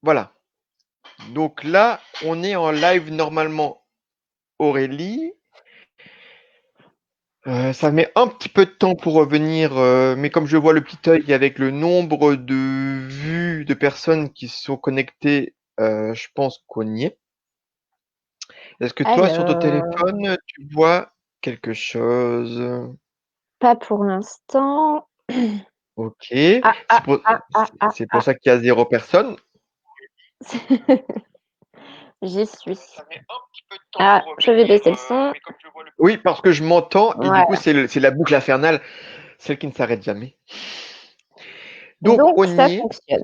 Voilà. Donc là, on est en live normalement, Aurélie. Ça met un petit peu de temps pour revenir, mais comme je vois le petit œil avec le nombre de vues de personnes qui sont connectées, je pense qu'on y est. Est-ce que toi, sur ton Alors, téléphone, tu vois quelque chose? pas pour l'instant. Ok. Ah, C'est ah, pour, ah, ah, ah, c'est pour ah. ça qu'il y a 0 personne. J'y suis. Ça met un petit peu de temps Ah, pour je vais revenir, baisser le son. mais comme je vois le... Oui, parce que je m'entends et du coup, Voilà. c'est la boucle infernale, celle qui ne s'arrête jamais. Donc, Donc, on ça y est. fonctionne.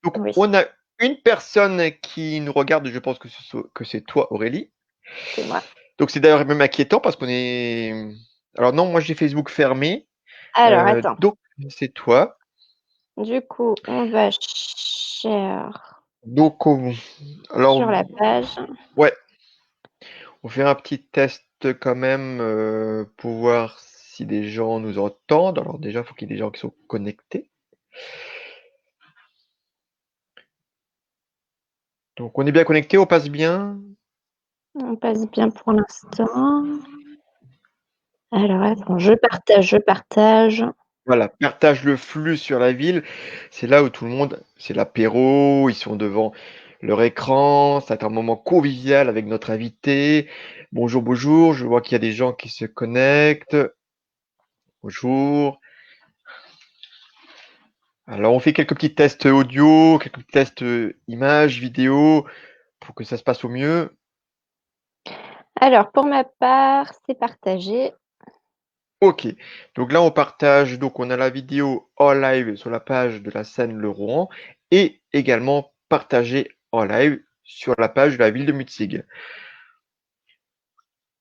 Donc, Oui, on a une personne qui nous regarde, je pense que c'est toi, Aurélie. c'est moi. Donc, c'est d'ailleurs même inquiétant parce qu'on est. Alors, non, moi j'ai Facebook fermé. Alors, attends. Donc, c'est toi. Du coup, on va share Donc, alors, sur la page. ouais, on fait un petit test quand même pour voir si des gens nous entendent. Alors, déjà, il faut qu'il y ait des gens qui sont connectés. Donc, on est bien connecté, on passe bien. On passe bien pour l'instant. Alors, attends, je partage, je partage. Voilà, partage le flux sur la ville. C'est là où tout le monde, c'est l'apéro, ils sont devant leur écran. Ça va être un moment convivial avec notre invité. Bonjour, bonjour. Je vois qu'il y a des gens qui se connectent. Bonjour. Alors, on fait quelques petits tests audio, quelques petits tests images, vidéo, pour que ça se passe au mieux. Alors, pour ma part, c'est partagé. Ok. Donc là, on partage. Donc, on a la vidéo en live sur la page de la scène Le Rouen et également partagée en live sur la page de la ville de Mutzig.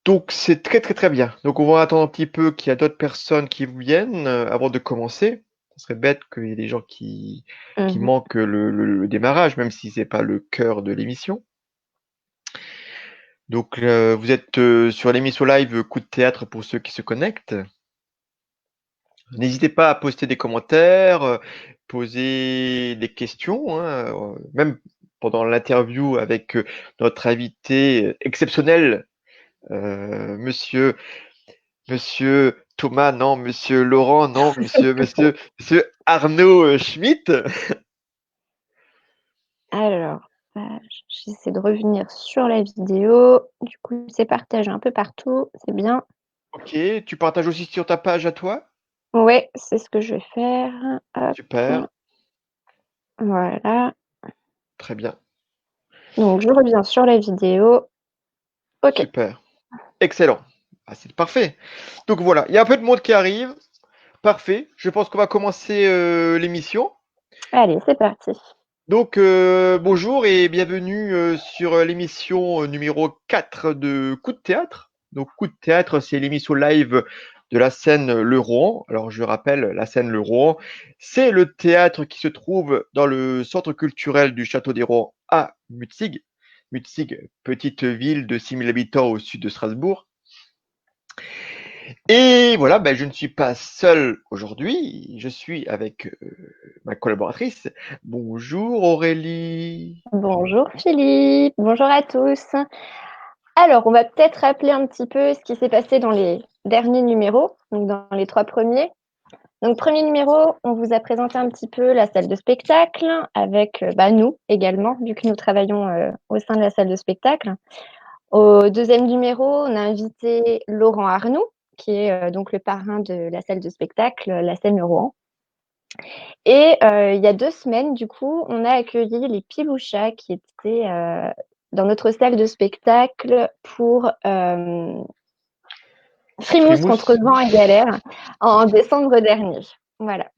Donc, c'est très, très, très bien. Donc, on va attendre un petit peu qu'il y a d'autres personnes qui viennent avant de commencer. Ce serait bête qu'il y ait des gens qui Mhm. manquent le démarrage, même si c'est pas le cœur de l'émission. Donc, vous êtes sur l'émission live Coup de théâtre pour ceux qui se connectent. N'hésitez pas à poster des commentaires, poser des questions, hein, même pendant l'interview avec notre invité exceptionnel, monsieur, monsieur Thomas, non, monsieur Laurent, non, monsieur Arnaud Schmitt. Alors, j'essaie de revenir sur la vidéo. Du coup, c'est partagé un peu partout. C'est bien. Ok, tu partages aussi sur ta page à toi? Ouais, c'est ce que je vais faire. Hop, Super, voilà. très bien, Donc, je reviens sur la vidéo. OK. super, excellent. Ah, c'est parfait. Donc voilà, il y a un peu de monde qui arrive. Parfait, je pense qu'on va commencer l'émission. Allez, c'est parti. Donc, bonjour et bienvenue sur l'émission numéro 4 de Coup de théâtre. Donc, Coup de théâtre, c'est l'émission live de la scène Le Rouen. Alors, je rappelle, la scène Le Rouen, c'est le théâtre qui se trouve dans le centre culturel du Château des Rouen à Mutzig. Mutzig, petite ville de 6000 habitants au sud de Strasbourg. Et voilà, ben, je ne suis pas seul aujourd'hui, je suis avec ma collaboratrice. Bonjour Aurélie. Bonjour Philippe, bonjour à tous. Alors, on va peut-être rappeler un petit peu ce qui s'est passé dans les derniers numéros, donc dans les 3 premiers. Donc, premier numéro, on vous a présenté un petit peu la salle de spectacle avec nous également, vu que nous travaillons au sein de la salle de spectacle. Au deuxième numéro, on a invité Laurent Arnoux, qui est donc le parrain de la salle de spectacle, la scène Rouen. Et il y a 2 semaines, du coup, on a accueilli les Pilouchas qui étaient dans notre salle de spectacle pour Frimousse contre Frimousse. vent et galère en décembre dernier. Voilà.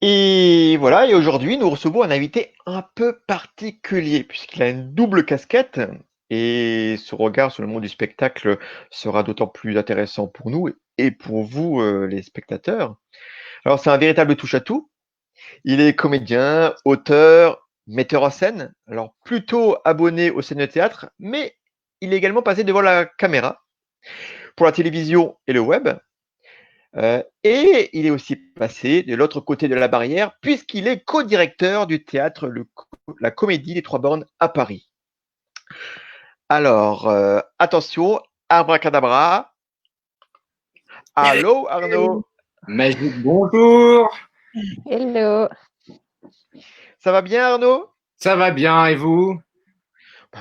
Et voilà, et aujourd'hui, nous recevons un invité un peu particulier, puisqu'il a une double casquette, et son regard sur le monde du spectacle sera d'autant plus intéressant pour nous et pour vous, les spectateurs. Alors, c'est un véritable touche-à-tout. Il est comédien, auteur, metteur en scène, alors plutôt abonné aux scènes de théâtre, mais il est également passé devant la caméra pour la télévision et le web. Et il est aussi passé de l'autre côté de la barrière puisqu'il est co-directeur du théâtre La Comédie des Trois Bornes à Paris. Alors, attention, abracadabra. Allô, Arnaud. Magique, bonjour. Hello. Ça va bien, Arnaud? Ça va bien et vous?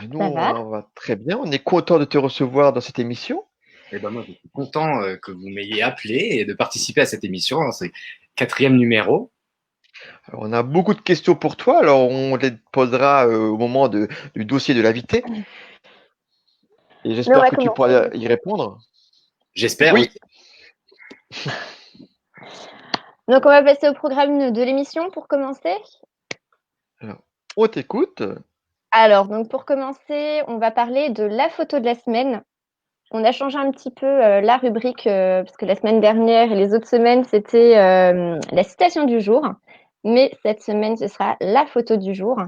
Nous, Ça va? on va très bien. On est content de te recevoir dans cette émission. Eh ben moi, je suis content que vous m'ayez appelé et de participer à cette émission. C'est le 4e numéro. Alors, on a beaucoup de questions pour toi. Alors, on les posera au moment du dossier de l'invité. Et Mais on j'espère va que tu commencer. pourras y répondre. J'espère. Oui. Donc, on va passer au programme de l'émission pour commencer. Alors, on t'écoute. Alors, donc pour commencer, on va parler de la photo de la semaine. On a changé un petit peu la rubrique parce que la semaine dernière et les autres semaines, c'était la citation du jour. Mais cette semaine, ce sera la photo du jour.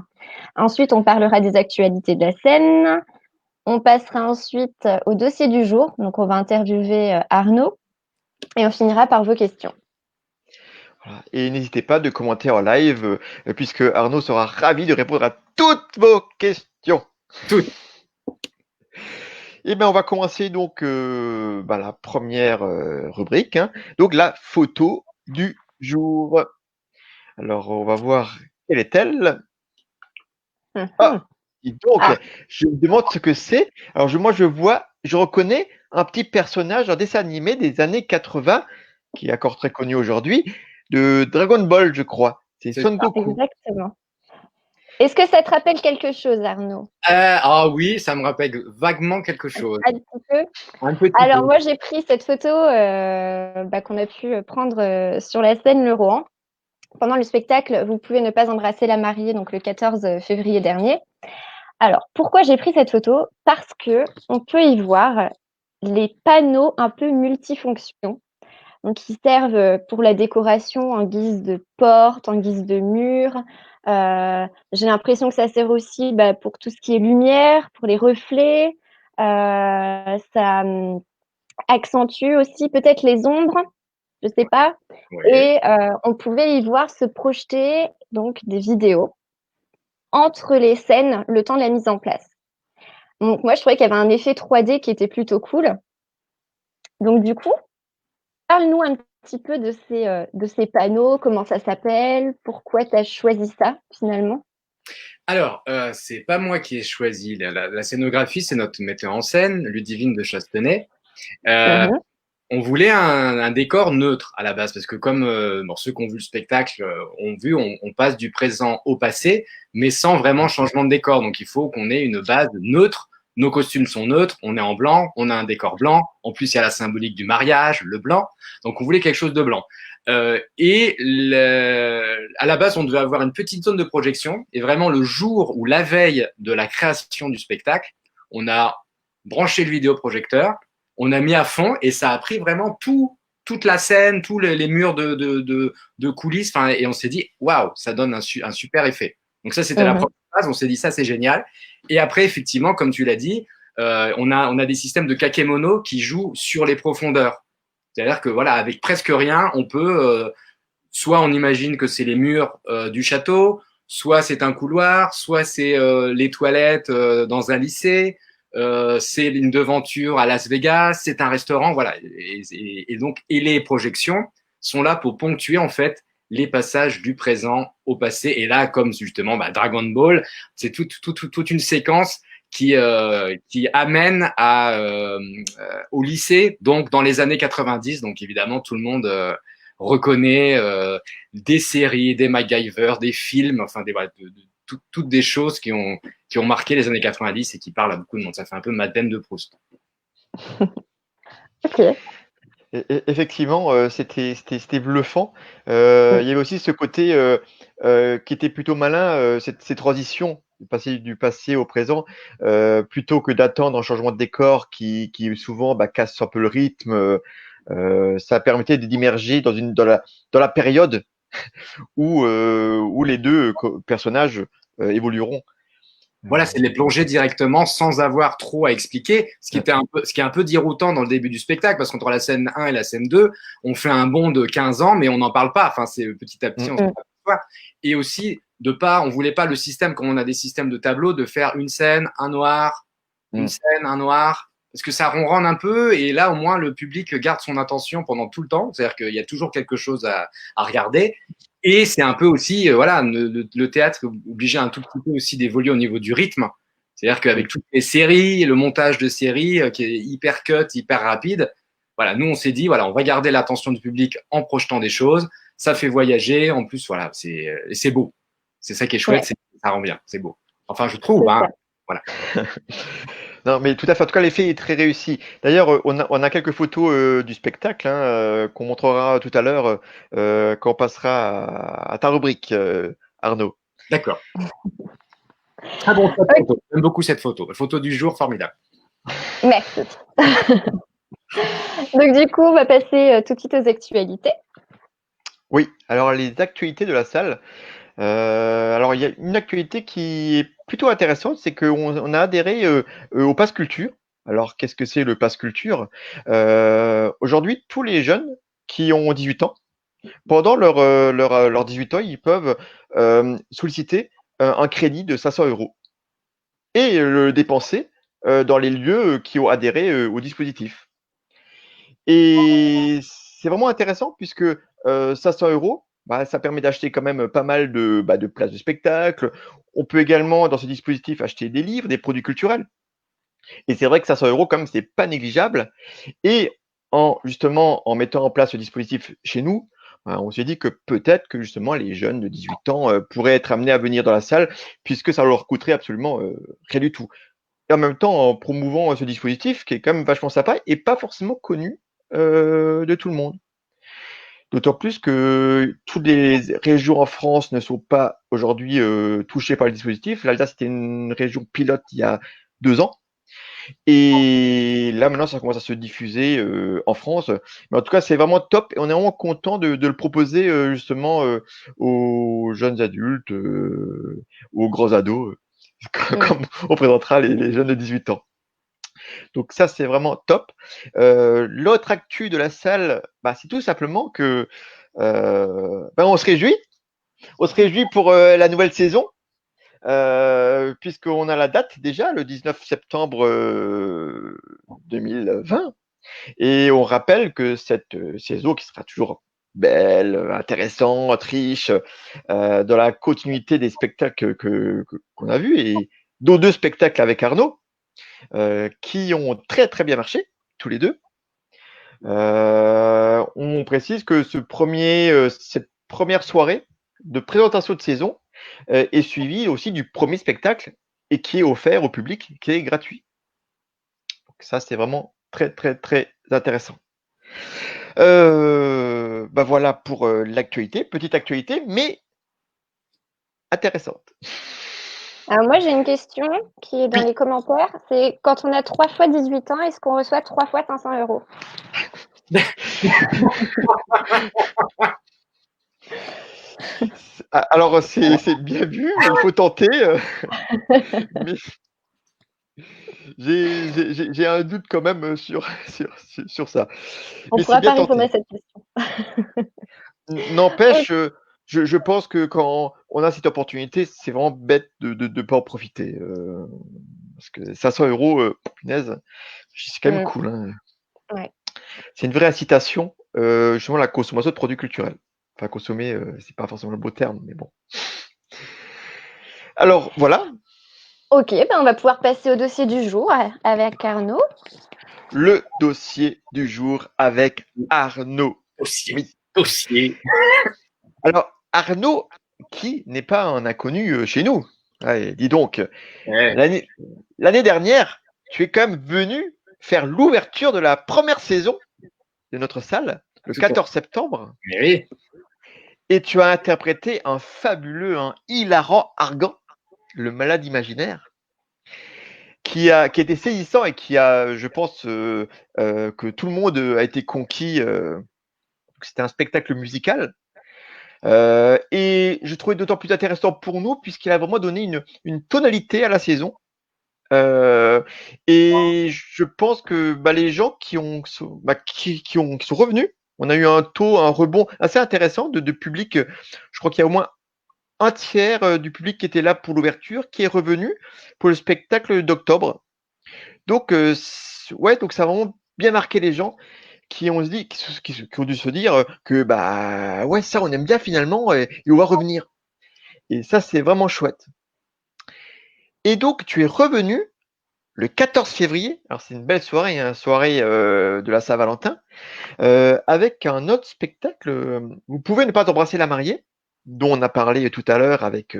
Ensuite, on parlera des actualités de la scène. On passera ensuite au dossier du jour. Donc, on va interviewer Arnaud. Et on finira par vos questions. Voilà. Et n'hésitez pas de commenter en live, puisque Arnaud sera ravi de répondre à toutes vos questions. Toutes. Et bien, on va commencer donc la première rubrique. Donc, la photo du jour. Alors, on va voir quelle est-elle. Ah, dis donc, je me demande ce que c'est. Alors, je reconnais un petit personnage, un dessin animé des années 80, qui est encore très connu aujourd'hui, de Dragon Ball, je crois. C'est Son Goku. Exactement. Est-ce que ça te rappelle quelque chose, Arnaud? Ah oui, ça me rappelle vaguement quelque chose. Un petit peu. Un petit Alors, peu. moi, j'ai pris cette photo qu'on a pu prendre sur la scène Le Rohan. Pendant le spectacle, vous pouvez ne pas embrasser la mariée, donc le 14 février dernier. Alors, pourquoi j'ai pris cette photo? Parce que on peut y voir les panneaux un peu multifonctions, donc qui servent pour la décoration en guise de porte, en guise de mur. J'ai l'impression que ça sert aussi pour tout ce qui est lumière, pour les reflets. Ça accentue aussi peut-être les ombres, je sais pas. Oui. Et on pouvait y voir se projeter donc des vidéos entre les scènes le temps de la mise en place. Donc moi, je trouvais qu'il y avait un effet 3D qui était plutôt cool. Donc du coup, parle-nous un petit peu de ces panneaux, comment ça s'appelle, pourquoi tu as choisi ça finalement? Alors, c'est pas moi qui ai choisi. La scénographie, c'est notre metteur en scène, Ludivine de Chastenay. On voulait un décor neutre à la base, parce que comme ceux qui ont vu le spectacle ont vu, on passe du présent au passé, mais sans vraiment changement de décor. Donc il faut qu'on ait une base neutre. Nos costumes sont neutres, on est en blanc, on a un décor blanc. En plus, il y a la symbolique du mariage, le blanc. Donc on voulait quelque chose de blanc. À la base, on devait avoir une petite zone de projection. Et vraiment, le jour ou la veille de la création du spectacle, on a branché le vidéoprojecteur, on a mis à fond et ça a pris vraiment toute la scène, tous les murs de coulisses. Et on s'est dit, waouh, ça donne un super effet. Donc ça, c'était la première phase. On s'est dit, ça, c'est génial. Et après, effectivement, comme tu l'as dit, on a des systèmes de kakemono qui jouent sur les profondeurs. C'est-à-dire que voilà, avec presque rien, on peut soit on imagine que c'est les murs du château, soit c'est un couloir, soit c'est les toilettes dans un lycée, c'est une devanture à Las Vegas, c'est un restaurant, voilà. Et donc, les projections sont là pour ponctuer en fait les passages du présent au passé. Et là, comme justement Dragon Ball, c'est toute une séquence qui amène au lycée, donc dans les années 90. Donc évidemment, tout le monde reconnaît des séries, des MacGyver, des films, enfin toutes des choses qui ont marqué les années 90 et qui parlent à beaucoup de monde. Ça fait un peu Madeleine de Proust. Ok. Effectivement, c'était bluffant. Il y avait aussi ce côté qui était plutôt malin, ces transitions du passé au présent, plutôt que d'attendre un changement de décor qui souvent casse un peu le rythme. Ça permettait d'immerger dans la période où les deux personnages évolueront. Voilà, c'est de les plonger directement sans avoir trop à expliquer, ce qui est un peu déroutant dans le début du spectacle, parce qu'entre la scène 1 et la scène 2, on fait un bond de 15 ans, mais on n'en parle pas. Enfin, c'est petit à petit, on s'en aperçoit. Et aussi, on voulait pas le système, comme on a des systèmes de tableaux, de faire une scène, un noir, une scène, un noir, parce que ça ronronne un peu, et là, au moins, le public garde son attention pendant tout le temps, c'est-à-dire qu'il y a toujours quelque chose à regarder. Et c'est un peu aussi, voilà, le théâtre obligé un tout petit peu aussi d'évoluer au niveau du rythme. C'est-à-dire qu'avec toutes les séries, le montage de séries qui est hyper cut, hyper rapide, voilà, nous on s'est dit, voilà, on va garder l'attention du public en projetant des choses. Ça fait voyager. En plus, voilà, c'est beau. C'est ça qui est chouette, ça rend bien, c'est beau. Enfin, je trouve, hein, voilà. Non, mais tout à fait. En tout cas, l'effet est très réussi. D'ailleurs, on a quelques photos du spectacle qu'on montrera tout à l'heure quand on passera à ta rubrique, Arnaud. D'accord. Très bon photo. J'aime beaucoup cette photo. La photo du jour, formidable. Merci. Donc, du coup, on va passer tout de suite aux actualités. Oui, alors les actualités de la salle. Alors, il y a une actualité qui est plutôt intéressante, c'est qu'on a adhéré au Pass Culture. Alors, qu'est-ce que c'est le Pass Culture? Aujourd'hui, tous les jeunes qui ont 18 ans, pendant leurs 18 ans, ils peuvent solliciter un crédit de 500 euros et le dépenser dans les lieux qui ont adhéré au dispositif. Et c'est vraiment intéressant puisque 500 euros, bah, ça permet d'acheter quand même pas mal de places de spectacle. On peut également, dans ce dispositif, acheter des livres, des produits culturels. Et c'est vrai que 500 euros, quand même, c'est pas négligeable. Et justement, en mettant en place ce dispositif chez nous, bah, on s'est dit que peut-être que justement les jeunes de 18 ans pourraient être amenés à venir dans la salle puisque ça leur coûterait absolument rien du tout. Et en même temps, en promouvant ce dispositif qui est quand même vachement sympa et pas forcément connu de tout le monde. D'autant plus que toutes les régions en France ne sont pas aujourd'hui touchées par le dispositif. L'Alsace était une région pilote il y a 2 ans. Et là, maintenant, ça commence à se diffuser en France. Mais en tout cas, c'est vraiment top et on est vraiment content de le proposer justement aux jeunes adultes, aux grands ados, comme on présentera les jeunes de 18 ans. Donc ça, c'est vraiment top. L'autre actu de la salle, bah, c'est tout simplement que on se réjouit. On se réjouit pour la nouvelle saison, puisqu'on a la date déjà, le 19 septembre 2020. Et on rappelle que cette saison, qui sera toujours belle, intéressante, riche, dans la continuité des spectacles qu'on a vus, et dont 2 spectacles avec Arnaud, qui ont très très bien marché, tous les deux. On précise que cette première soirée de présentation de saison est suivie aussi du premier spectacle et qui est offert au public, qui est gratuit. Donc ça, c'est vraiment très très très intéressant. Bah voilà pour l'actualité, petite actualité, mais intéressante. Alors moi, j'ai une question qui est dans les commentaires. C'est quand on a 3 fois 18 ans, est-ce qu'on reçoit 3 fois 500 euros? Alors, c'est bien vu, mais il faut tenter. Mais j'ai un doute quand même sur ça. On Mais pourra c'est bien pas répondre tenté. à cette question. N'empêche, je pense que quand on a cette opportunité, c'est vraiment bête de pas en profiter. Parce que 500 euros, punaise, c'est quand même cool. Hein. Ouais. C'est une vraie incitation, justement, à la consommation de produits culturels. Enfin, consommer, c'est pas forcément le beau terme, mais bon. Alors, voilà. Ok, ben on va pouvoir passer au dossier du jour avec Arnaud. Le dossier du jour avec Arnaud. Dossier. Alors, Arnaud, qui n'est pas un inconnu chez nous. Allez, dis donc, l'année dernière, tu es quand même venu faire l'ouverture de la première saison de notre salle, le 14 septembre. Oui. Et tu as interprété un fabuleux, un hilarant Argan, le malade imaginaire, qui était saisissant et qui a, je pense, que tout le monde a été conquis. C'était un spectacle musical Et je trouvais d'autant plus intéressant pour nous puisqu'il a vraiment donné une tonalité à la saison. Et je pense que les gens qui sont revenus, on a eu un rebond assez intéressant de public. Je crois qu'il y a au moins un tiers du public qui était là pour l'ouverture, qui est revenu pour le spectacle d'octobre. Donc, ouais, donc ça a vraiment bien marqué les gens qui ont dû se dire que ouais, ça on aime bien finalement et on va revenir. Et ça, c'est vraiment chouette. Et donc, tu es revenu le 14 février. Alors, c'est une belle soirée, hein, soirée de la Saint-Valentin, avec un autre spectacle. Vous pouvez ne pas embrasser la mariée, dont on a parlé tout à l'heure avec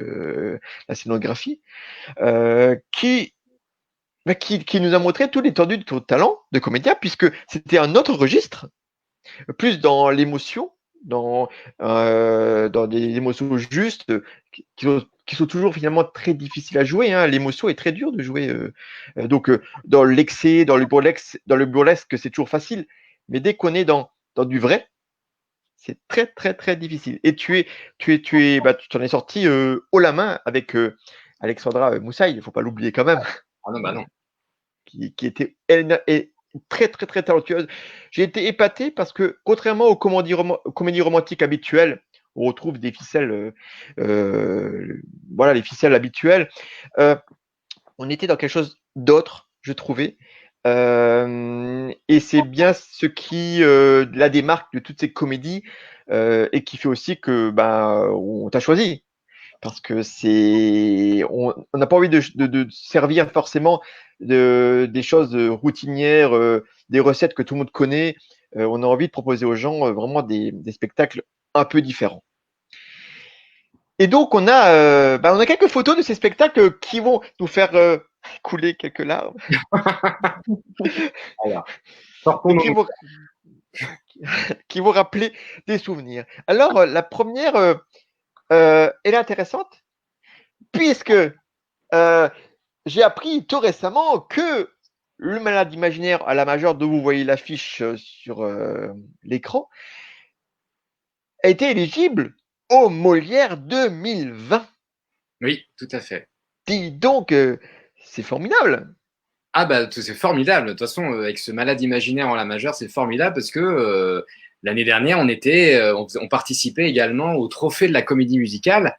la scénographie, qui nous a montré toute l'étendue de ton talent de comédien, puisque c'était un autre registre, plus dans l'émotion, dans des émotions justes, qui sont toujours finalement très difficiles à jouer. Hein. L'émotion est très dure de jouer. Donc, dans l'excès, dans le burlesque, c'est toujours facile. Mais dès qu'on est dans du vrai, c'est très, très, très difficile. Et tu t'en es sorti haut la main avec Alexandra Moussaï, il ne faut pas l'oublier quand même. Ah non, bah non. Qui était est très, très, très talentueuse. J'ai été épaté parce que, contrairement aux comédies romantiques habituelles, où on retrouve des ficelles, voilà, les ficelles habituelles, on était dans quelque chose d'autre, je trouvais. Et c'est bien ce qui la démarque de toutes ces comédies et qui fait aussi que on t'a choisi parce que on n'a pas envie de servir forcément des choses routinières, des recettes que tout le monde connaît. On a envie de proposer aux gens vraiment des spectacles un peu différents. Et donc on a quelques photos de ces spectacles qui vont nous faire couler quelques larmes. Alors, Et qui vont rappeler des souvenirs. Alors la première, elle est intéressante puisque j'ai appris tout récemment que le malade imaginaire à la majeure, dont vous voyez l'affiche sur l'écran, a été éligible au Molière 2020. oui, tout à fait. Dis donc, c'est formidable. Ah bah c'est formidable. De toute façon, avec ce malade imaginaire en la majeure, c'est formidable parce que l'année dernière, on participait également au trophée de la comédie musicale,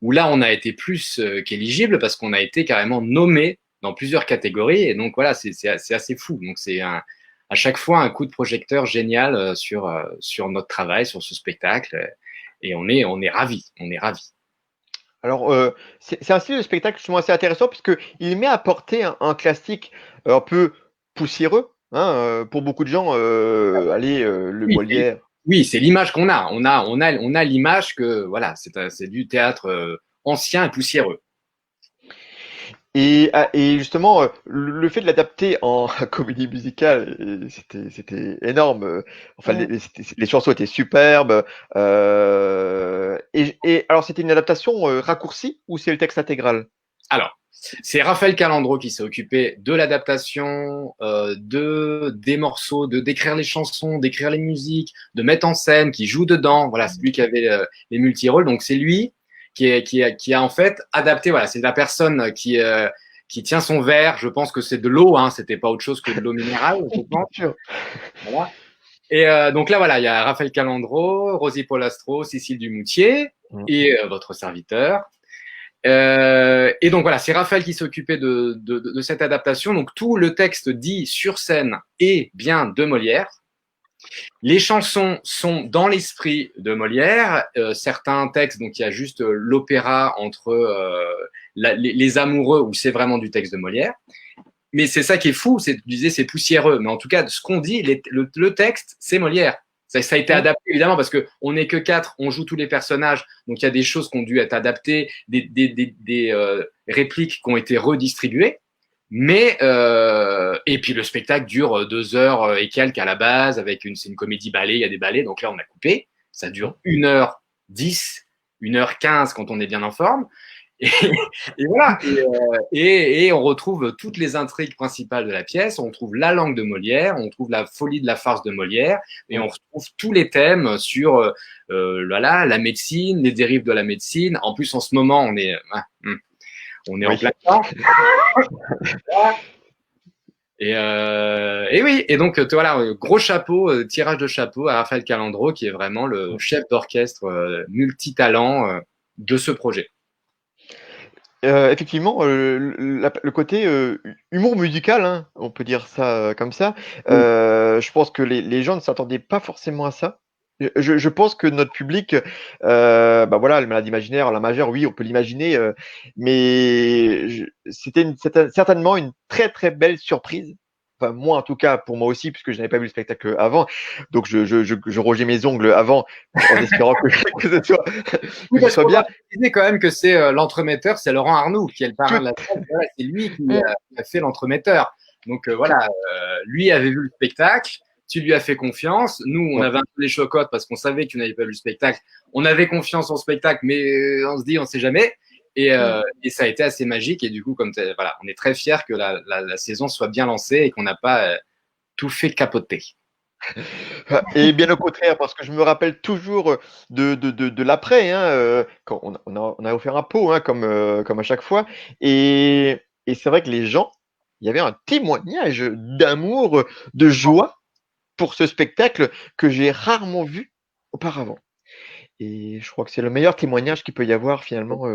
où là, on a été plus qu'éligible parce qu'on a été carrément nommé dans plusieurs catégories. Et donc voilà, c'est assez fou. Donc c'est à chaque fois un coup de projecteur génial sur notre travail, sur ce spectacle. Et on est ravis. On est ravis. Alors, c'est un style de spectacle justement assez intéressant puisqu'il met à porter un classique un peu poussiéreux. Hein, pour beaucoup de gens, le Oui, Molière. oui, c'est l'image qu'on a. On a l'image que voilà, c'est du théâtre ancien et poussiéreux. Et justement, le fait de l'adapter en comédie musicale, c'était énorme. Enfin, les chansons étaient superbes. Et alors, c'était une adaptation raccourcie ou c'est le texte intégral? Alors, c'est Raphaël Calandro qui s'est occupé de l'adaptation, des morceaux, de d'écrire les chansons, d'écrire les musiques, de mettre en scène, qui joue dedans. Voilà, c'est lui qui avait les multi-rôles. Donc, c'est lui qui a en fait adapté. Voilà, c'est la personne qui tient son verre. Je pense que c'est de l'eau. Hein, c'était pas autre chose que de l'eau minérale. Je pense. Voilà. Et donc là, voilà, il y a Raphaël Calandro, Rosie Polastro, Cécile Dumoutier et votre serviteur. Et donc voilà, c'est Raphaël qui s'est occupé de cette adaptation. Donc tout le texte dit sur scène est bien de Molière. Les chansons sont dans l'esprit de Molière. Certains textes, donc il y a juste l'opéra entre les amoureux où c'est vraiment du texte de Molière. Mais c'est ça qui est fou, tu disais c'est poussiéreux. Mais en tout cas, ce qu'on dit, le texte, c'est Molière. Ça a été adapté évidemment parce que on n'est que 4, on joue tous les personnages, donc il y a des choses qui ont dû être adaptées, des répliques qui ont été redistribuées. Mais et puis le spectacle dure 2 heures et quelques à la base, c'est une comédie ballet, il y a des ballets, donc là on a coupé. Ça dure 1h10, 1h15 quand on est bien en forme. Et, et voilà. Et on retrouve toutes les intrigues principales de la pièce. On trouve la langue de Molière, on trouve la folie de la farce de Molière, et on retrouve tous les thèmes sur voilà, la médecine, les dérives de la médecine. En plus, en ce moment, on est en plein temps. Et oui, et donc voilà, gros chapeau, tirage de chapeau à Raphaël Calandro, qui est vraiment le chef d'orchestre multitalent de ce projet. Effectivement, le côté humour musical, hein, on peut dire ça comme ça. Je pense que les gens ne s'attendaient pas forcément à ça. Je pense que notre public, bah voilà, le malade imaginaire, la majeure, oui, on peut l'imaginer, mais c'était certainement une très très belle surprise. Enfin, moi en tout cas, pour moi aussi, puisque je n'avais pas vu le spectacle avant, donc je rogeais mes ongles avant, en espérant que ce soit bien. Disais quand même que c'est l'entremetteur, c'est Laurent Arnoux qui est le parrain de la pièce. Voilà, c'est lui qui a fait l'entremetteur. Donc voilà, lui avait vu le spectacle, tu lui as fait confiance. Nous, on avait un peu des chocottes parce qu'on savait que tu n'avais pas vu le spectacle. On avait confiance en spectacle, mais on se dit, on ne sait jamais. Et ça a été assez magique. Et du coup, voilà, on est très fiers que la saison soit bien lancée et qu'on n'a pas tout fait capoter. Et bien au contraire, parce que je me rappelle toujours de l'après, hein, quand on a offert un pot, hein, comme à chaque fois. Et c'est vrai que les gens, il y avait un témoignage d'amour, de joie pour ce spectacle que j'ai rarement vu auparavant. Et je crois que c'est le meilleur témoignage qu'il peut y avoir finalement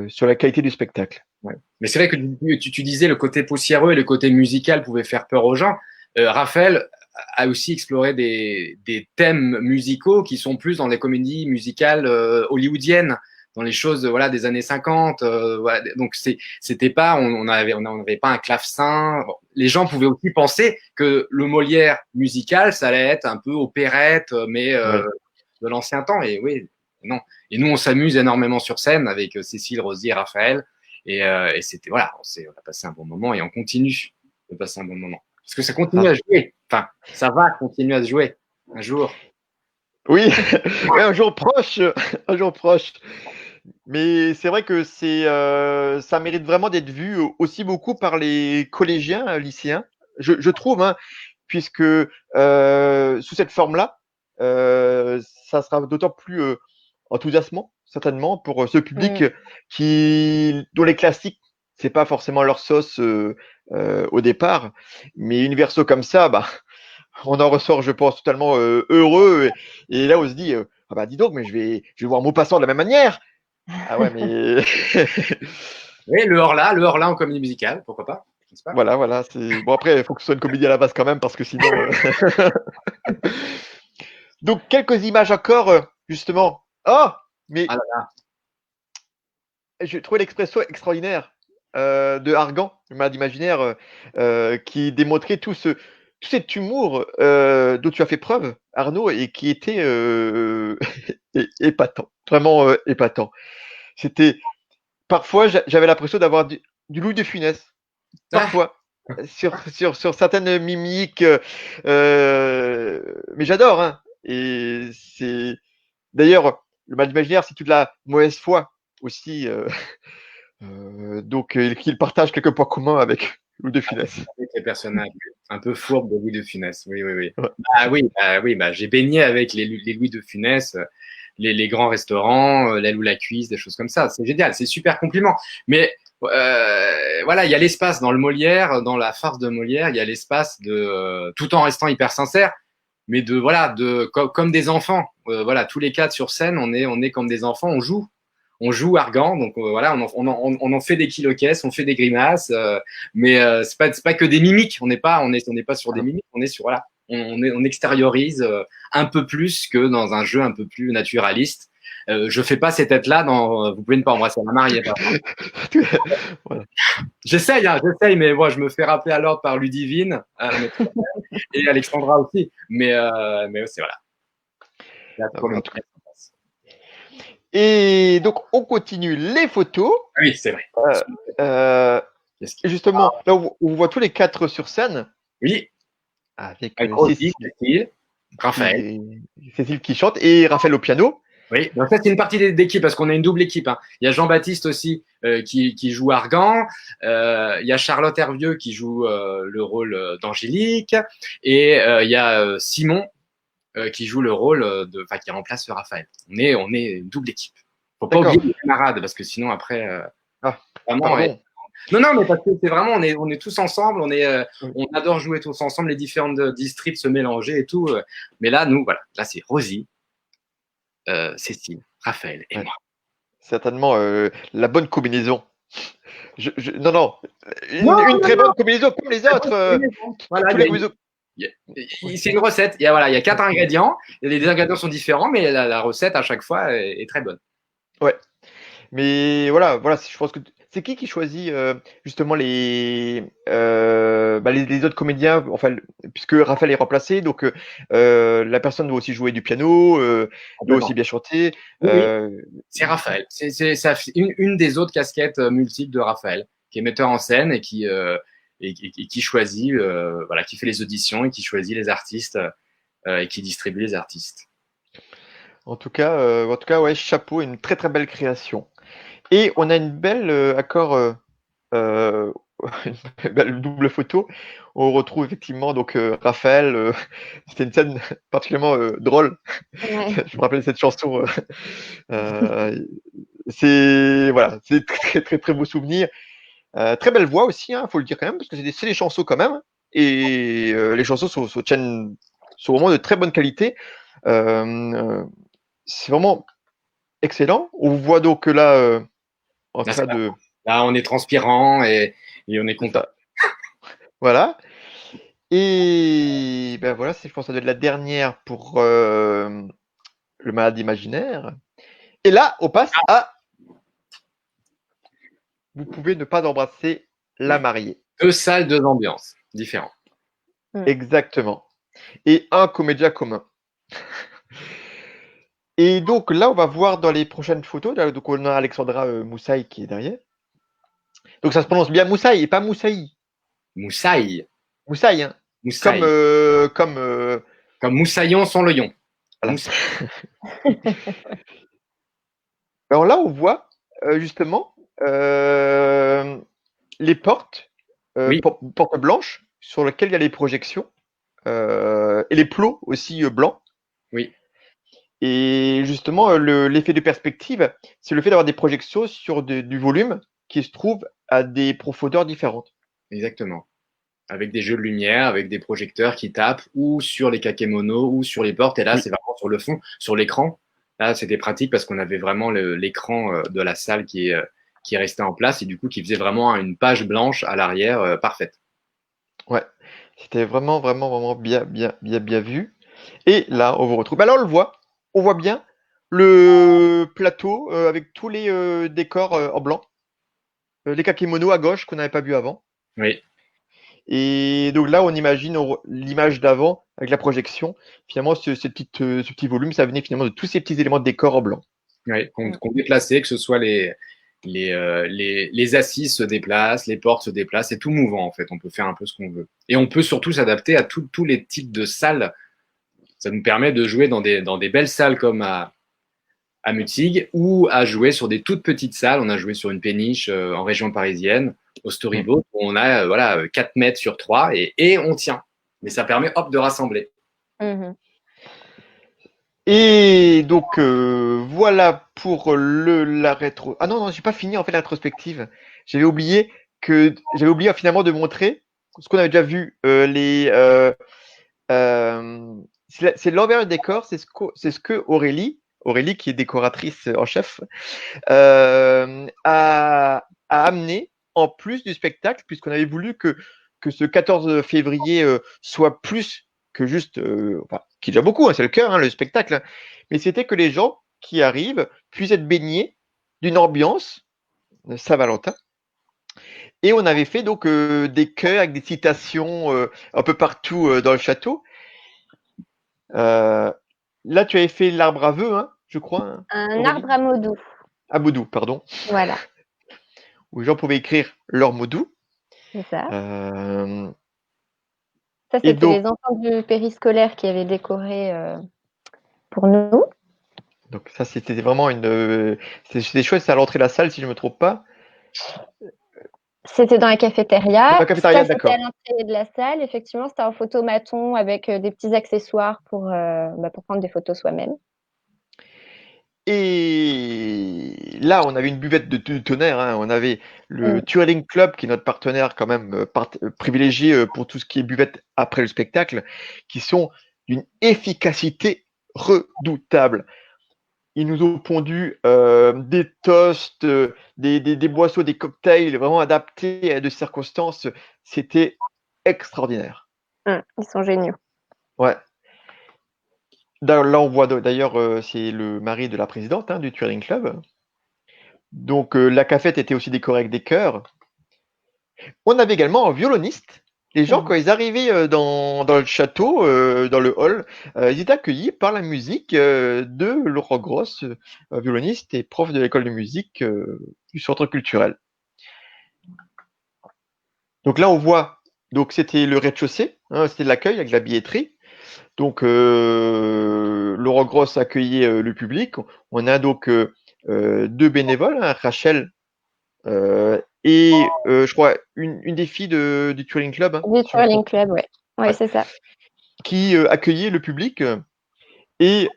sur la qualité du spectacle. Ouais. Mais c'est vrai que tu disais le côté poussiéreux et le côté musical pouvait faire peur aux gens. Raphaël a aussi exploré des thèmes musicaux qui sont plus dans les comédies musicales hollywoodiennes, dans les choses voilà des années 50. Voilà. Donc c'était pas, on n'avait pas un clavecin. Bon, les gens pouvaient aussi penser que le Molière musical, ça allait être un peu opérette, mais de l'ancien temps. Et oui, non. Et nous, on s'amuse énormément sur scène avec Cécile, Rosier, Raphaël. Et c'était, voilà, on a passé un bon moment et on continue de passer un bon moment. Parce que ça continue à jouer. Enfin, ça va continuer à se jouer un jour. Oui, ouais, un jour proche, un jour proche. Mais c'est vrai que ça mérite vraiment d'être vu aussi beaucoup par les collégiens, lycéens, je trouve, hein, puisque sous cette forme-là, ça sera d'autant plus enthousiasmant, certainement, pour ce public dont les classiques, c'est pas forcément leur sauce au départ, mais une verso comme ça, bah, on en ressort, je pense, totalement heureux. Et là, on se dit, ah bah dis donc, mais je vais voir Maupassant de la même manière. Ah ouais, mais Oui, le hors-là en comédie musicale, pourquoi pas, pas. Voilà. Bon, après, il faut que ce soit une comédie à la base quand même, parce que sinon. Donc, quelques images encore, justement. Oh, mais j'ai trouvé l'expression extraordinaire de Argan, le malade imaginaire, qui démontrait tout cet humour dont tu as fait preuve, Arnaud, et qui était épatant, vraiment épatant. C'était parfois, j'avais l'impression d'avoir du Louis de Funès. Parfois, sur certaines mimiques, mais j'adore, hein. Et c'est d'ailleurs le mal imaginaire, c'est toute la mauvaise foi aussi, donc qu'il partage quelques points communs avec Louis de Funès. Avec les personnages un peu fourbes de Louis de Funès, oui. Ouais. J'ai baigné avec les Louis de Funès, les grands restaurants, l'aile ou la cuisse, des choses comme ça. C'est génial, c'est super compliment. Mais voilà, il y a l'espace dans le Molière, dans la farce de Molière, il y a l'espace de, tout en restant hyper sincère, mais comme des enfants. Voilà, tous les quatre sur scène, on est comme des enfants, on joue Argan, donc voilà, on en fait des kilocaisses, on fait des grimaces, mais c'est pas que des mimiques. On n'est pas sur des mimiques, on est sur voilà, on extériorise un peu plus que dans un jeu un peu plus naturaliste. Je fais pas ces têtes-là dans. Vous pouvez ne pas embrasser ma mariée. Voilà. J'essaye, mais moi je me fais rappeler à l'ordre par Ludivine et Alexandra aussi, mais c'est voilà. Et donc, on continue les photos. Oui, c'est vrai. Justement, là où on voit tous les quatre sur scène. Oui. Avec Cécile, Raphaël. Cécile qui chante et Raphaël au piano. Oui, donc ça c'est une partie d'équipe parce qu'on a une double équipe, hein. Il y a Jean-Baptiste aussi qui joue Argan, il y a Charlotte Hervieux qui joue le rôle d'Angélique et il y a Simon qui joue le rôle enfin qui remplace Raphaël. On est une double équipe. Faut pas oublier D'accord. les camarades parce que sinon après Ah, vraiment pardon. non non mais parce que c'est vraiment on est tous ensemble, Oui. on adore jouer tous ensemble, les différentes districts se mélanger et tout. Mais là nous voilà, là c'est Rosie, Cécile, Raphaël et Ouais. moi. Certainement la bonne combinaison. Non, non, Non, une non, très non, bonne combinaison comme les la autres. bonne combinaison. Voilà, Tous les combinaisons. c'est une recette. Voilà, il y a 4 ingrédients. Les ingrédients sont différents, mais la recette à chaque fois est très bonne. Ouais. Mais voilà, je pense que c'est qui choisit justement les autres comédiens, enfin, puisque Raphaël est remplacé, donc la personne doit aussi jouer du piano, doit aussi Complètement. bien chanter. Oui, oui, c'est Raphaël. Une des autres casquettes multiples de Raphaël, qui est metteur en scène et qui choisit, voilà, qui fait les auditions et qui choisit les artistes et qui distribue les artistes. En tout cas, ouais, chapeau, une très très belle création. Et on a une belle accord, euh, une belle double photo. On retrouve effectivement donc Raphaël. C'était une scène particulièrement drôle. Ouais. Je me rappelle cette chanson. Euh, c'est voilà, c'est très très très très beau souvenir. Très belle voix aussi, hein, faut le dire quand même, parce que c'est des chansons quand même. Et les chansons sont vraiment de très bonne qualité. Euh, euh, c'est vraiment excellent. On vous voit donc là en Là, train de. là, on est transpirant et on est C'est content. ça. Voilà. Et ben voilà, je pense que ça doit être la dernière pour le malade imaginaire. Et là, on passe à vous pouvez ne pas embrasser la Oui. mariée. 2 salles, 2 ambiances différentes. Exactement. Et un comédien commun. Et donc là, on va voir dans les prochaines photos, là, donc on a Alexandra Moussaï qui est derrière. Donc ça se prononce bien Moussaï et pas Moussaï. Moussaï. Moussaï, hein. Comme, Moussaï. Comme moussaillon sans le yon. voilà. Moussaï. Alors là, on voit justement les portes, Oui, portes blanches sur lesquelles il y a les projections et les plots aussi blancs. oui, Et justement, l'effet de perspective, c'est le fait d'avoir des projections sur du volume qui se trouve à des profondeurs différentes. exactement. Avec des jeux de lumière, avec des projecteurs qui tapent ou sur les kakémonos ou sur les portes. Et là, Oui, c'est vraiment sur le fond, sur l'écran. Là, c'était pratique parce qu'on avait vraiment l'écran de la salle qui est resté en place et du coup qui faisait vraiment une page blanche à l'arrière parfaite. ouais. C'était vraiment, vraiment, vraiment bien, bien, bien, bien vu. Et là, on vous retrouve. Alors, on le voit. On voit bien le plateau avec tous les décors en blanc. Les kakémonos à gauche qu'on n'avait pas vu avant. Oui, Et donc là, on imagine l'image d'avant avec la projection. Finalement, ce petit volume, ça venait finalement de tous ces petits éléments de décor en blanc. oui, qu'on déplaçait, que ce soit les assises se déplacent, les portes se déplacent, c'est tout mouvant en fait. On peut faire un peu ce qu'on veut. Et on peut surtout s'adapter à tous les types de salles. Ça nous permet de jouer dans des belles salles comme à Mutzig ou à jouer sur des toutes petites salles. On a joué sur une péniche en région parisienne, au Mm. Storyboat, où on a voilà, 4 mètres sur 3 et on tient. Mais ça permet hop, de rassembler. Mhm. Et donc voilà pour la rétro. Ah non, non, j'ai pas fini en fait la rétrospective. J'avais oublié finalement de montrer ce qu'on avait déjà vu. C'est l'envers du décor, c'est ce que Aurélie qui est décoratrice en chef, a amené en plus du spectacle, puisqu'on avait voulu que ce 14 février soit plus que juste, enfin, qui est déjà beaucoup, hein, c'est le cœur, hein, le spectacle, hein, mais c'était que les gens qui arrivent puissent être baignés d'une ambiance Saint-Valentin. Et on avait fait donc des chœurs avec des citations un peu partout dans le château. Euh, Là, tu avais fait l'arbre à vœux, hein, je crois, hein, Un Aurélie. arbre à mots doux. À Moudou, pardon, Voilà, où les gens pouvaient écrire leur mot doux. c'est ça. Euh, Ça, et c'était donc, les enfants du périscolaire qui avaient décoré pour nous. Donc ça, c'était vraiment c'était chouette, c'est à l'entrée de la salle, si je me trompe pas. C'était dans la Dans cafétéria. la Ça, cafétéria, c'était à d'accord. l'entrée de la salle. Effectivement, c'était un photomaton avec des petits accessoires pour prendre des photos soi-même. Et là, on avait une buvette de tonnerre, hein. On avait le Mm. Twirling Club, qui est notre partenaire quand même privilégié pour tout ce qui est buvette après le spectacle, qui sont d'une efficacité redoutable. Ils nous ont pondu des toasts, des boissons, des cocktails vraiment adaptés à des circonstances. C'était extraordinaire. Ils sont géniaux. Ouais. Là, on voit d'ailleurs, c'est le mari de la présidente, hein, du Twirling Club. Donc, la cafette était aussi décorée avec des cœurs. On avait également un violoniste. Les gens, Mm. quand ils arrivaient dans le château, dans le hall, ils étaient accueillis par la musique de Laurent Gross, violoniste et prof de l'école de musique du centre culturel. Donc là, on voit, donc c'était le rez-de-chaussée, hein, c'était l'accueil avec la billetterie. Donc, Laurent Gross accueillait le public. On a donc deux bénévoles, hein, Rachel et je crois une des filles du Touring Club, hein, Du si je me Twirling trompe, Club, ouais. Ouais, ouais, c'est ça. qui accueillait le public. Et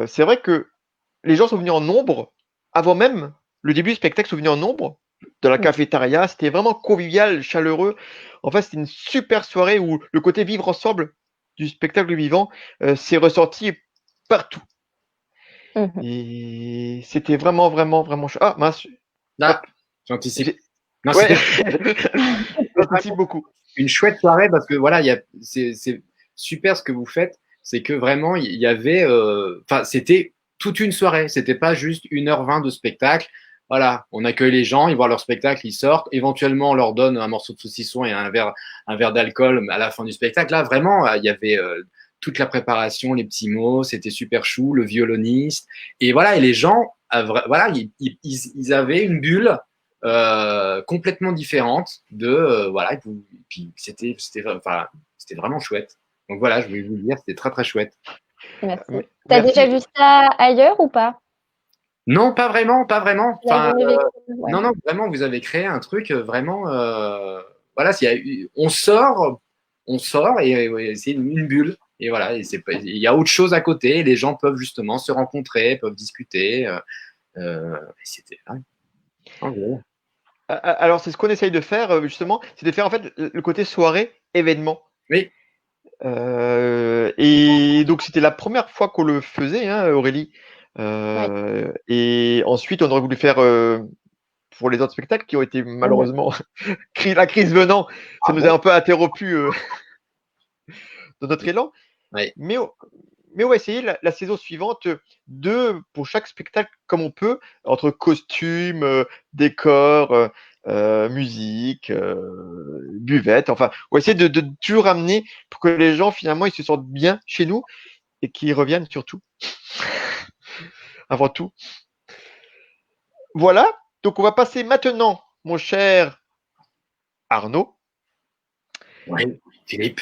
c'est vrai que les gens sont venus en nombre avant même le début du spectacle, sont venus en nombre de la Mm. cafétéria. C'était vraiment convivial, chaleureux. En fait, c'était une super soirée où le côté vivre ensemble du spectacle vivant s'est ressorti partout. Mhm. Et c'était vraiment, vraiment, vraiment chouette. Ah, mince. Là, Hop. j'anticipe. Non, Ouais, c'était j'anticipe beaucoup. une chouette soirée parce que voilà, c'est super ce que vous faites. C'est que vraiment, il y avait, enfin, c'était toute une soirée. C'était pas juste 1h20 de spectacle. Voilà, on accueille les gens, ils voient leur spectacle, ils sortent. Éventuellement, on leur donne un morceau de saucisson et un verre d'alcool à la fin du spectacle. Là, vraiment, il y avait toute la préparation, les petits mots, c'était super chou, le violoniste. Et voilà, et les gens, voilà, ils avaient une bulle complètement différente de voilà, et puis enfin, c'était vraiment chouette. Donc voilà, je voulais vous le dire, c'était très très chouette. Merci. T'as déjà Merci. vu ça ailleurs ou pas? Non, pas vraiment, pas vraiment. Tu l'as Enfin, jamais vécu? Ouais. non, non, vraiment, vous avez créé un truc vraiment. Voilà, on sort et ouais, c'est une bulle. Et voilà, il y a autre chose à côté. Les gens peuvent justement se rencontrer, peuvent discuter. Et c'était. Alors, c'est ce qu'on essaye de faire, justement, c'est de faire en fait le côté soirée événement. Oui, Et donc, c'était la première fois qu'on le faisait, hein, Aurélie. Ouais. Et ensuite, on aurait voulu faire pour les autres spectacles qui ont été Mhm. malheureusement, la crise venant, ça ah nous a bon? un peu interrompu dans notre élan. Oui. Mais, mais on va essayer la saison suivante pour chaque spectacle comme on peut, entre costumes, décors, musique, buvette. Enfin, on va essayer de toujours ramener pour que les gens finalement ils se sentent bien chez nous et qu'ils reviennent surtout, avant tout. Voilà. Donc on va passer maintenant, mon cher Arnaud, Oui, Philippe.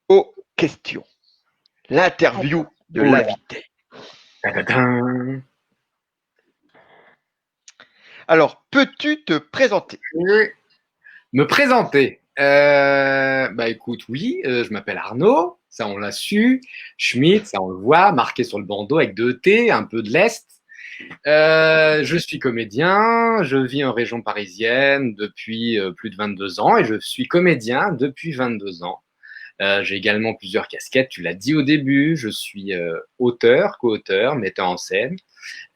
aux questions. L'interview de Oh là. l'invité. Tadadam. Alors, peux-tu te présenter? Me présenter. Bah écoute, oui, je m'appelle Arnaud, ça on l'a su. Schmitt, ça on le voit, marqué sur le bandeau avec deux T, un peu de l'Est. Je suis comédien, je vis en région parisienne depuis plus de 22 ans et je suis comédien depuis 22 ans. J'ai également plusieurs casquettes, tu l'as dit au début, je suis auteur, co-auteur, metteur en scène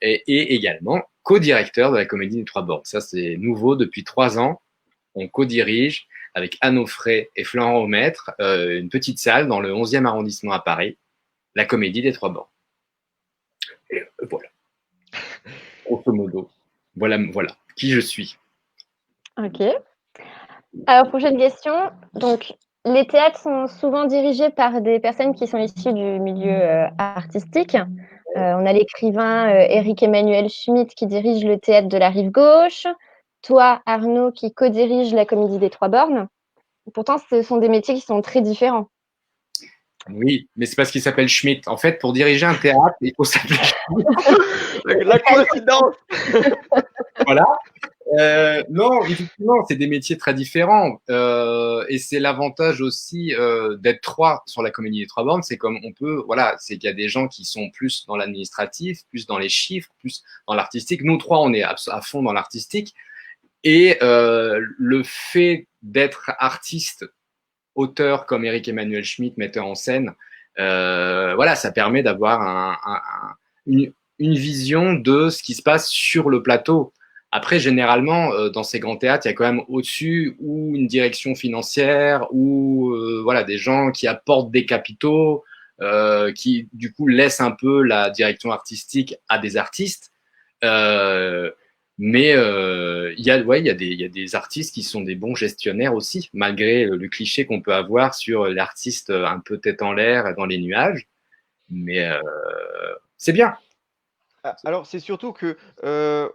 et également co-directeur de la Comédie des Trois Bornes. Ça c'est nouveau depuis 3 ans. On co-dirige avec Anne Offray et Florent Aumaître une petite salle dans le 11e arrondissement à Paris, la Comédie des Trois Bornes. Et voilà, grosso modo. Voilà qui je suis. Ok. Alors, prochaine question. Donc, les théâtres sont souvent dirigés par des personnes qui sont issues du milieu artistique. On a l'écrivain Éric Emmanuel Schmitt qui dirige le théâtre de la Rive Gauche. Toi, Arnaud, qui co-dirige la Comédie des Trois Bornes. Pourtant, ce sont des métiers qui sont très différents. Oui, mais c'est parce qu'il s'appelle Schmitt. En fait, pour diriger un théâtre, il faut s'appeler Schmitt. La coïncidence. Voilà. Non, effectivement, c'est des métiers très différents. Et c'est l'avantage aussi d'être trois sur la Comédie des Trois Bornes. C'est comme on peut, voilà, c'est qu'il y a des gens qui sont plus dans l'administratif, plus dans les chiffres, plus dans l'artistique. Nous trois, on est à fond dans l'artistique. Et le fait d'être artiste, auteur comme Eric Emmanuel Schmitt, metteur en scène, voilà, ça permet d'avoir une vision de ce qui se passe sur le plateau. Après, généralement, dans ces grands théâtres, il y a quand même au-dessus ou une direction financière ou voilà, des gens qui apportent des capitaux, qui du coup laissent un peu la direction artistique à des artistes. Euh, mais il y a des artistes qui sont des bons gestionnaires aussi, malgré le cliché qu'on peut avoir sur l'artiste un peu tête en l'air dans les nuages. Mais c'est bien. Alors, c'est surtout que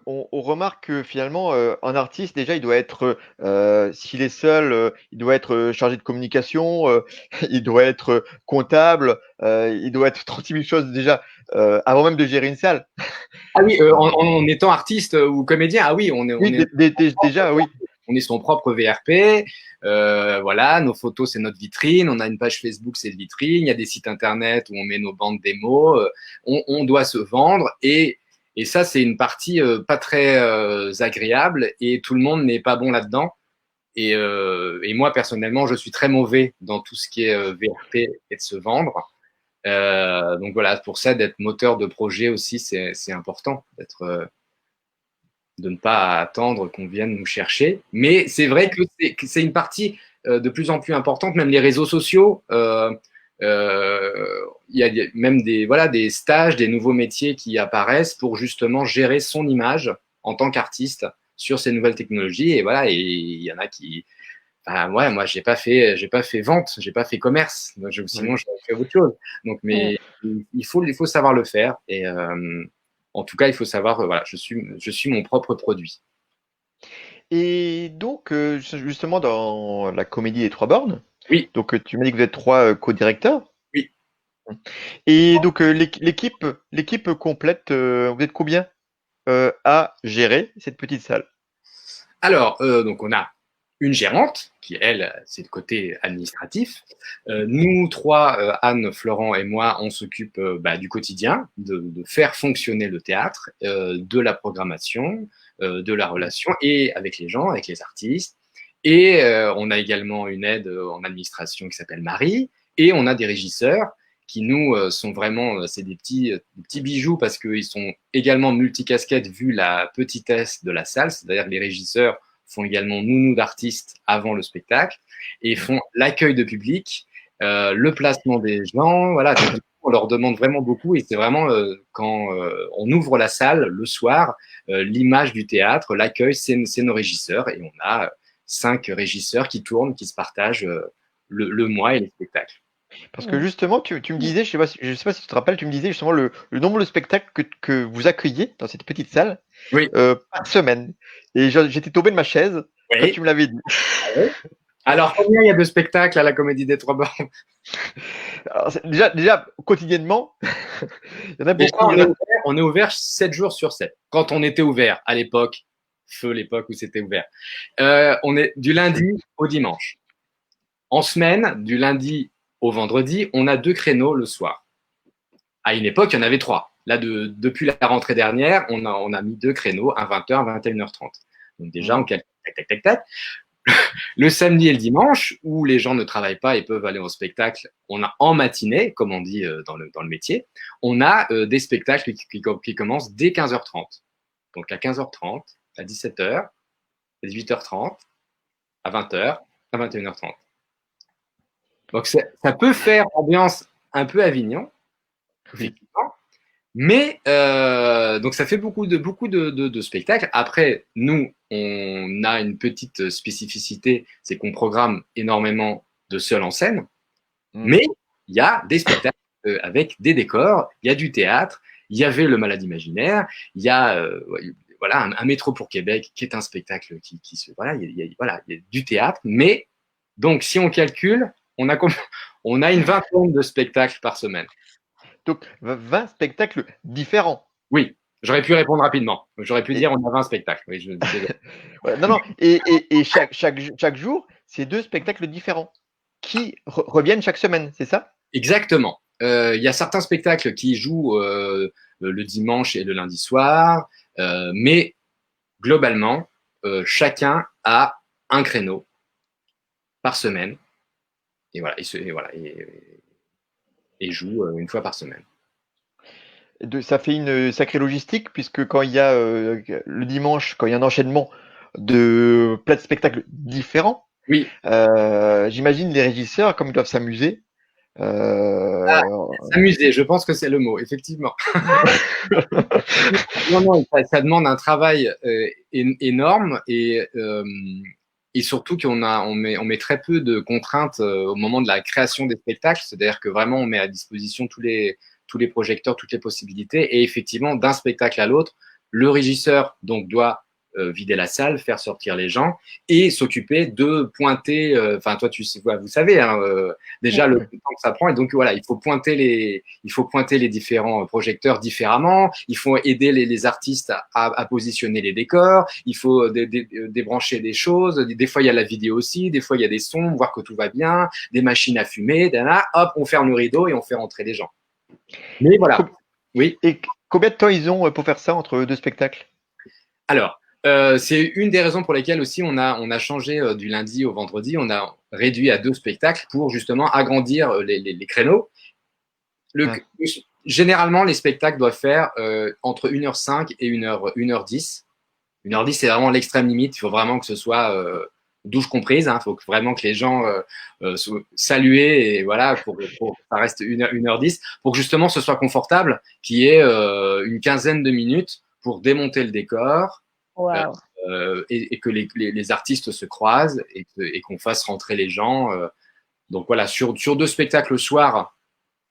on remarque que finalement, un artiste, déjà, il doit être, s'il est seul, il doit être chargé de communication, il doit être comptable, il doit être 36 000 choses déjà avant même de gérer une salle. Ah oui, en étant artiste ou comédien, ah oui, Oui, déjà, oui. on est son propre VRP. Voilà, nos photos, c'est notre vitrine. On a une page Facebook, c'est une vitrine. Il y a des sites internet où on met nos bandes démos. On doit se vendre et ça, c'est une partie pas très agréable et tout le monde n'est pas bon là-dedans. Et moi, personnellement, je suis très mauvais dans tout ce qui est VRP et de se vendre. Donc voilà, pour ça, d'être moteur de projet aussi, c'est important, de ne pas attendre qu'on vienne nous chercher. Mais c'est vrai que c'est une partie de plus en plus importante, même les réseaux sociaux. Il y a même des stages, des nouveaux métiers qui apparaissent pour justement gérer son image en tant qu'artiste sur ces nouvelles technologies. Et voilà, et il y en a qui, enfin, ouais, moi, j'ai pas fait vente, j'ai pas fait commerce. Sinon, Oui. j'aurais fait autre chose. Donc, mais il faut savoir le faire. Et en tout cas, il faut savoir, voilà, je suis mon propre produit. Et donc, justement, dans la comédie des Trois Bornes, Oui, donc tu m'as dit que vous êtes trois co-directeurs. oui. Et donc, l'équipe complète, vous êtes combien à gérer cette petite salle? Alors, donc, on a une gérante qui, elle, c'est le côté administratif. Nous trois, Anne, Florent et moi, on s'occupe du quotidien, de faire fonctionner le théâtre, de la programmation, de la relation et avec les gens, avec les artistes. Et on a également une aide en administration qui s'appelle Marie. Et on a des régisseurs qui nous sont vraiment, c'est des petits bijoux parce qu'ils sont également multicasquettes vu la petitesse de la salle. C'est-à-dire que les régisseurs font également nounou d'artistes avant le spectacle et font l'accueil de public, le placement des gens. Voilà, donc, on leur demande vraiment beaucoup et c'est vraiment quand on ouvre la salle le soir, l'image du théâtre, l'accueil, c'est nos régisseurs et on a 5 régisseurs qui tournent, qui se partagent le mois et les spectacles. Parce que justement, tu me disais, je sais pas si tu te rappelles, tu me disais justement le nombre de spectacles que vous accueillez dans cette petite salle Oui. par semaine. Et j'étais tombé de ma chaise quand Oui. tu me l'avais dit. Alors, combien il y a de spectacles à la Comédie des Trois Bornes? Alors, déjà, quotidiennement, il y en a Déjà, beaucoup. on est ouvert 7 jours sur 7. Quand on était ouvert à l'époque, feu l'époque où c'était ouvert. On est du lundi au dimanche. En semaine, du lundi au vendredi, on a 2 créneaux le soir. À une époque, il y en avait 3. Là, depuis la rentrée dernière, on a mis 2 créneaux, un 20h, 21h30. Donc déjà, on calcule, tac, tac, tac, tac. Le samedi et le dimanche, où les gens ne travaillent pas et peuvent aller au spectacle, on a en matinée, comme on dit dans le métier, on a des spectacles qui commencent dès 15h30. Donc à 15h30, à 17h, à 18h30, à 20h, à 21h30. Donc ça peut faire ambiance un peu Avignon, effectivement. Mais donc ça fait beaucoup de spectacles. Après, nous, on a une petite spécificité, c'est qu'on programme énormément de seuls en scène, mais il y a des spectacles avec des décors, il y a du théâtre, il y avait le Malade imaginaire, il y a voilà un métro pour Québec qui est un spectacle qui se voilà, il y a du théâtre, mais donc si on calcule, on a On a une vingtaine de spectacles par semaine. Donc, 20 spectacles différents. Oui, j'aurais pu répondre rapidement. J'aurais pu dire on a 20 spectacles. Oui, Ouais, non, non. Et chaque jour, c'est 2 spectacles différents qui reviennent chaque semaine, c'est ça? Exactement. Il y a certains spectacles qui jouent le dimanche et le lundi soir, mais globalement, chacun a un créneau par semaine. Et voilà, et joue une fois par semaine. Ça fait une sacrée logistique, puisque quand il y a le dimanche, quand il y a un enchaînement de plein de spectacles différents, Oui. J'imagine les régisseurs, comme ils doivent s'amuser. S'amuser, je pense que c'est le mot, effectivement. Non, ça demande un travail énorme et surtout on met très peu de contraintes au moment de la création des spectacles. C'est-à-dire que vraiment, on met à disposition tous les projecteurs, toutes les possibilités. Et effectivement, d'un spectacle à l'autre, le régisseur donc doit vider la salle, faire sortir les gens et s'occuper de pointer. Enfin, toi, vous savez hein, déjà le temps que ça prend. Et donc voilà, il faut pointer les différents projecteurs différemment. Il faut aider les artistes à positionner les décors. Il faut débrancher des choses. Des fois, il y a la vidéo aussi. Des fois, il y a des sons, voir que tout va bien, des machines à fumer. Hop, on ferme le rideau et on fait rentrer les gens. Mais voilà. Oui. Et combien de temps ils ont pour faire ça entre 2 spectacles? Alors, c'est une des raisons pour lesquelles aussi on a changé du lundi au vendredi. On a réduit à 2 spectacles pour justement agrandir les créneaux. Généralement, les spectacles doivent faire entre 1h05 et 1h10. 1h10, c'est vraiment l'extrême limite. Il faut vraiment que ce soit douche comprise. Il faut vraiment que les gens soient salués et voilà, pour que ça reste 1h10, pour que justement ce soit confortable, qu'il y ait une quinzaine de minutes pour démonter le décor. Wow. Et que les artistes se croisent et qu'on fasse rentrer les gens. Donc voilà, sur 2 spectacles le soir,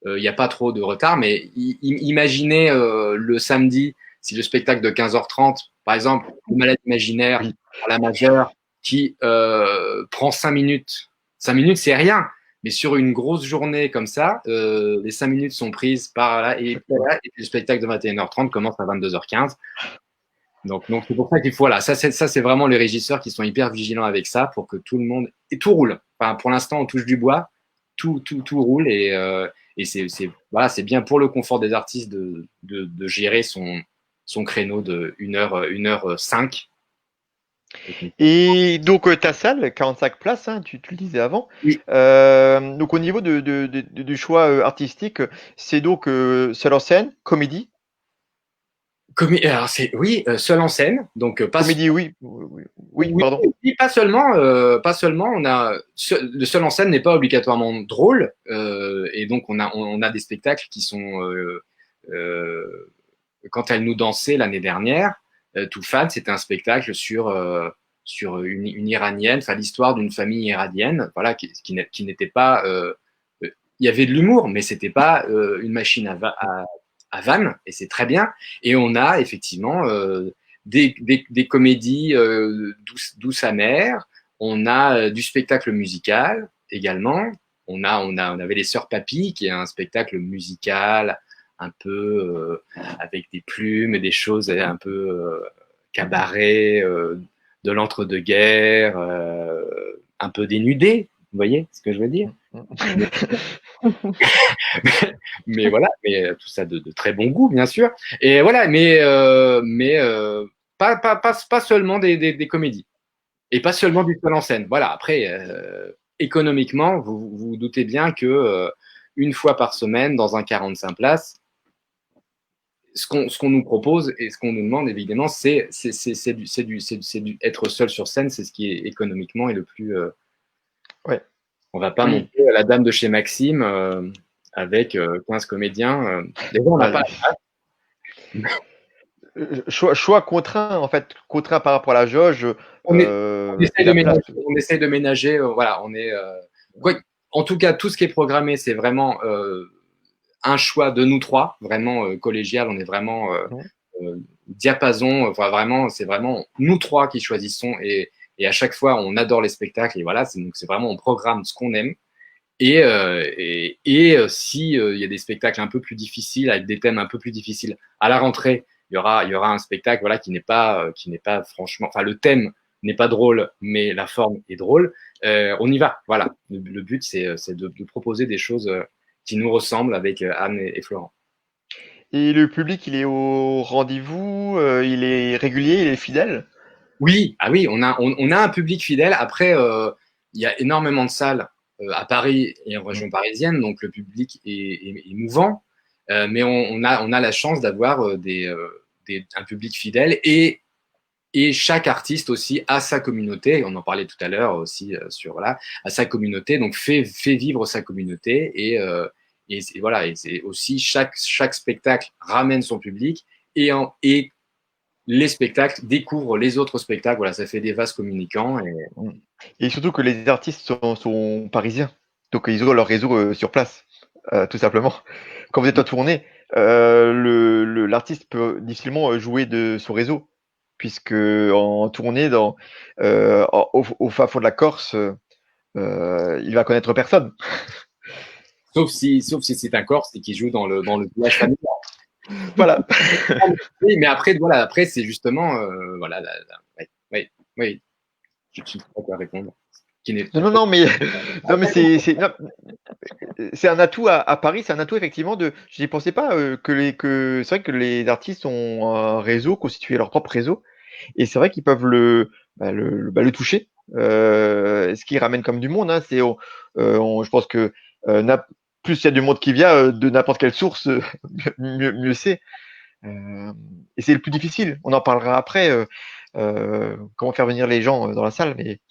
il n'y a pas trop de retard, mais imaginez le samedi, si le spectacle de 15h30, par exemple, le malade imaginaire, la majeure, qui prend 5 minutes. 5 minutes, c'est rien. Mais sur une grosse journée comme ça, les 5 minutes sont prises par là, et le spectacle de 21h30 commence à 22h15. Donc c'est pour ça qu'il faut, voilà, ça c'est vraiment les régisseurs qui sont hyper vigilants avec ça pour que tout le monde, et tout roule. Enfin, pour l'instant, on touche du bois, tout roule et c'est bien pour le confort des artistes de gérer son créneau de 1h05. Et donc ta salle, 45 places, hein, tu le disais avant. Oui. Donc au niveau du choix artistique, c'est donc seul en scène, comédie. Alors oui, seul en scène, donc pas comédie, oui, pardon. Oui, pas seulement. On a le seul en scène n'est pas obligatoirement drôle, et donc on a des spectacles qui sont quand elle nous dansait l'année dernière, Toufan, c'était un spectacle sur une Iranienne, enfin l'histoire d'une famille iranienne, voilà, qui n'était pas. Il y avait de l'humour, mais c'était pas une machine à vannes, et c'est très bien. Et on a effectivement des comédies douces amères. On a du spectacle musical également. On avait les Sœurs Papy, qui est un spectacle musical un peu avec des plumes et des choses un peu cabaret de l'entre-deux-guerres, un peu dénudé. Vous voyez ce que je veux dire? Mais voilà, mais tout ça de très bon goût, bien sûr. Et voilà, mais pas seulement des comédies et pas seulement du seul en scène. Voilà. Après, économiquement, vous vous doutez bien que une fois par semaine dans un 45 places, ce qu'on nous propose et ce qu'on nous demande évidemment, c'est être seul sur scène, c'est ce qui est économiquement et le plus. Ouais. On va pas monter la dame de chez Maxime avec 15 comédiens. Déjà, on n'a pas. Choix contraint, en fait, contraint par rapport à la jauge. On essaye de ménager. Voilà, on est. En tout cas, tout ce qui est programmé, c'est vraiment un choix de nous trois, vraiment collégial. On est vraiment diapason. Enfin, vraiment, c'est vraiment nous trois qui choisissons et à chaque fois, on adore les spectacles et voilà. Donc, c'est vraiment on programme ce qu'on aime Si il y a des spectacles un peu plus difficiles, avec des thèmes un peu plus difficiles, à la rentrée, il y aura un spectacle voilà, qui n'est pas franchement, enfin le thème n'est pas drôle, mais la forme est drôle. On y va, voilà. Le but, c'est de proposer des choses qui nous ressemblent avec Anne et Florent. Et le public, il est au rendez-vous, il est régulier, il est fidèle? Oui, ah oui, on a un public fidèle. Après, il y a énormément de salles à Paris et en région parisienne, donc le public est mouvant. Mais on a la chance d'avoir un public fidèle et chaque artiste aussi a sa communauté. On en parlait tout à l'heure aussi sur voilà, a sa communauté, donc fait vivre sa communauté et voilà. Et c'est aussi chaque spectacle ramène son public et les spectacles découvrent les autres spectacles. Voilà, ça fait des vases communicants. Et surtout que les artistes sont parisiens, donc ils ont leur réseau sur place, tout simplement. Quand vous êtes en tournée, l'artiste peut difficilement jouer de son réseau, puisque en tournée au fin fond de la Corse, il va connaître personne. Sauf si c'est un Corse et qui joue dans le village familial. Voilà. Oui, mais après, voilà, après c'est justement, voilà, oui, je ne sais pas quoi répondre. Non, mais c'est un atout à Paris, c'est un atout effectivement je n'y pensais pas c'est vrai que les artistes ont un réseau, constitué leur propre réseau, et c'est vrai qu'ils peuvent le toucher, ce qui ramène comme du monde, hein, je pense que plus il y a du monde qui vient de n'importe quelle source, mieux c'est. Et c'est le plus difficile. On en parlera après. Comment faire venir les gens dans la salle, mais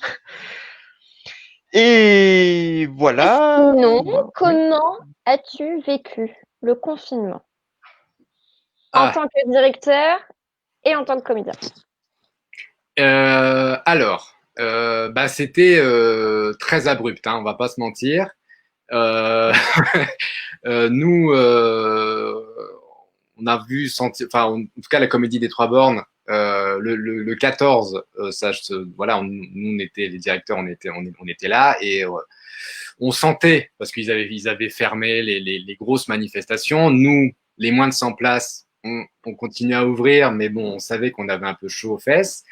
et voilà. Sinon, comment as-tu vécu le confinement en tant que directeur et en tant que comédien? Alors, c'était très abrupt, hein, on va pas se mentir. Nous, on a vu, enfin, en tout cas, la Comédie des Trois Bornes, le 14, voilà, nous, on était les directeurs, on était là et on sentait, parce qu'ils avaient fermé les grosses manifestations. Nous, les moins de 100 places, on continuait à ouvrir, mais bon, on savait qu'on avait un peu chaud aux fesses.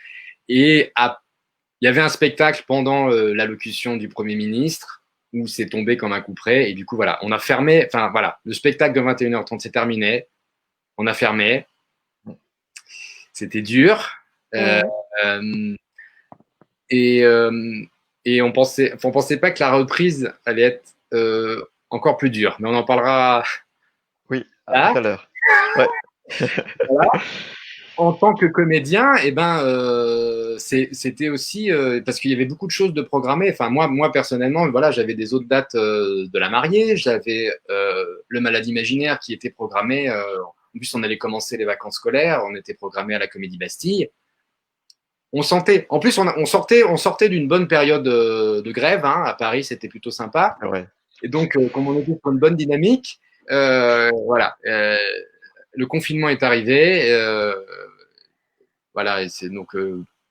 Et il y avait un spectacle pendant l'allocution du Premier ministre où c'est tombé comme un coup près. Et du coup, voilà, on a fermé. Enfin, voilà, le spectacle de 21h30 s'est terminé. On a fermé. C'était dur. Et on pensait pas que la reprise allait être encore plus dure. Mais on en parlera. Oui, tout à l'heure. Ouais. Voilà. En tant que comédien, c'était aussi parce qu'il y avait beaucoup de choses de programmer. Enfin, moi personnellement, voilà, j'avais des autres dates de la mariée, j'avais le Malade imaginaire qui était programmé. En plus, on allait commencer les vacances scolaires, on était programmé à la Comédie Bastille. On sentait. En plus, on sortait d'une bonne période de grève. Hein, à Paris, c'était plutôt sympa. Ouais. Et donc, comme on était sur une bonne dynamique, voilà. Le confinement est arrivé. Voilà, et donc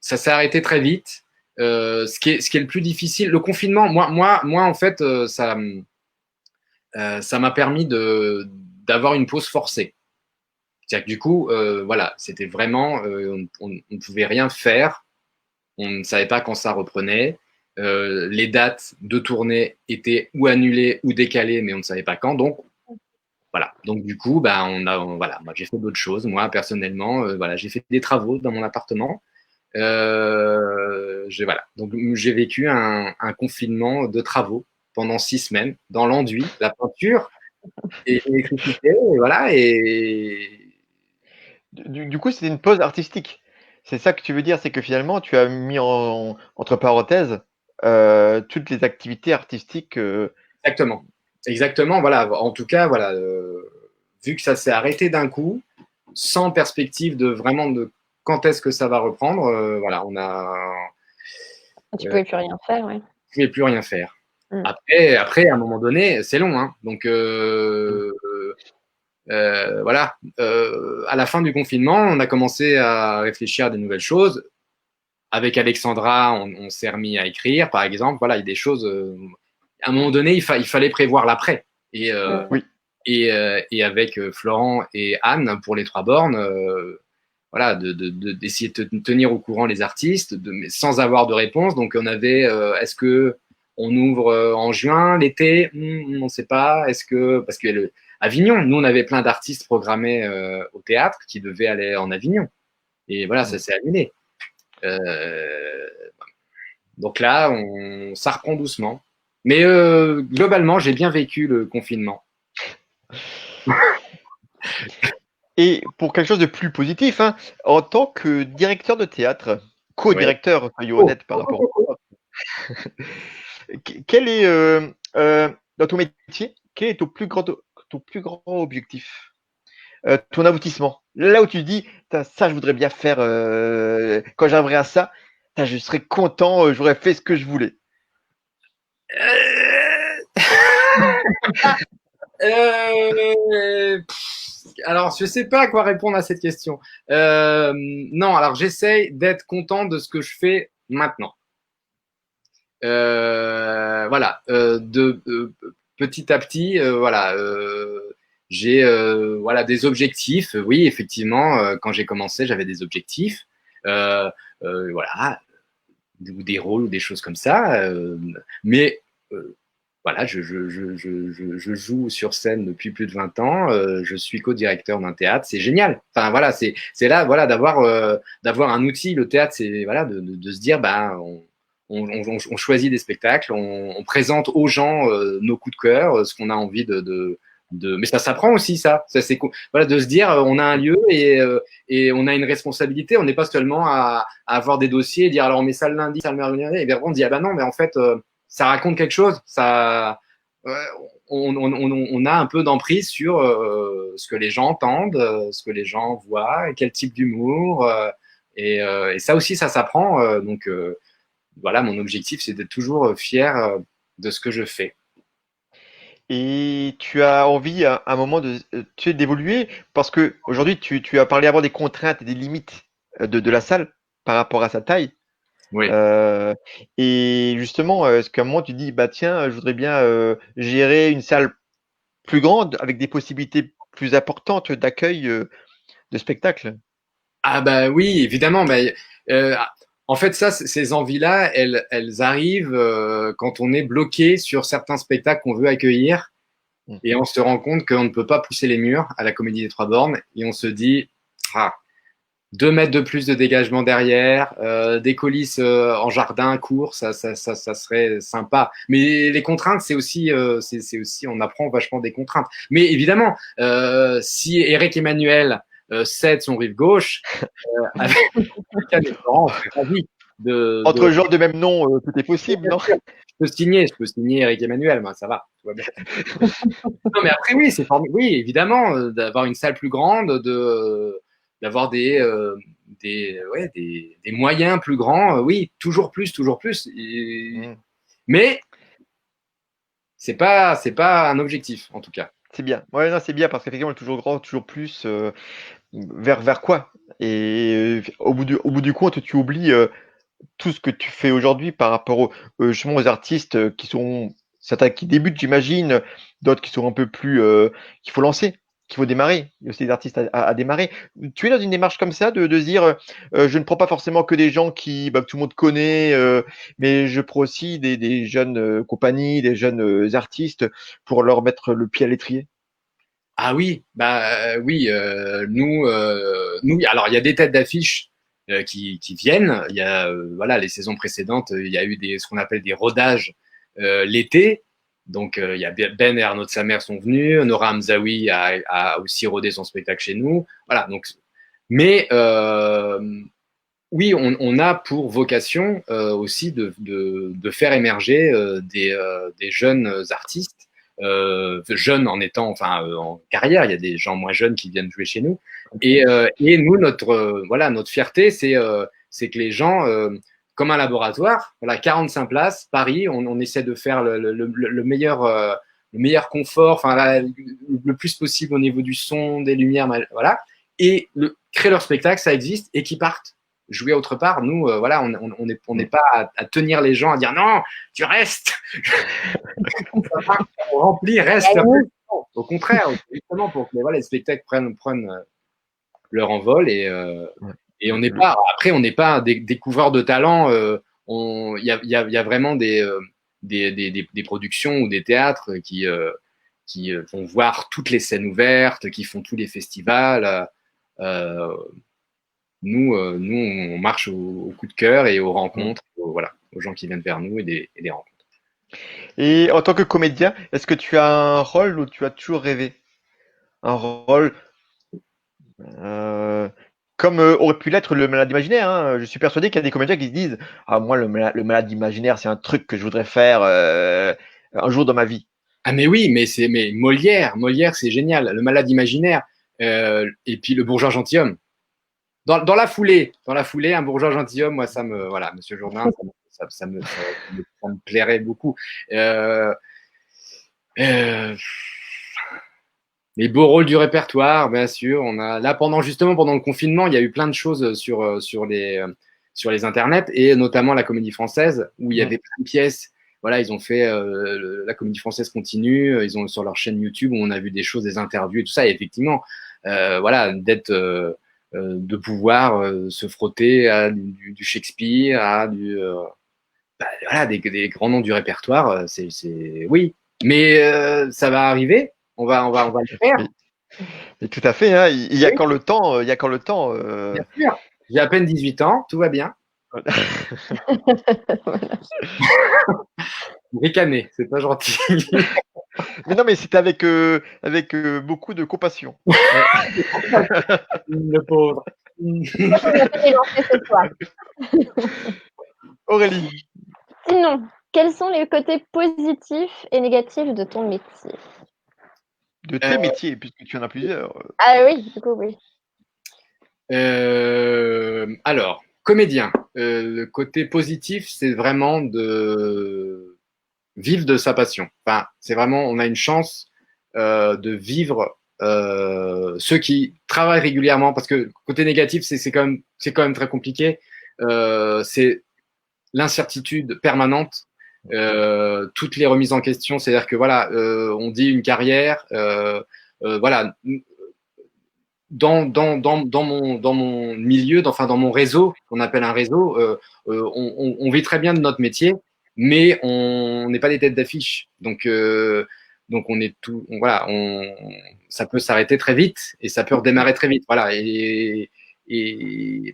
ça s'est arrêté très vite. Ce qui est le plus difficile, le confinement, moi en fait, ça m'a permis d'avoir une pause forcée. C'est-à-dire que du coup, voilà, c'était vraiment, on ne pouvait rien faire, on ne savait pas quand ça reprenait. Les dates de tournée étaient ou annulées ou décalées, mais on ne savait pas quand. Donc voilà. Donc du coup, voilà, moi j'ai fait d'autres choses. Moi personnellement, voilà, j'ai fait des travaux dans mon appartement. Voilà. Donc j'ai vécu un confinement de travaux pendant 6 semaines dans l'enduit, la peinture et l'électricité. Et voilà. Et Du coup, c'était une pause artistique. C'est ça que tu veux dire, c'est que finalement, tu as mis entre parenthèses toutes les activités artistiques. Exactement. Voilà. En tout cas, voilà. Vu que ça s'est arrêté d'un coup, sans perspective de quand est-ce que ça va reprendre, voilà, Tu ne pouvais plus rien faire, ouais. Je ne pouvais plus rien faire. Après, à un moment donné, c'est long, hein. Donc voilà. À la fin du confinement, on a commencé à réfléchir à de nouvelles choses. Avec Alexandra, on s'est remis à écrire, par exemple. Voilà, il y a des choses. à un moment donné, il fallait prévoir l'après. Et, Oui. et avec Florent et Anne pour les 3 bornes, voilà, d'essayer de tenir au courant les artistes, mais sans avoir de réponse. Donc on avait, est-ce que on ouvre en juin, l'été, on ne sait pas. Est-ce que parce que Avignon, nous on avait plein d'artistes programmés au théâtre qui devaient aller en Avignon. Et voilà, ça s'est annulé. Donc là, ça reprend doucement. Mais globalement, j'ai bien vécu le confinement. Et pour quelque chose de plus positif, hein, en tant que directeur de théâtre, co-directeur, soyons honnêtes par rapport quel est, dans ton métier, quel est ton plus grand objectif, ton aboutissement? Là où tu dis, ça, je voudrais bien faire, quand j'arriverai à ça, je serais content, j'aurais fait ce que je voulais. Alors, je ne sais pas à quoi répondre à cette question. Non, alors j'essaye d'être content de ce que je fais maintenant. Voilà, petit à petit, voilà, j'ai voilà, des objectifs. Oui, effectivement, quand j'ai commencé, j'avais des objectifs. Voilà, ou des rôles ou des choses comme ça. Mais voilà, je joue sur scène depuis plus de 20 ans. Je suis co-directeur d'un théâtre. C'est génial. Enfin voilà, c'est là, voilà, d'avoir un outil. Le théâtre, c'est voilà, de se dire, bah, on choisit des spectacles, on présente aux gens nos coups de cœur, ce qu'on a envie mais ça s'apprend aussi, ça c'est cool. Voilà, de se dire, on a un lieu et on a une responsabilité. On n'est pas seulement à avoir des dossiers et dire, alors on met ça le lundi, ça le mercredi, et bien on dit, ah ben non, mais en fait, ça raconte quelque chose. Ça, on a un peu d'emprise sur ce que les gens entendent, ce que les gens voient, et quel type d'humour. Et ça aussi, ça s'apprend. Donc voilà, mon objectif, c'est d'être toujours fier de ce que je fais. Et tu as envie à un moment d'évoluer parce que aujourd'hui tu as parlé avant des contraintes et des limites de la salle par rapport à sa taille. Oui. Et justement, est-ce qu'à un moment tu dis bah tiens, je voudrais bien gérer une salle plus grande avec des possibilités plus importantes d'accueil de spectacles? Ah bah oui, évidemment. Bah, en fait, ça, ces envies-là, elles arrivent quand on est bloqué sur certains spectacles qu'on veut accueillir et on se rend compte qu'on ne peut pas pousser les murs à la Comédie des Trois Bornes et on se dit, 2 mètres de plus de dégagement derrière, des coulisses en jardin court, ça serait sympa. Mais les contraintes, c'est aussi, on apprend vachement des contraintes. Mais évidemment, si Eric Emmanuel cède son rive gauche, avec on serait ravis Entre gens de même nom, tout est possible, non? Je peux signer Eric Emmanuel, moi, ça va. Tout va bien. Non, mais après, oui, c'est formidable. Oui, évidemment, d'avoir une salle plus grande, d'avoir des moyens plus grands. Oui, toujours plus, toujours plus. Mais c'est pas un objectif, en tout cas. C'est bien. Ouais, non, c'est bien parce qu'effectivement, toujours grand, toujours plus. Vers quoi? Et au bout du compte, tu oublies tout ce que tu fais aujourd'hui par rapport justement aux artistes qui sont certains qui débutent, j'imagine, d'autres qui sont un peu plus qu'il faut lancer, qu'il faut démarrer. Il y a aussi des artistes à démarrer. Tu es dans une démarche comme ça de se dire je ne prends pas forcément que des gens que tout le monde connaît, mais je prends aussi des jeunes compagnies, des jeunes artistes pour leur mettre le pied à l'étrier. Ah oui, bah oui, nous, alors il y a des têtes d'affiche qui viennent. Il y a voilà, les saisons précédentes, il y a eu ce qu'on appelle des rodages l'été. Donc il y a Ben et Arnaud de Samer sont venus, Nora Hamzaoui a aussi rodé son spectacle chez nous. Voilà, donc mais oui, on a pour vocation aussi de faire émerger des jeunes artistes, jeunes en étant, enfin, en carrière. Il y a des gens moins jeunes qui viennent jouer chez nous. Et nous, notre fierté, c'est que les gens, comme un laboratoire, voilà, 45 places, Paris, on essaie de faire le meilleur confort, enfin, le plus possible au niveau du son, des lumières, voilà, et créer leur spectacle, ça existe, et qu'ils partent. jouer autre part. Nous, voilà, on n'est pas à tenir les gens, à dire non, tu restes. On remplit, reste. Au contraire, justement, pour que les spectacles prennent leur envol et on n'est pas. Après, on n'est pas des couvreurs de talent. Il y a vraiment des productions ou des théâtres qui vont voir toutes les scènes ouvertes, qui font tous les festivals. Nous, on marche au coup de cœur et aux rencontres, aux gens qui viennent vers nous et des rencontres. Et en tant que comédien, est-ce que tu as un rôle où tu as toujours rêvé? Un rôle comme aurait pu l'être le malade imaginaire, hein. Je suis persuadé qu'il y a des comédiens qui se disent ah moi le malade imaginaire c'est un truc que je voudrais faire un jour dans ma vie. Ah mais oui, mais Molière c'est génial, le malade imaginaire et puis le bourgeois gentilhomme. Dans la foulée, un bourgeois gentilhomme, moi voilà, Monsieur Jourdain, ça me plairait beaucoup. Les beaux rôles du répertoire, bien sûr. On a là pendant le confinement, il y a eu plein de choses sur les internets et notamment la Comédie Française où il y avait plein de pièces. Voilà, ils ont fait la Comédie Française continue. Ils ont sur leur chaîne YouTube où on a vu des choses, des interviews et tout ça. Et effectivement, voilà, de pouvoir se frotter à du Shakespeare, à voilà, des grands noms du répertoire. Oui, mais ça va arriver. On va le faire. Mais tout à fait, hein. Il y a quand le temps. Il y a quand le temps. Bien sûr. J'ai à peine 18 ans, tout va bien. Ricaner, c'est pas gentil. Mais non, mais c'était avec beaucoup de compassion. Le pauvre. Aurélie. Sinon, quels sont les côtés positifs et négatifs de ton métier? De tes métiers, puisque tu en as plusieurs. Ah oui, du coup, oui. Alors, comédien. Le côté positif, c'est vraiment de vivre de sa passion. Enfin, c'est vraiment, on a une chance de vivre ceux qui travaillent régulièrement, parce que côté négatif, c'est quand même très compliqué. C'est l'incertitude permanente, toutes les remises en question. C'est-à-dire que voilà, on dit une carrière, voilà. Dans mon milieu, dans mon réseau, qu'on appelle un réseau, on vit très bien de notre métier, mais on n'est pas des têtes d'affiche. Donc on est voilà, ça peut s'arrêter très vite et ça peut redémarrer très vite. Voilà. Et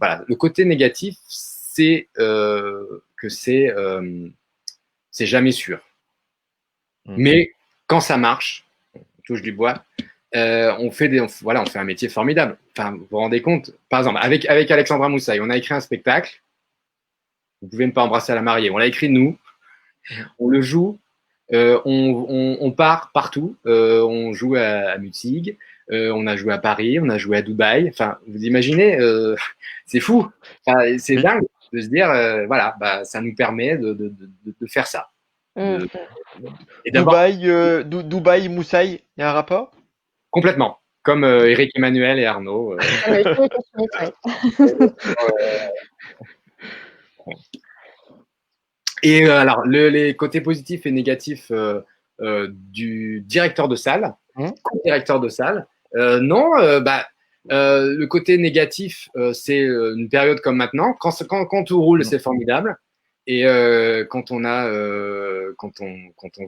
voilà, le côté négatif, c'est que c'est jamais sûr. Mais quand ça marche, on touche du bois. On fait un métier formidable. Enfin, vous vous rendez compte, par exemple, avec Alexandra Moussaï, on a écrit un spectacle. Vous pouvez ne pas embrasser à la mariée. On l'a écrit nous. On le joue. On part partout. On joue à Mutzig. On a joué à Paris. On a joué à Dubaï. Enfin, vous imaginez, c'est fou. Enfin, c'est dingue de se dire, voilà, ça nous permet de faire ça. Dubaï, Moussaï, il y a un rapport? Complètement, comme Eric Emmanuel et Arnaud. Et alors, les côtés positifs et négatifs du directeur de salle, co-directeur de salle, non, le côté négatif, c'est une période comme maintenant. Quand tout roule, c'est formidable. Et quand on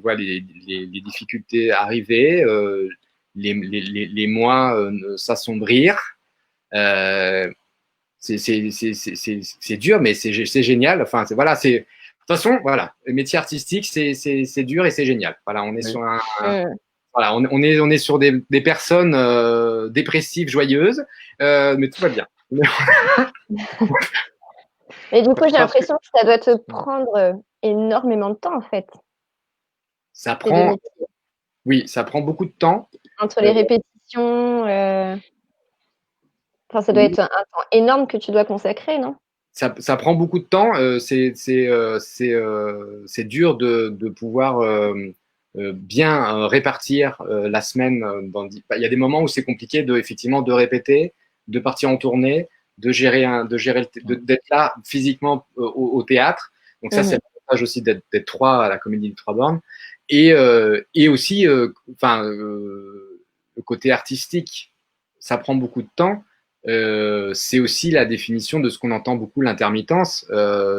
voit les difficultés arriver, les mois s'assombrir. C'est dur, mais c'est génial. Enfin, voilà, de toute façon, voilà, le métier artistique, c'est dur et c'est génial. Voilà, on est sur voilà, on est sur des personnes dépressives, joyeuses, mais tout va bien. Mais du coup, j'ai l'impression que ça doit te prendre énormément de temps, en fait. Ça prend beaucoup de temps. Entre les répétitions, enfin, ça doit être un temps énorme que tu dois consacrer, non? Ça prend beaucoup de temps. C'est dur de pouvoir bien répartir la semaine. Il y a des moments où c'est compliqué effectivement de répéter, de partir en tournée, d'être là physiquement au théâtre. Donc ça, c'est l'avantage aussi d'être trois à la Comédie des Trois Bornes. Et aussi, le côté artistique, ça prend beaucoup de temps. C'est aussi la définition de ce qu'on entend beaucoup, l'intermittence.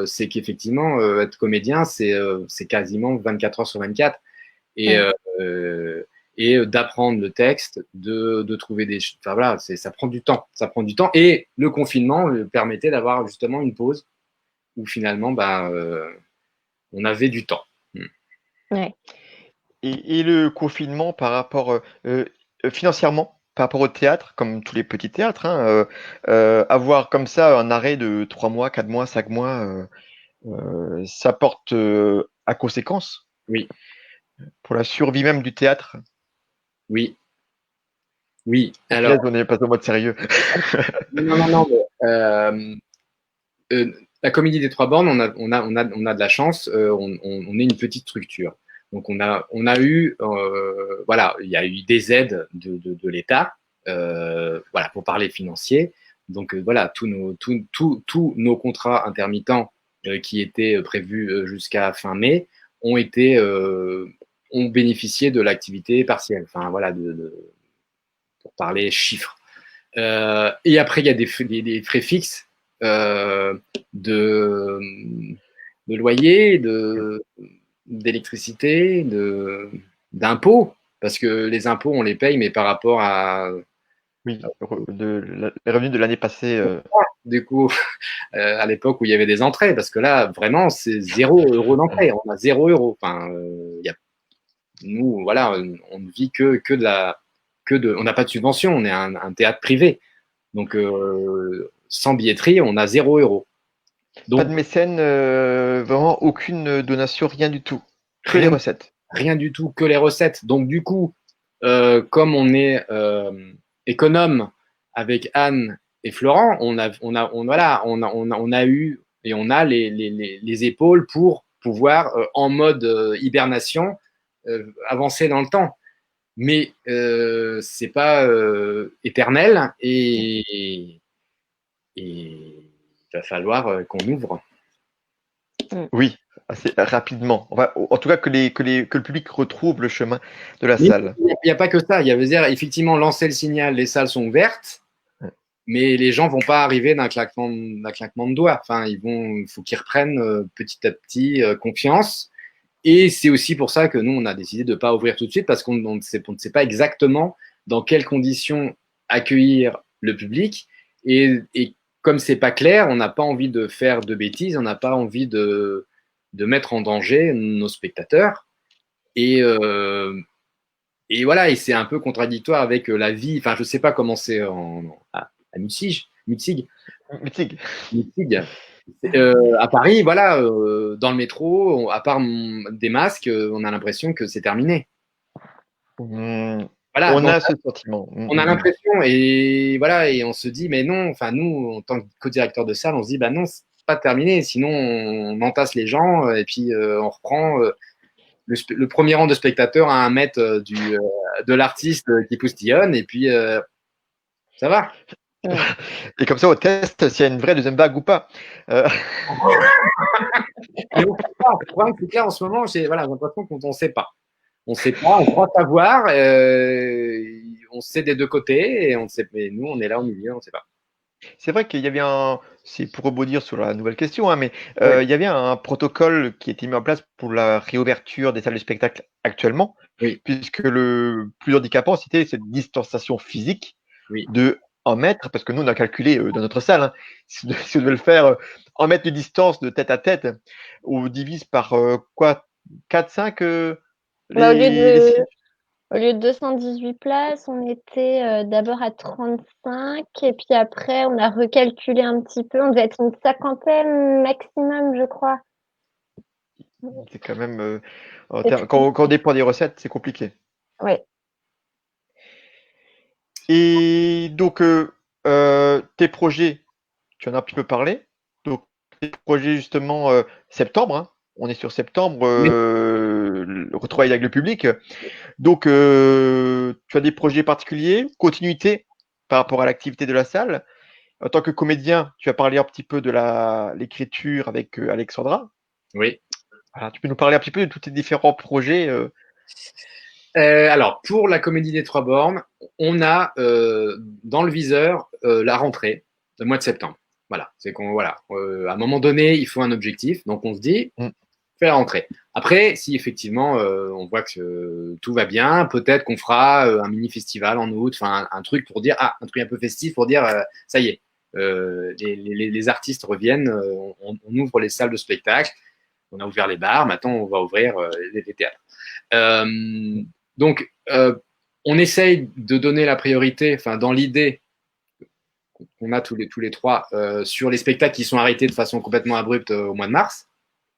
C'est qu'effectivement, être comédien, c'est quasiment 24 heures sur 24. Et d'apprendre le texte, de trouver des... Enfin voilà, ça prend du temps. Ça prend du temps. Et le confinement permettait d'avoir justement une pause où finalement, on avait du temps. Ouais. Et le confinement par rapport financièrement, par rapport au théâtre, comme tous les petits théâtres, hein, avoir comme ça un arrêt de 3 mois, 4 mois, 5 mois, ça porte à conséquence Oui, pour la survie même du théâtre. oui, oui. Alors, Alors, on est pas en mode sérieux. non. La Comédie des Trois Bornes, on a de la chance. On est une petite structure. Donc on a eu, voilà, il y a eu des aides de l'État, voilà, pour parler financier. Donc voilà, tous nos contrats intermittents qui étaient prévus jusqu'à fin mai ont bénéficié de l'activité partielle. Enfin voilà, pour parler chiffres. Et après, il y a des frais fixes de loyer, d'électricité, d'impôts, parce que les impôts, on les paye, mais par rapport à... Oui, les revenus de l'année passée. Du coup, à l'époque où il y avait des entrées, parce que là, vraiment, c'est 0 € d'entrée. On a 0 €. Enfin, nous, voilà, on ne vit que de la... on n'a pas de subvention, on est un théâtre privé. Donc, sans billetterie, on a 0 €. Donc, Pas de mécène, vraiment aucune donation, rien du tout. Que les rien, recettes. rien du tout, que les recettes. Donc, du coup, comme on est économe avec Anne et Florent, on a eu et on a les épaules pour pouvoir, en mode hibernation, avancer dans le temps. Mais c'est pas éternel et il va falloir qu'on ouvre. Oui, assez rapidement. En tout cas, que le public retrouve le chemin de la Mais salle. il n'y a pas que ça. Il y a, dire, effectivement, lancer le signal, les salles sont ouvertes, mais les gens vont pas arriver d'un claquement de doigts. Enfin, il faut qu'ils reprennent petit à petit confiance. Et c'est aussi pour ça que nous, on a décidé de ne pas ouvrir tout de suite parce qu'on ne sait pas exactement dans quelles conditions accueillir le public. Et comme c'est pas clair, on n'a pas envie de faire de bêtises, on n'a pas envie de mettre en danger nos spectateurs. Et, voilà, et c'est un peu contradictoire avec la vie. Enfin, je sais pas comment c'est à Mutzig. Mythique. À Paris, voilà, dans le métro, à part des masques, on a l'impression que c'est terminé. Voilà, On donc, a ce sentiment. on a l'impression et voilà, et on se dit, mais non, enfin nous, en tant que co-directeur de salle, on se dit, bah non, c'est pas terminé, sinon on entasse les gens et puis on reprend le premier rang de spectateurs à 1 mètre de l'artiste qui poustillonne et puis ça va. Et comme ça, on teste s'il y a une vraie deuxième vague ou pas. Mais on sait pas. Le problème, c'est que là, en ce moment, j'ai l'impression qu'on ne sait pas. On ne sait pas, on croit savoir, on sait des deux côtés, et on sait, mais nous, on est là au milieu, on ne sait pas. C'est vrai qu'il y avait c'est pour rebondir sur la nouvelle question, hein, mais Ouais. il y avait un protocole qui a été mis en place pour la réouverture des salles de spectacle actuellement, Oui. puisque le plus handicapant, c'était cette distanciation physique Oui. de 1 mètre, parce que nous, on a calculé dans notre salle, hein, si on devait le faire 1 mètre de distance de tête à tête, on divise par quoi, 4, 5 Bah, les au lieu de 218 places, on était d'abord à 35 et puis après, on a recalculé un petit peu. On devait être une cinquantaine maximum, je crois. C'est quand même, Et puis, quand on dépend des recettes, c'est compliqué. ouais. Et donc, tes projets, tu en as un petit peu parlé. Donc, tes projets, justement, septembre, hein, on est sur septembre, Oui. le retrouvailles avec le public. Donc, tu as des projets particuliers, continuité par rapport à l'activité de la salle. en tant que comédien, tu as parlé un petit peu de l'écriture avec Alexandra. Oui. Voilà, tu peux nous parler un petit peu de tous tes différents projets Alors, pour la Comédie des Trois Bornes, on a dans le viseur la rentrée, le mois de septembre. Voilà, c'est à un moment donné, il faut un objectif. Donc, on se dit, Mm. fait la rentrée. Après, si effectivement on voit que tout va bien, peut-être qu'on fera un mini festival en août, enfin un truc pour dire un truc un peu festif pour dire ça y est, les artistes reviennent, on ouvre les salles de spectacle, on a ouvert les bars, maintenant on va ouvrir les théâtres. Donc on essaye de donner la priorité, enfin dans l'idée qu'on a tous les trois sur les spectacles qui sont arrêtés de façon complètement abrupte au mois de mars.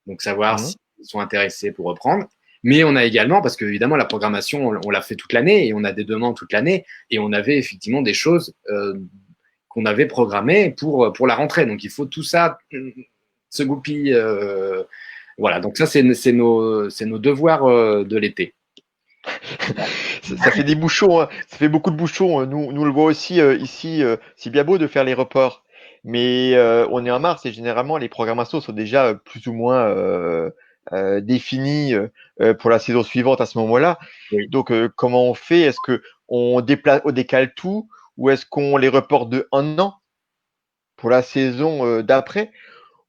Donc savoir Mhm. s'ils sont intéressés pour reprendre. Mais on a également, parce qu'évidemment la programmation, on l'a fait toute l'année et on a des demandes toute l'année et on avait effectivement des choses qu'on avait programmées pour la rentrée. Donc il faut tout ça se goupille. Voilà, donc ça c'est nos devoirs de l'été. Ça fait des bouchons, hein. Ça fait beaucoup de bouchons. Nous le voit aussi ici. C'est bien beau de faire les reports, mais on est en mars et généralement les programmations sont déjà plus ou moins définies pour la saison suivante à ce moment-là. Oui. Donc comment on fait? Est-ce que on décale tout ou est-ce qu'on les reporte de un an pour la saison d'après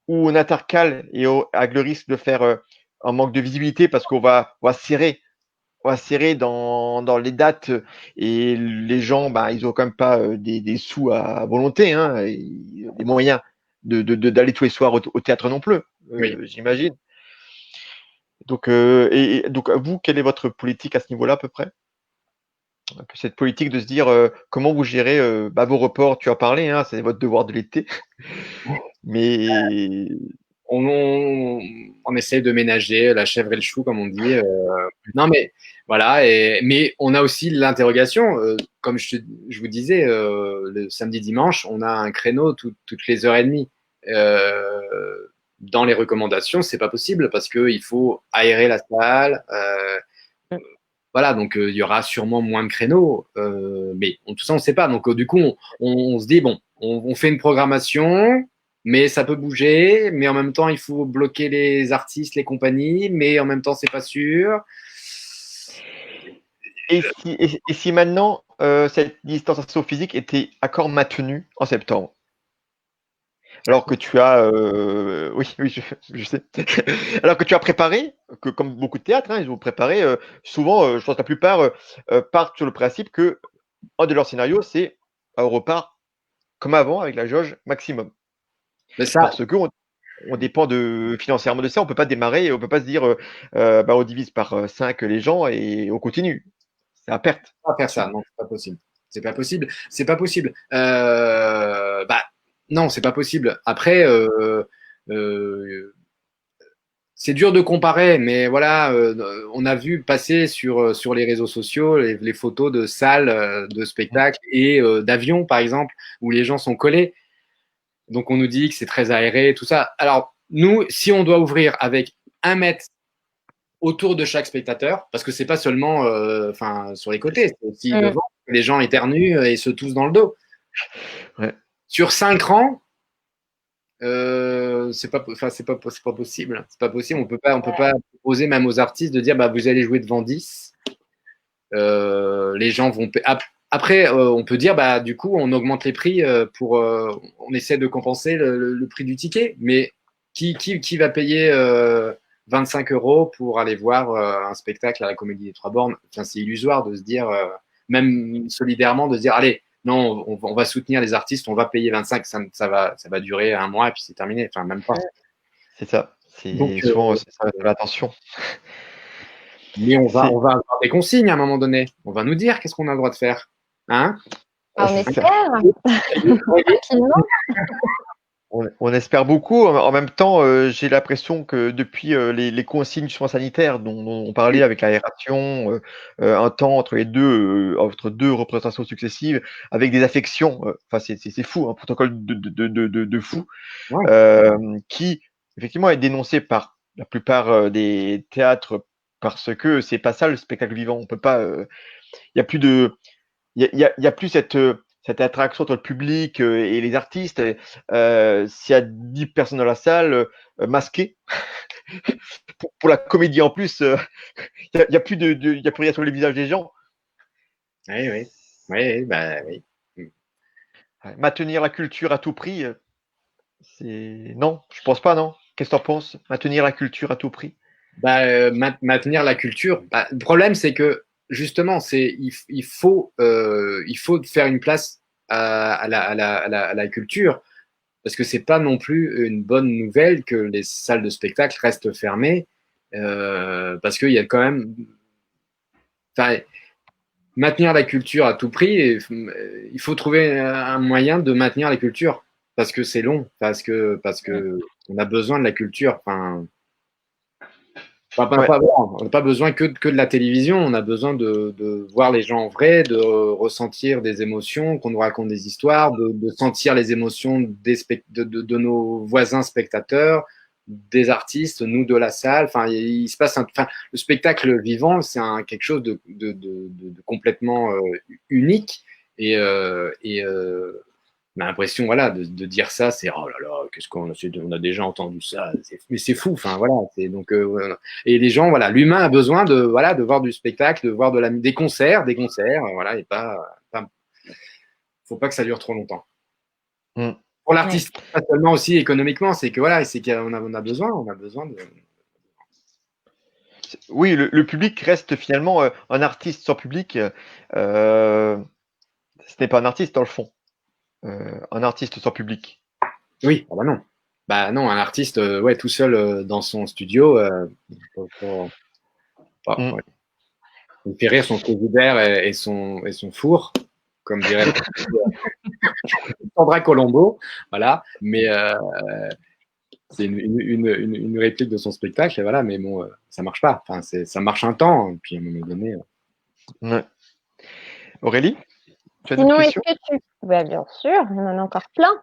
ou on intercale avec le risque de faire un manque de visibilité parce qu'on va serrer dans les dates et les gens, bah, ils ont quand même pas des sous à volonté, hein, et des moyens d'aller tous les soirs au théâtre non plus, Oui. j'imagine. Donc, donc, vous, quelle est votre politique à ce niveau-là à peu près? Cette politique de se dire comment vous gérez vos reports, tu as parlé, hein, c'est votre devoir de l'été, mais On essaie de ménager la chèvre et le chou, comme on dit. Non, mais voilà. Mais on a aussi l'interrogation. Comme je vous disais, le samedi, dimanche, on a un créneau toutes les heures et demie. Dans les recommandations, c'est pas possible parce qu'il faut aérer la salle. Voilà, donc il y aura sûrement moins de créneaux, mais tout ça on ne sait pas. Donc du coup, on se dit bon, on fait une programmation, mais ça peut bouger, mais en même temps il faut bloquer les artistes, les compagnies, mais en même temps c'est pas sûr. et si maintenant cette distanciation physique était encore maintenue en septembre? Alors que tu as, oui, oui, je sais. Alors que tu as préparé, que comme beaucoup de théâtres, hein, ils ont préparé, souvent, je pense que la plupart, partent sur le principe que un de leurs scénarios, c'est, on repart comme avant avec la jauge maximum. Mais ça, Parce qu'on dépend financièrement de ça, on peut pas démarrer, on peut pas se dire, on divise par, 5 les gens et on continue. C'est à perte. on va faire ça, non, c'est pas possible. C'est pas possible. C'est pas possible. Non, c'est pas possible. Après, euh, c'est dur de comparer, mais voilà, on a vu passer sur les réseaux sociaux les photos de salles de spectacle et d'avions, par exemple, où les gens sont collés. Donc, on nous dit que c'est très aéré, tout ça. Alors, nous, si on doit ouvrir avec 1 mètre autour de chaque spectateur, parce que c'est pas seulement sur les côtés, c'est aussi Mm. devant, les gens éternuent et se toussent dans le dos. Ouais. Sur 5 rangs, c'est pas possible. C'est pas possible. On peut pas proposer même aux artistes de dire bah vous allez jouer devant 10. Les gens vont. Après, on peut dire bah du coup on augmente les prix on essaie de compenser le prix du ticket. Mais qui va payer 25 euros pour aller voir un spectacle à la Comédie des Trois Bornes? Enfin, c'est illusoire de se dire même solidairement de se dire allez. Non, on va soutenir les artistes, on va payer 25, ça va durer un mois et puis c'est terminé. Enfin, même pas. C'est ça. Donc, C'est souvent, c'est ça l'attention. mais on va C'est avoir des consignes à un moment donné. On va nous dire qu'est-ce qu'on a le droit de faire. Hein? On c'est ça. espère, tranquillement. On espère beaucoup. En même temps, j'ai l'impression que depuis les consignes justement sanitaires dont on parlait avec l'aération, un temps entre deux représentations successives, avec des affections, enfin c'est fou, un protocole de fou, Ouais. qui effectivement est dénoncé par la plupart des théâtres parce que c'est pas ça le spectacle vivant. On peut pas, il y a plus de, il y a plus cette cette interaction entre le public et les artistes. S'il y a 10 personnes dans la salle masquées, pour la comédie en plus, il n'y a plus y a plus rien sur les visages des gens. Oui, oui. Oui, bah, oui. Maintenir la culture à tout prix, c'est non, je pense pas, non. Qu'est-ce que tu en penses? Maintenir la culture à tout prix? Bah, maintenir la culture. Bah, le problème, c'est que justement, il faut faire une place à la culture, parce que c'est pas non plus une bonne nouvelle que les salles de spectacle restent fermées, parce qu'il y a quand même, enfin, maintenir la culture à tout prix, il faut trouver un moyen de maintenir la culture, parce que c'est long, parce que on a besoin de la culture. Enfin, Ouais. on n'a pas besoin que de la télévision, on a besoin de voir les gens en vrai, de ressentir des émotions, qu'on nous raconte des histoires, de sentir les émotions de nos voisins spectateurs, des artistes, nous de la salle. Enfin, il se passe enfin, le spectacle vivant, c'est quelque chose de complètement unique. On a l'impression, voilà, de dire ça, c'est oh là là, qu'est-ce on a déjà entendu ça, mais c'est fou, enfin voilà, voilà. Et les gens, voilà, l'humain a besoin de voilà de voir du spectacle, de voir des concerts, voilà, et faut pas que ça dure trop longtemps. Mm. Pour Ouais. l'artiste, pas seulement aussi économiquement, c'est que voilà, c'est qu'on on a besoin de. Oui, le public reste finalement un artiste sans public. Ce n'est pas un artiste dans le fond, un artiste sans public. Oui, bah non, un artiste, ouais, tout seul dans son studio, Mm. ouais. Il fait rire son frigidaire et son four, comme dirait Sandra Colombo, voilà. Mais c'est une réplique de son spectacle, et voilà. Mais bon, ça marche pas. Enfin, ça marche un temps, et puis à un moment donné. Ouais. Aurélie, tu as d'autres Sinon, est-ce questions? que tu... Ouais, bien sûr, il y en a encore plein.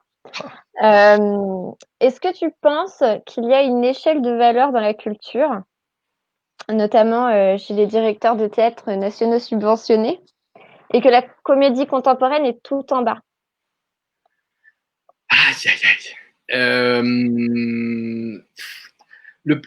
Est-ce que tu penses qu'il y a une échelle de valeur dans la culture, notamment chez les directeurs de théâtre nationaux subventionnés, et que la comédie contemporaine est tout en bas? Aïe, aïe, aïe. Le,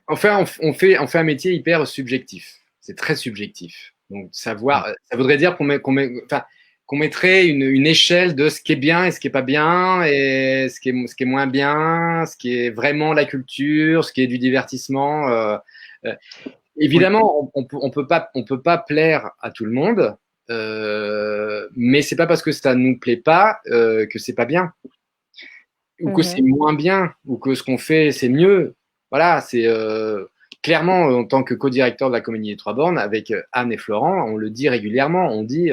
enfin, on fait un métier hyper subjectif. C'est très subjectif. Donc, savoir, ça voudrait dire enfin, qu'on mettrait une échelle de ce qui est bien et ce qui est pas bien, et ce qui est moins bien, ce qui est vraiment la culture, ce qui est du divertissement. Euh, Oui. Évidemment, on peut pas plaire à tout le monde, mais c'est pas parce que ça nous plaît pas que c'est pas bien, ou que c'est Mhm. moins bien, ou que ce qu'on fait c'est mieux. Voilà, c'est clairement en tant que co-directeur de la Comédie des Trois Bornes avec Anne et Florent, on le dit régulièrement. On dit,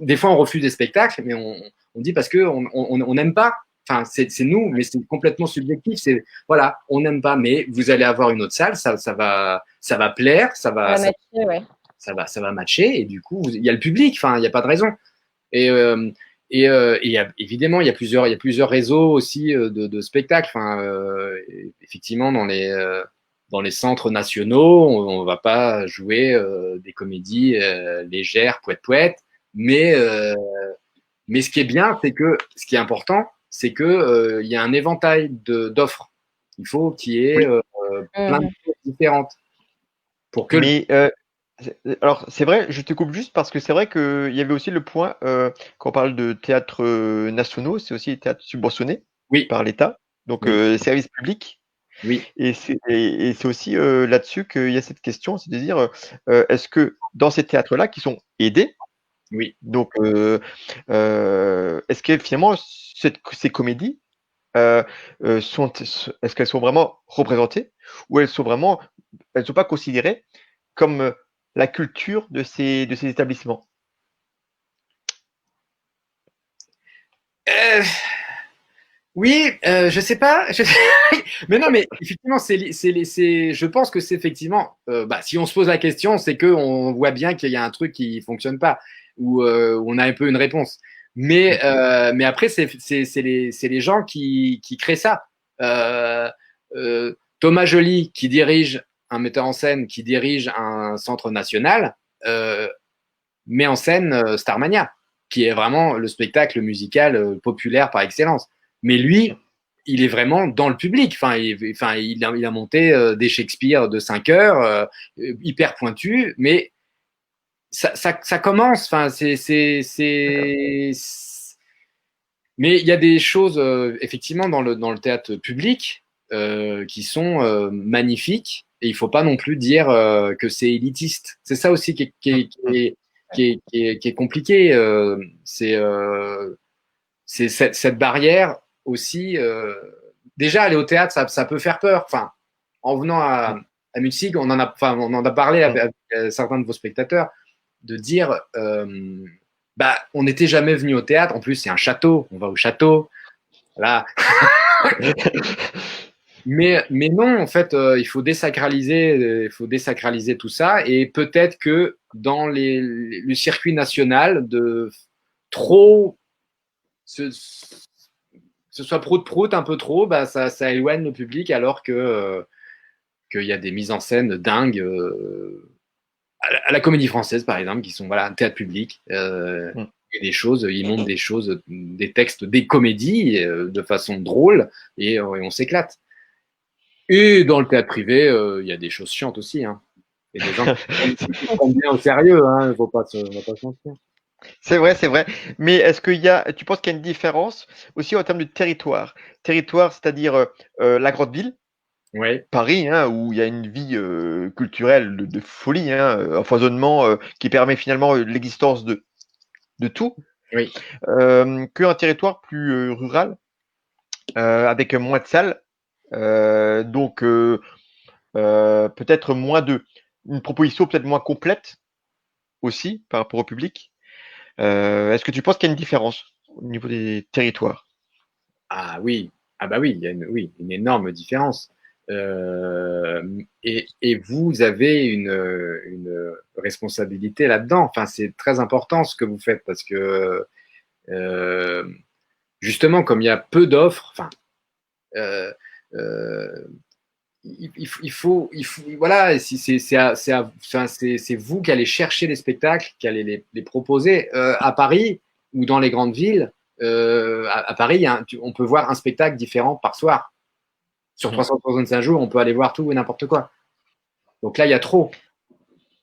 des fois on refuse des spectacles, mais on dit parce que on n'aime pas. Enfin, c'est nous, mais c'est complètement subjectif. C'est voilà, on n'aime pas, mais vous allez avoir une autre salle, ça va plaire, Ça va matcher, ouais. ça va matcher, et du coup, il y a le public. Enfin, il n'y a pas de raison. Et, évidemment, il y a plusieurs réseaux aussi de spectacles. Enfin, effectivement, dans les centres nationaux, on va pas jouer des comédies légères, poète-poète. Mais, mais ce qui est bien, c'est que ce qui est important, c'est que il y a un éventail d'offres. Il faut qu'il y ait Oui. plein de Mhm. choses différentes pour que Mais alors, c'est vrai, je te coupe juste parce que c'est vrai qu'il y avait aussi le point, quand on parle de théâtres nationaux, c'est aussi les théâtres subventionnés oui, par l'État, donc oui, service public. oui, Et c'est aussi là-dessus qu'il y a cette question, c'est de dire, est-ce que dans ces théâtres-là qui sont aidés, oui. donc est-ce que finalement ces comédies est-ce qu'elles sont vraiment représentées ou elles sont pas considérées comme la culture de ces établissements? Euh, Oui, je sais pas. Mais non, mais effectivement, je pense que c'est effectivement. Bah, si on se pose la question, c'est que on voit bien qu'il y a un truc qui fonctionne pas, ou on a un peu une réponse. Mmh. Mais après, c'est les gens qui créent ça. Thomas Joly, un metteur en scène qui dirige un centre national, met en scène Starmania, qui est vraiment le spectacle musical populaire par excellence. Mais lui, il est vraiment dans le public. Enfin, il a monté des Shakespeare de 5 heures, hyper pointus, mais ça commence. Enfin, mais il y a des choses, effectivement, dans le théâtre public qui sont magnifiques. Et il ne faut pas non plus dire que c'est élitiste. C'est ça aussi qui est compliqué. C'est cette barrière aussi. Déjà, aller au théâtre, ça peut faire peur. Enfin, en venant à Mutzig, on en a parlé avec certains de vos spectateurs, de dire bah, on n'était jamais venu au théâtre. En plus, c'est un château. On va au château. Voilà. mais non, en fait, il faut désacraliser tout ça. Et peut-être que dans le circuit national, de trop ce soit prout-prout un peu trop, bah, ça éloigne le public, alors que qu'il y a des mises en scène dingues à la Comédie Française, par exemple, qui sont un théâtre public. Et ils montrent des choses, des textes, des comédies de façon drôle, et on s'éclate. Et dans le théâtre privé, il y a des choses chiantes aussi. Hein. Et des gens qui prennent bien au sérieux, hein, il ne faut pas se mentir. C'est vrai, c'est vrai. Mais est-ce tu penses qu'il y a une différence aussi en termes de territoire? Territoire, c'est-à-dire la grande ville, ouais. Paris, hein, où il y a une vie culturelle de folie, hein, un foisonnement qui permet finalement l'existence de tout, Oui. qu'un territoire plus rural, avec moins de salles, donc peut-être une proposition peut-être moins complète aussi par rapport au public. Est-ce que tu penses qu'il y a une différence au niveau des territoires? Ah oui, oui, il y a une énorme différence. Et vous avez une responsabilité là-dedans. Enfin, c'est très important ce que vous faites, parce que justement, comme il y a peu d'offres, enfin, il faut, voilà, c'est vous qui allez chercher les spectacles, qui allez les proposer. À Paris ou dans les grandes villes, à Paris, on peut voir un spectacle différent par soir. Sur 365 jours, on peut aller voir tout et n'importe quoi. Donc là, il y a trop.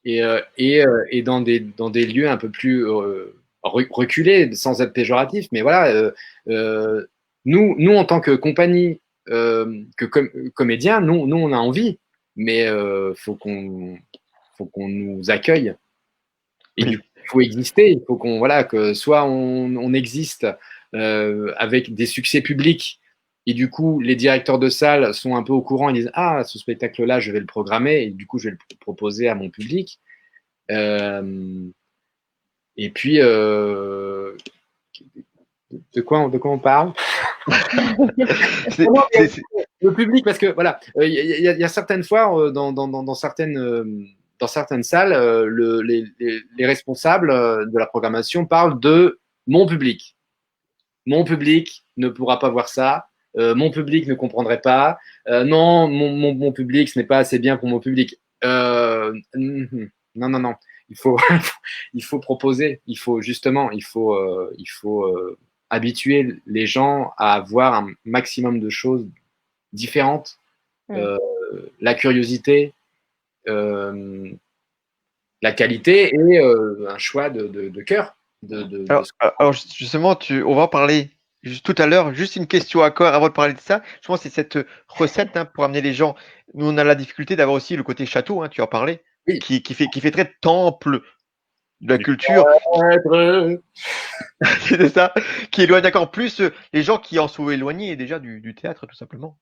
Et dans des lieux un peu plus reculés, sans être péjoratif, mais voilà, nous, en tant que compagnie, que comédien, nous, on a envie, mais faut qu'on nous accueille. Et du coup, il faut exister. Il faut que soit on existe avec des succès publics, et du coup, les directeurs de salle sont un peu au courant. Ils disent, ah, ce spectacle-là, je vais le programmer, et du coup, je vais le proposer à mon public. Et puis, de quoi on parle? Le public, parce que voilà, il y a certaines fois dans certaines salles, les responsables de la programmation parlent de mon public. Mon public ne pourra pas voir ça. Mon public ne comprendrait pas. Non, mon public, ce n'est pas assez bien pour mon public. Non. Il faut proposer. Il faut habituer les gens à voir un maximum de choses différentes. La curiosité, la qualité et un choix de cœur. Alors justement, on va en parler tout à l'heure. Juste une question encore avant de parler de ça. Je pense que c'est cette recette, hein, pour amener les gens. Nous, on a la difficulté d'avoir aussi le côté château, hein, tu en parlais, oui. qui fait très temple de la culture. C'est ça, qui éloigne encore plus les gens qui en sont éloignés déjà du théâtre, tout simplement.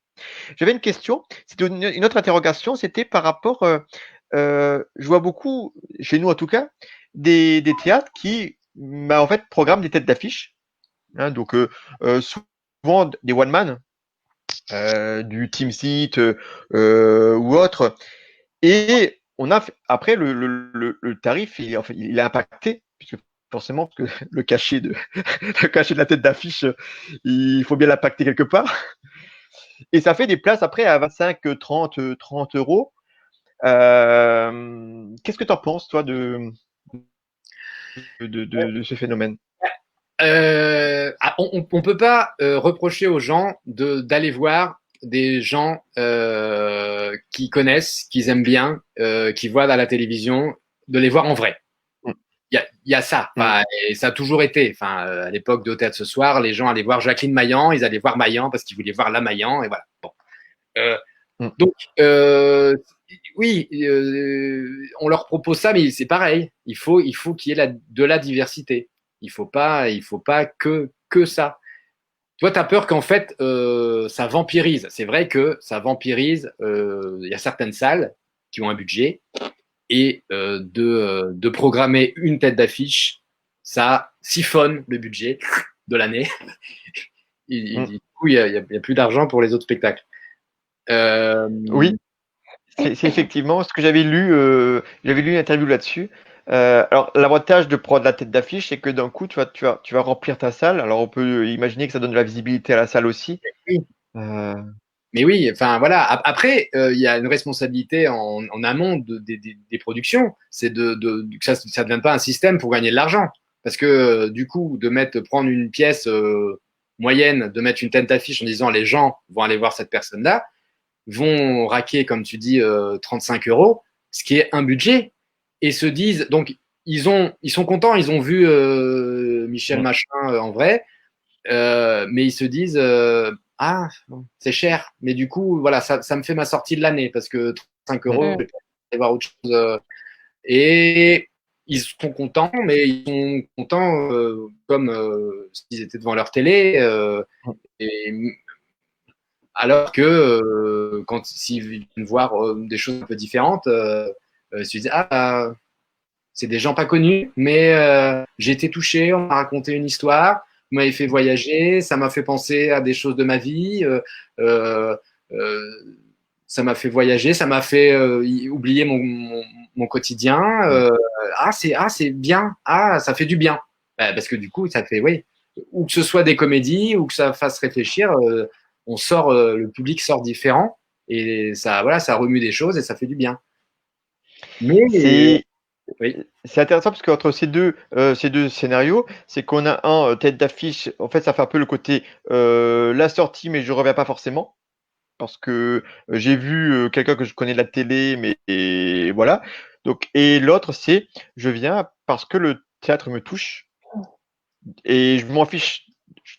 J'avais une question, c'était une autre interrogation, c'était par rapport, je vois beaucoup, chez nous en tout cas, des théâtres qui, en fait, programment des têtes d'affiche, hein, donc souvent des one man, du Team Seat ou autre, et on a après le tarif, il est impacté, puisque forcément, parce que le cachet de la tête d'affiche, il faut bien l'impacter quelque part. Et ça fait des places après à 25, 30 euros. Qu'est-ce que tu en penses, toi, de de ce phénomène? On peut pas reprocher aux gens d'aller voir des gens qui connaissent, qu'ils aiment bien, qui voient à la télévision, de les voir en vrai. Mm. Il y a ça, enfin, et ça a toujours été. Enfin, à l'époque de Au Théâtre ce soir, les gens allaient voir Jacqueline Maillan, ils allaient voir Maillan parce qu'ils voulaient voir la Maillan, et voilà. Bon. Donc, oui, on leur propose ça, mais c'est pareil. Il faut qu'il y ait de la diversité. Il faut pas que ça. Toi, tu as peur qu'en fait, ça vampirise. C'est vrai que ça vampirise. Il y a certaines salles qui ont un budget et de programmer une tête d'affiche, ça siphonne le budget de l'année. Du coup, il y a plus d'argent pour les autres spectacles. Oui, c'est effectivement ce que j'avais lu une interview là-dessus. Alors, l'avantage de prendre la tête d'affiche, c'est que d'un coup, tu vas remplir ta salle. Alors, on peut imaginer que ça donne de la visibilité à la salle aussi. Oui. Euh, Mais oui, enfin voilà. Après, il y a une responsabilité en amont des productions, c'est que ça ne devienne pas un système pour gagner de l'argent. Parce que du coup, prendre une pièce moyenne, de mettre une tête d'affiche en disant les gens vont aller voir cette personne-là, vont raquer, comme tu dis, 35 euros, ce qui est un budget, et se disent, donc ils sont contents, ils ont vu Michel Machin en vrai, mais ils se disent ah, c'est cher, mais du coup, voilà, ça me fait ma sortie de l'année parce que 35 euros, je vais aller voir autre chose. Et ils sont contents, mais ils sont contents comme s'ils étaient devant leur télé. Et, alors que s'ils viennent voir des choses un peu différentes, ils se disent ah, c'est des gens pas connus, mais j'ai été touché, on m'a raconté une histoire, vous m'avez fait voyager, ça m'a fait penser à des choses de ma vie, euh, euh, ça m'a fait voyager, ça m'a fait oublier mon quotidien. C'est bien, ça fait du bien. Parce que du coup, ça fait, oui, ou que ce soit des comédies, ou que ça fasse réfléchir, on sort, le public sort différent, et ça, voilà, ça remue des choses et ça fait du bien. Mais c'est oui. c'est intéressant parce qu'entre ces deux scénarios, c'est qu'on a un tête d'affiche. En fait, ça fait un peu le côté la sortie, mais je reviens pas forcément. Parce que j'ai vu quelqu'un que je connais de la télé, mais et voilà. Donc, et l'autre, c'est je viens parce que le théâtre me touche et je m'en fiche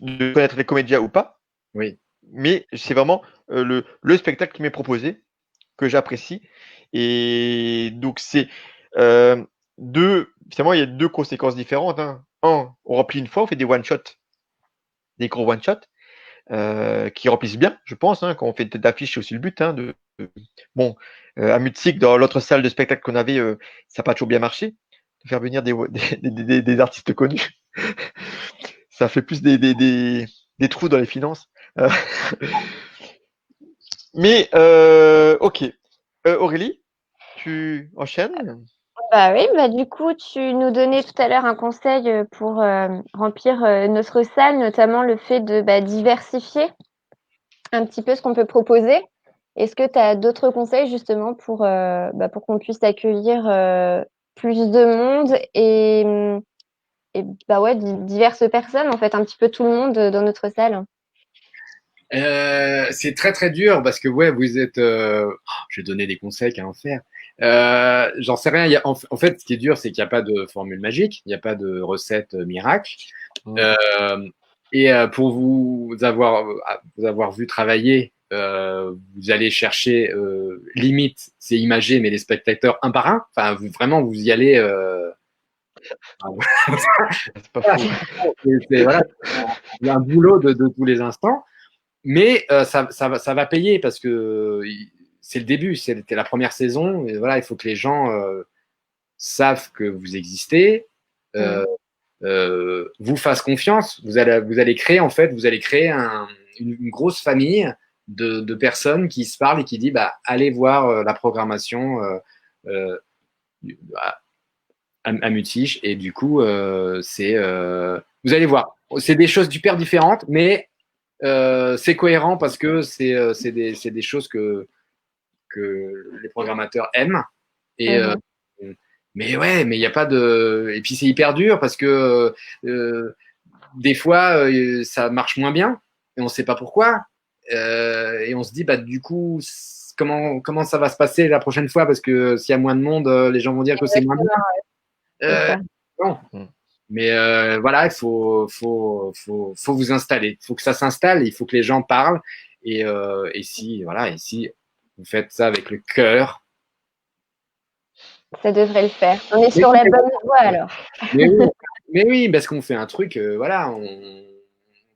de connaître les comédiens ou pas, Oui. mais c'est vraiment le spectacle qui m'est proposé que j'apprécie. Et donc, c'est euh, finalement, il y a deux conséquences différentes. Hein. Un, on remplit une fois, on fait des one-shots, des gros one-shots. Qui remplissent bien, je pense. Hein, quand on fait une tête d'affiche, c'est aussi le but. Hein, bon, à Mutzig, dans l'autre salle de spectacle qu'on avait, ça n'a pas toujours bien marché. De faire venir des artistes connus, ça fait plus des trous dans les finances. Euh, mais ok. Aurélie, tu enchaînes? Bah oui, bah du coup, tu nous donnais tout à l'heure un conseil pour remplir notre salle, notamment le fait de diversifier un petit peu ce qu'on peut proposer. Est-ce que tu as d'autres conseils justement pour qu'on puisse accueillir plus de monde et ouais, diverses personnes, en fait, un petit peu tout le monde dans notre salle? C'est très très dur parce que ouais, vous êtes. Je vais donner des conseils qu'à en faire. J'en sais rien. En fait, ce qui est dur, c'est qu'il n'y a pas de formule magique, il n'y a pas de recette miracle. Et pour vous avoir vu travailler, vous allez chercher limite, c'est imagé, mais les spectateurs un par un. Enfin, vraiment, vous y allez. C'est pas faux. Voilà, il y a un boulot de tous les instants. Mais ça va payer parce que c'est le début, c'était la première saison. Et voilà, il faut que les gens savent que vous existez, vous fassent confiance. Vous allez créer en fait, vous allez créer une grosse famille de personnes qui se parlent et qui disent allez voir la programmation euh, à Mutige. Et du coup, vous allez voir, c'est des choses super différentes, mais c'est cohérent parce que c'est des choses que les programmateurs aiment. Et, Mais ouais, mais il n'y a pas de. Et puis c'est hyper dur parce que des fois, ça marche moins bien et on ne sait pas pourquoi. Et on se dit, bah, du coup, comment ça va se passer la prochaine fois? Parce que s'il y a moins de monde, les gens vont dire que c'est moins bien. C'est Euh, ça. non. Mm. Mais voilà, il faut vous installer. Il faut que ça s'installe, il faut que les gens parlent. Et si, voilà, et si vous faites ça avec le cœur. Ça devrait le faire. On est Mais sur oui, la bonne voie alors. mais oui, mais oui, parce qu'on fait un truc, voilà, on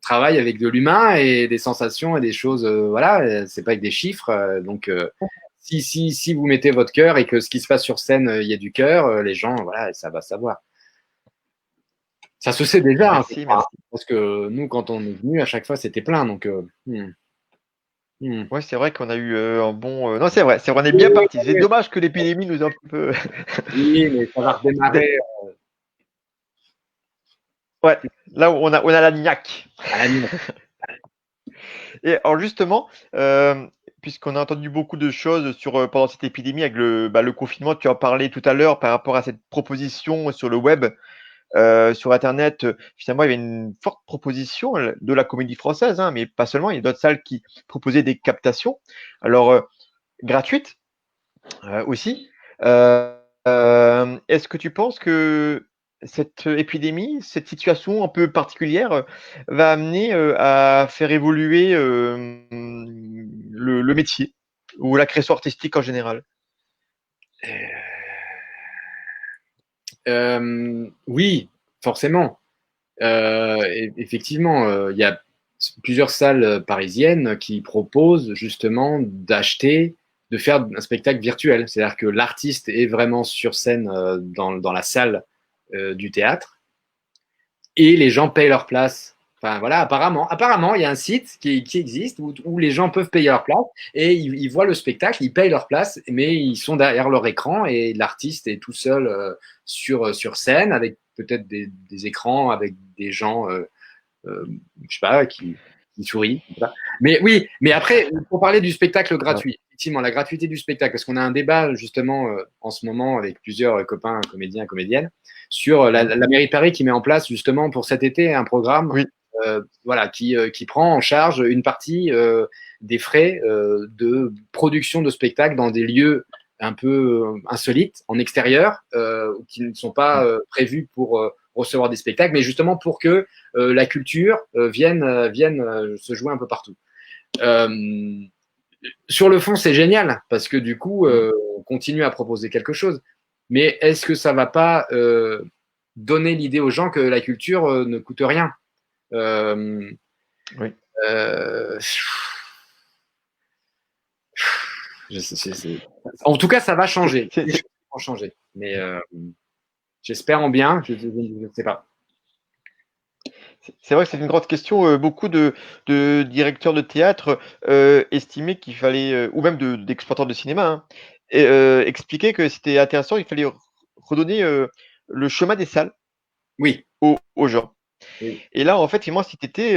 travaille avec de l'humain et des sensations et des choses, voilà, c'est pas avec des chiffres. Donc, si vous mettez votre cœur et que ce qui se passe sur scène, il y a du cœur, les gens, voilà, ça va savoir. Ça se sait déjà, hein, je Merci, crois, hein, merci. parce que nous, quand on est venu, à chaque fois, c'était plein. Donc, hmm. Ouais, c'est vrai qu'on a eu un bon. Non, c'est vrai, on est bien parti. C'est dommage que l'épidémie nous a un peu. Oui, mais ça va redémarrer Ouais, là où on a la niaque. à la mi. Et alors justement, puisqu'on a entendu beaucoup de choses sur pendant cette épidémie avec le confinement, tu en parlais tout à l'heure par rapport à cette proposition sur le web, sur Internet. Finalement, il y avait une forte proposition de la Comédie Française, hein, mais pas seulement. Il y a d'autres salles qui proposaient des captations, alors gratuites aussi. Est-ce que tu penses que cette épidémie, cette situation un peu particulière, va amener à faire évoluer le métier ou la création artistique en général? Oui, forcément. Effectivement, il y a plusieurs salles parisiennes qui proposent justement de faire un spectacle virtuel. C'est-à-dire que l'artiste est vraiment sur scène dans la salle du théâtre et les gens payent leur place. Enfin voilà, apparemment, il y a un site qui existe où les gens peuvent payer leur place et ils voient le spectacle, ils payent leur place, mais ils sont derrière leur écran et l'artiste est tout seul sur scène avec peut-être des écrans avec des gens, je sais pas, qui sourient. Voilà. Mais oui, mais après, pour parler du spectacle Ouais. gratuit, effectivement, la gratuité du spectacle, parce qu'on a un débat justement en ce moment avec plusieurs copains, comédiens, comédiennes, sur la mairie de Paris qui met en place justement pour cet été un programme Oui. voilà, qui prend en charge une partie des frais de production de spectacles dans des lieux un peu insolites, en extérieur, qui ne sont pas prévus pour recevoir des spectacles, mais justement pour que la culture vienne se jouer un peu partout. Sur le fond, c'est génial, parce que du coup, on continue à proposer quelque chose. Mais est-ce que ça va pas donner l'idée aux gens que la culture ne coûte rien? Oui. Euh, En tout cas, ça va changer. C'est- Les c'est- choses vont changer. Mais j'espère en bien. Je ne sais pas. C'est vrai que c'est une grande question. Beaucoup de directeurs de théâtre estimaient qu'il fallait, ou même d'exploitants de cinéma, hein, expliquaient que c'était intéressant, il fallait redonner le chemin des salles Oui. aux gens. Oui. Et là, en fait, finalement, cet été,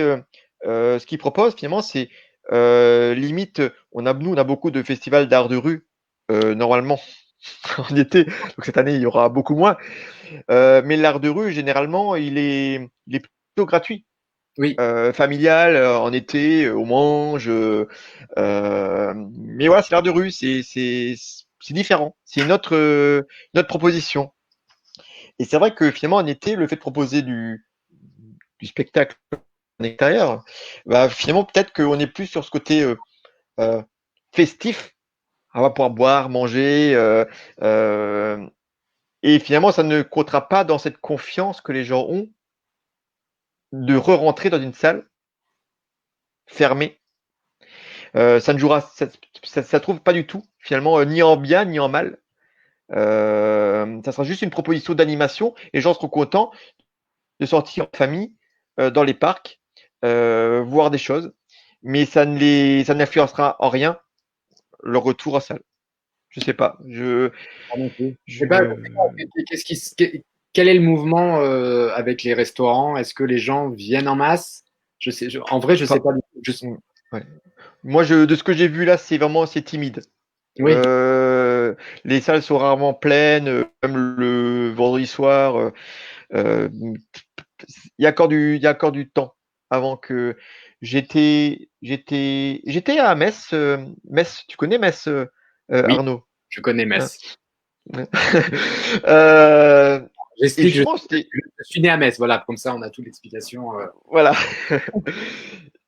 ce qu'ils proposent, finalement, c'est limite, nous, on a beaucoup de festivals d'art de rue, normalement, en été. Donc cette année, il y aura beaucoup moins. Mais l'art de rue, généralement, il est plutôt gratuit. Oui. Familial, en été, au Mange. Mais voilà, c'est l'art de rue, c'est différent. C'est une autre proposition. Et c'est vrai que finalement, en été, le fait de proposer du spectacle en extérieur, bah, finalement, peut-être qu'on est plus sur ce côté euh, festif. On va pouvoir boire, manger. Et finalement, ça ne comptera pas dans cette confiance que les gens ont de re-rentrer dans une salle fermée. Ça ne jouera, ça trouve pas du tout, finalement, ni en bien ni en mal. Ça sera juste une proposition d'animation et les gens seront contents de sortir en famille dans les parcs, voir des choses, mais ça n'influencera en rien leur retour en salle. Je sais pas. Je sais pas, Je... qu'est-ce quel est le mouvement avec les restaurants? Est-ce que les gens viennent en masse? En vrai, je sais Enfin, pas. ouais. Moi, de ce que j'ai vu là, c'est timide. Oui. les salles sont rarement pleines, même le vendredi soir. Il y a encore du temps avant que j'étais à Metz. Metz, tu connais Metz, Oui, Arnaud? je connais Hein. Metz. Euh, et J'explique, justement, c'était je suis né à Metz, voilà, comme ça on a toute l'explication. voilà.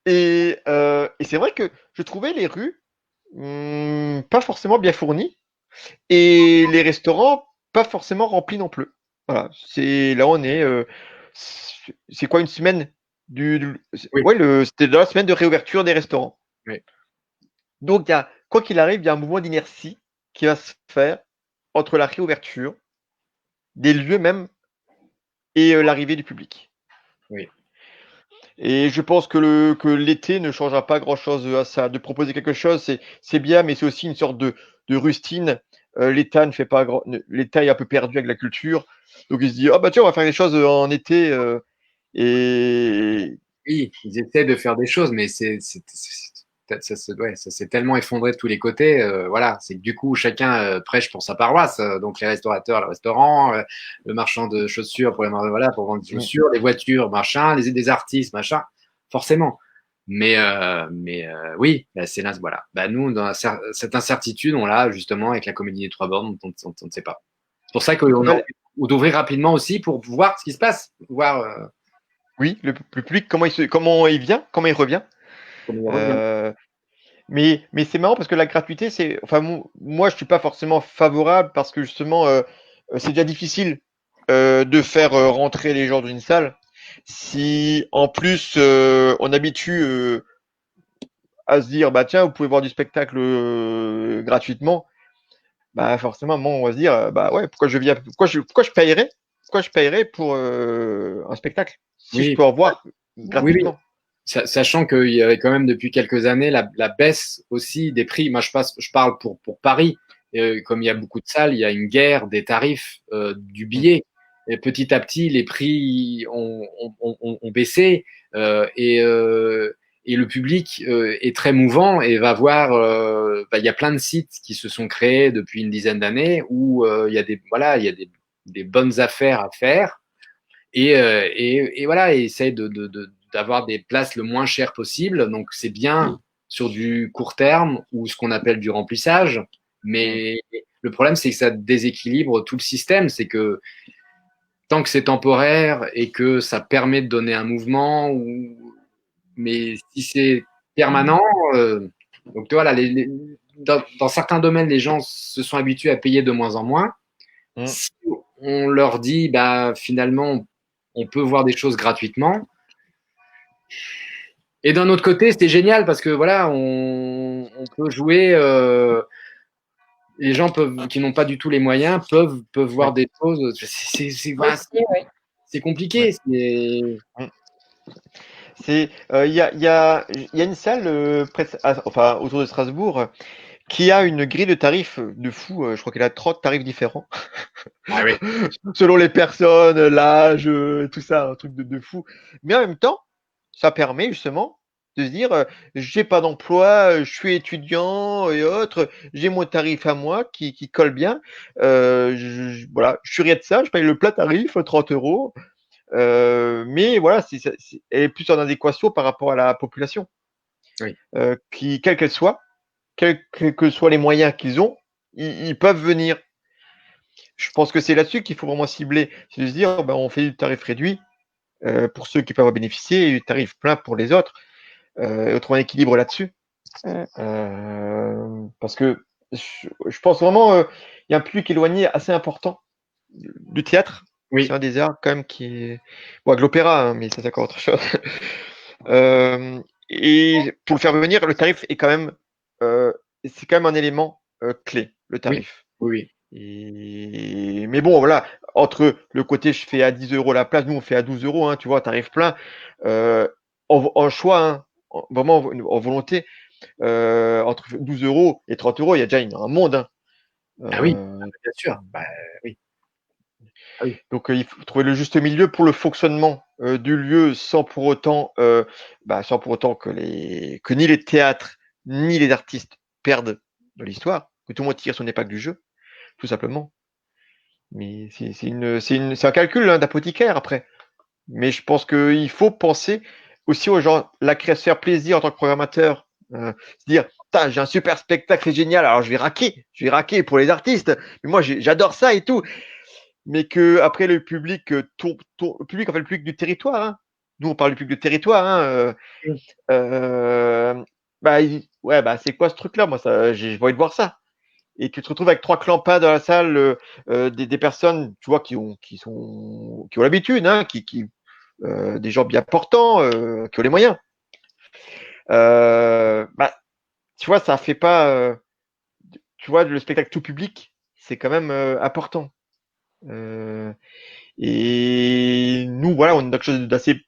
Et c'est vrai que je trouvais les rues pas forcément bien fournies et les restaurants pas forcément remplis non plus. Voilà, c'est là on est. C'est quoi une semaine Oui, ouais, c'était dans la semaine de réouverture des restaurants. oui, Donc quoi qu'il arrive, il y a un mouvement d'inertie qui va se faire entre la réouverture des lieux même et l'arrivée du public. oui. Et je pense que l'été ne changera pas grand-chose à ça. De proposer quelque chose, c'est bien, mais c'est aussi une sorte de rustine. L'État ne fait pas grand... L'État est un peu perdu avec la culture. Donc il se dit, ah bah tiens, on va faire des choses en été. Et Oui, ils essaient de faire des choses, mais ça s'est tellement effondré de tous les côtés. Voilà, c'est que du coup, chacun prêche pour sa paroisse. Donc les restaurateurs, le restaurant, le marchand de chaussures pour voilà, pour vendre des chaussures, les voitures, machin, des artistes, machin, forcément. Mais oui, bah, c'est là, voilà. Bah, nous, dans cette incertitude, on l'a justement avec la comédie des trois bornes, on ne sait pas. C'est pour ça qu'on a envie d'ouvrir rapidement aussi pour voir ce qui se passe, voir oui, le public, comment il vient, comment il revient. comment on revient. Euh, mais c'est marrant parce que la gratuité, enfin, moi, je suis pas forcément favorable parce que justement, c'est déjà difficile de faire rentrer les gens dans une salle. Si en plus on habitue à se dire, bah tiens, vous pouvez voir du spectacle gratuitement, bah forcément, moi, on va se dire, bah ouais, pourquoi je payerais pour un spectacle si je Oui, peux en voir oui, oui. gratuitement. Sachant qu'il y avait quand même depuis quelques années la baisse aussi des prix. Moi, je parle pour Paris. Comme il y a beaucoup de salles, il y a une guerre des tarifs du Mm. billet. Et petit à petit, les prix ont baissé et le public est très mouvant et va voir. Il y a plein de sites qui se sont créés depuis une dizaine d'années où il y a des bonnes affaires à faire et voilà, et essaye d'avoir des places le moins cher possible. Donc, c'est bien sur du court terme ou ce qu'on appelle du remplissage. Mm. Mais le problème, c'est que ça déséquilibre tout le système. C'est que tant que c'est temporaire et que ça permet de donner un mouvement, mais si c'est permanent, donc tu vois, là, dans certains domaines, les gens se sont habitués à payer de moins en moins. Mm. Si on leur dit, bah, finalement, on peut voir des choses gratuitement. Et d'un autre côté, c'était génial parce que voilà, on peut jouer. Les gens qui n'ont pas du tout les moyens peuvent voir Ouais. des choses. Voilà, Aussi, oui. c'est Ouais. compliqué. Mm. Il y a une salle enfin, autour de Strasbourg qui a une grille de tarifs de fou. Je crois qu'elle a 30 tarifs différents Ah oui, selon les personnes, l'âge, tout ça, un truc de fou. Mais en même temps, ça permet justement de se dire, j'ai pas d'emploi, je suis étudiant et autres, j'ai mon tarif à moi qui colle bien. Voilà, je suis rien de ça, je paye le plat tarif, 30 euros. Mais voilà, elle est plus en adéquation par rapport à la population, oui, quelle qu'elle soit, quels que soient les moyens qu'ils ont, ils peuvent venir. Je pense que c'est là-dessus qu'il faut vraiment cibler, c'est de se dire, ben, on fait du tarif réduit pour ceux qui peuvent en bénéficier et du tarif plein pour les autres. Et trouver un équilibre là-dessus. Parce que je pense vraiment il y a un public éloigné assez important du théâtre. C'est oui, un des arts quand même qui est. Bon, avec l'opéra, hein, mais ça c'est encore autre chose. Et pour le faire venir, le tarif est quand même c'est quand même un élément clé, le oui, tarif. oui, Mais bon, voilà, entre le côté je fais à 10 euros la place, nous on fait à 12 euros, hein, tu vois, tarif plein, en choix, hein, vraiment en volonté, entre 12 euros et 30 euros, il y a déjà un monde. Hein. ah oui, Euh, bien sûr. Bah, oui, ah oui, donc il faut trouver le juste milieu pour le fonctionnement du lieu sans pour autant que ni les théâtres ni les artistes perdent de l'histoire, que tout le monde tire son épingle du jeu. tout simplement. Mais c'est un calcul d'apothicaire après. Mais je pense qu'il faut penser aussi aux gens, se faire plaisir en tant que programmateur, se dire, j'ai un super spectacle, c'est génial, alors je vais raquer pour les artistes, mais moi j'adore ça et tout. Mais que après le public, le public, en fait, le public du territoire, hein. Nous on parle du public du territoire, hein, ouais, c'est quoi ce truc-là? Moi, j'ai envie de voir ça. Et tu te retrouves avec 3 clampins dans la salle, des personnes, tu vois, qui ont l'habitude, hein, des gens bien portants, qui ont les moyens. Tu vois, ça fait pas, tu vois, le spectacle tout public, c'est quand même important. Et nous, voilà, on est dans quelque chose d'assez